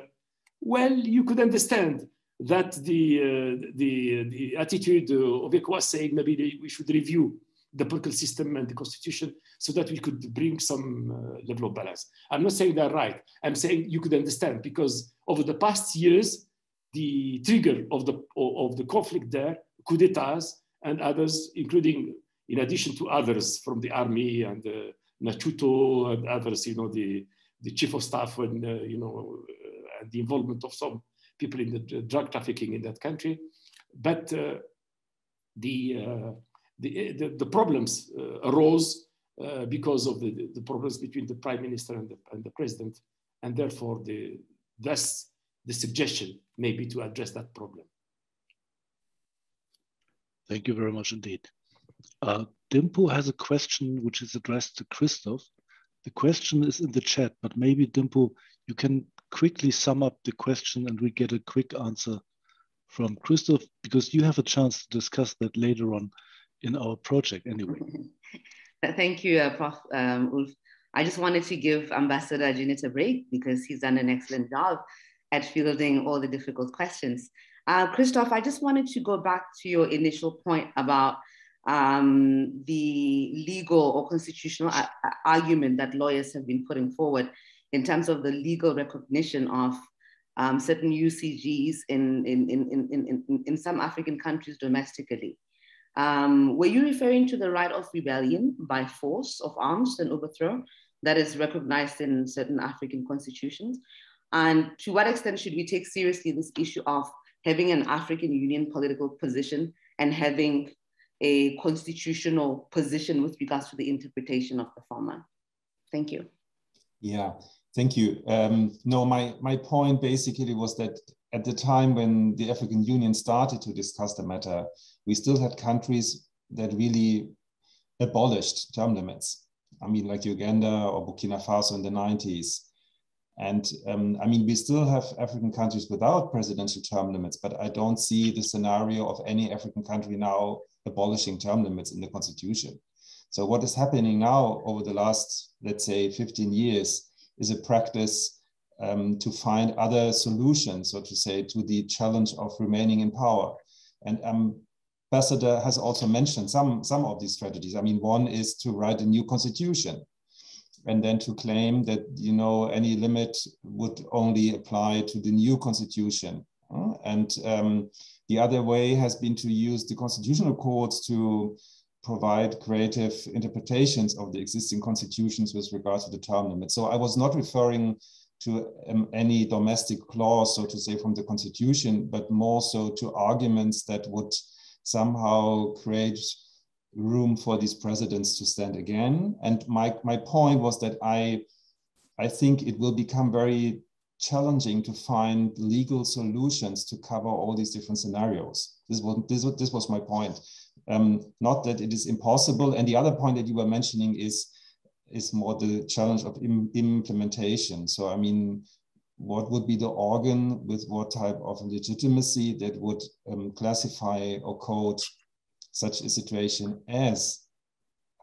well, you could understand that the attitude of ECOWAS saying maybe we should review the political system and the constitution so that we could bring some level of balance. I'm not saying they're right. I'm saying you could understand, because over the past years, the trigger of the conflict there, coup d'etats and others, including, in addition to others from the army and Nachuto and others, you know, the chief of staff and, you know, and the involvement of some people in the drug trafficking in that country. But the problems arose because of the problems between the prime minister and the president, and therefore thus the suggestion may be to address that problem. Thank you very much indeed. Dimpo has a question which is addressed to Christophe. The question is in the chat, but maybe Dimpo, you can quickly sum up the question and we get a quick answer from Christophe, because you have a chance to discuss that later on in our project anyway. Thank you, Prof. Ulf. I just wanted to give Ambassador Junit a break because he's done an excellent job at fielding all the difficult questions. Christophe, I just wanted to go back to your initial point about the legal or constitutional argument that lawyers have been putting forward in terms of the legal recognition of certain UCGs in some African countries domestically. Were you referring to the right of rebellion by force of arms and overthrow that is recognized in certain African constitutions? And to what extent should we take seriously this issue of having an African Union political position and having a constitutional position with regards to the interpretation of the former? Thank you. Yeah, thank you. No, my point basically was that at the time when the African Union started to discuss the matter, we still had countries that really abolished term limits. I mean, like Uganda or Burkina Faso in the 90s. And I mean, we still have African countries without presidential term limits, but I don't see the scenario of any African country now abolishing term limits in the constitution. So what is happening now over the last, let's say, 15 years is a practice to find other solutions, so to say, to the challenge of remaining in power. And Ambassador has also mentioned some of these strategies. I mean, one is to write a new constitution and then to claim that, you know, any limit would only apply to the new constitution. And the other way has been to use the constitutional courts to provide creative interpretations of the existing constitutions with regard to the term limit. So I was not referring to any domestic clause, so to say, from the constitution, but more so to arguments that would somehow create room for these presidents to stand again. And my point was that I think it will become very challenging to find legal solutions to cover all these different scenarios. This was my point. Not that it is impossible. And the other point that you were mentioning is more the challenge of implementation. So, I mean, what would be the organ with what type of legitimacy that would classify or code such a situation as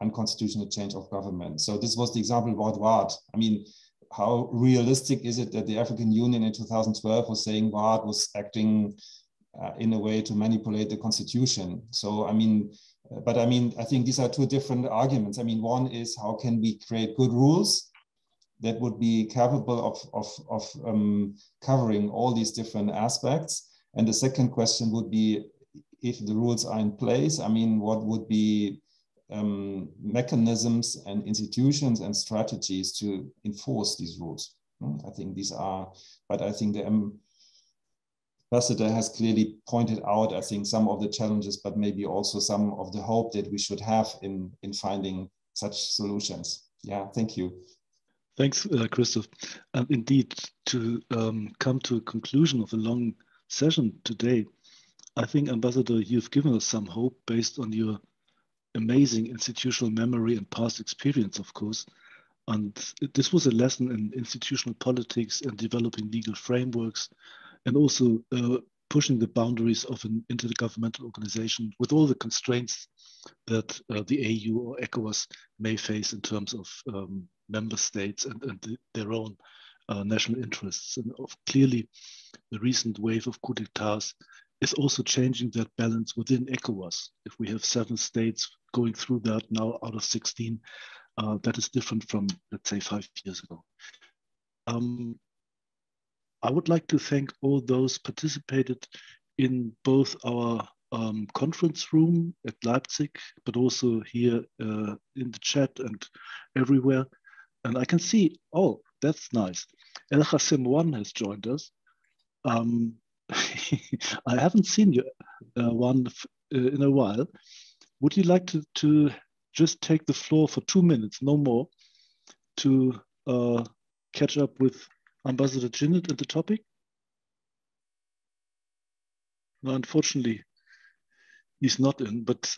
unconstitutional change of government? So this was the example about WAD. I mean, how realistic is it that the African Union in 2012 was saying WAD was acting in a way to manipulate the constitution? So, I mean, but I mean, I think these are two different arguments. I mean, one is how can we create good rules that would be capable of covering all these different aspects? And the second question would be, if the rules are in place, I mean, what would be mechanisms and institutions and strategies to enforce these rules? I think these are, but I think the Ambassador has clearly pointed out, I think, some of the challenges, but maybe also some of the hope that we should have in finding such solutions. Yeah, thank you. Thanks, Christophe. Indeed, to come to a conclusion of a long session today, I think, Ambassador, you've given us some hope based on your amazing institutional memory and past experience, of course. And this was a lesson in institutional politics and developing legal frameworks, and also pushing the boundaries of an intergovernmental organization with all the constraints that the AU or ECOWAS may face in terms of member states and their own national interests. And clearly, the recent wave of coup d'etats is also changing that balance within ECOWAS. If we have 7 states going through that now out of 16, that is different from, let's say, 5 years ago. I would like to thank all those participated in both our conference room at Leipzig, but also here in the chat and everywhere. And I can see, oh, that's nice. El Hassim 1 has joined us. I haven't seen you one in a while. Would you like to just take the floor for 2 minutes, no more, to catch up with Ambassador Jinnit and the topic? No, unfortunately, he's not in, but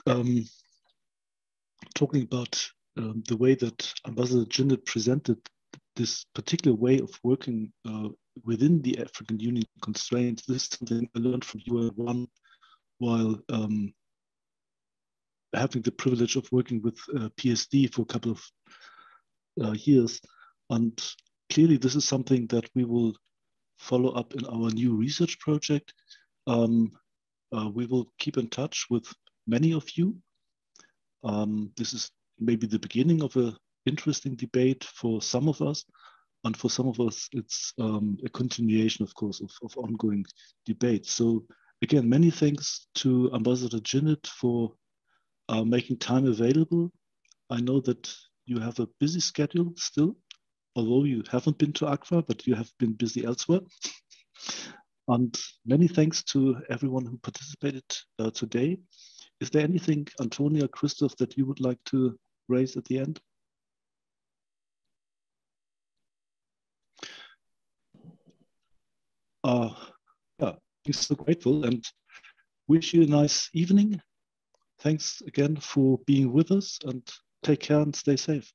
talking about the way that Ambassador Jinnit presented this particular way of working within the African Union constraints, this is something I learned from UN1 while having the privilege of working with PSD for a couple of years. And clearly, this is something that we will follow up in our new research project. We will keep in touch with many of you. This is maybe the beginning of an interesting debate for some of us. And for some of us, it's a continuation, of course, of ongoing debate. So again, many thanks to Ambassador Jinnit for making time available. I know that you have a busy schedule still, although you haven't been to Accra, but you have been busy elsewhere. And many thanks to everyone who participated today. Is there anything, Antonia, Christophe, that you would like to raise at the end? Yeah, I'm so grateful and wish you a nice evening. Thanks again for being with us, and take care and stay safe.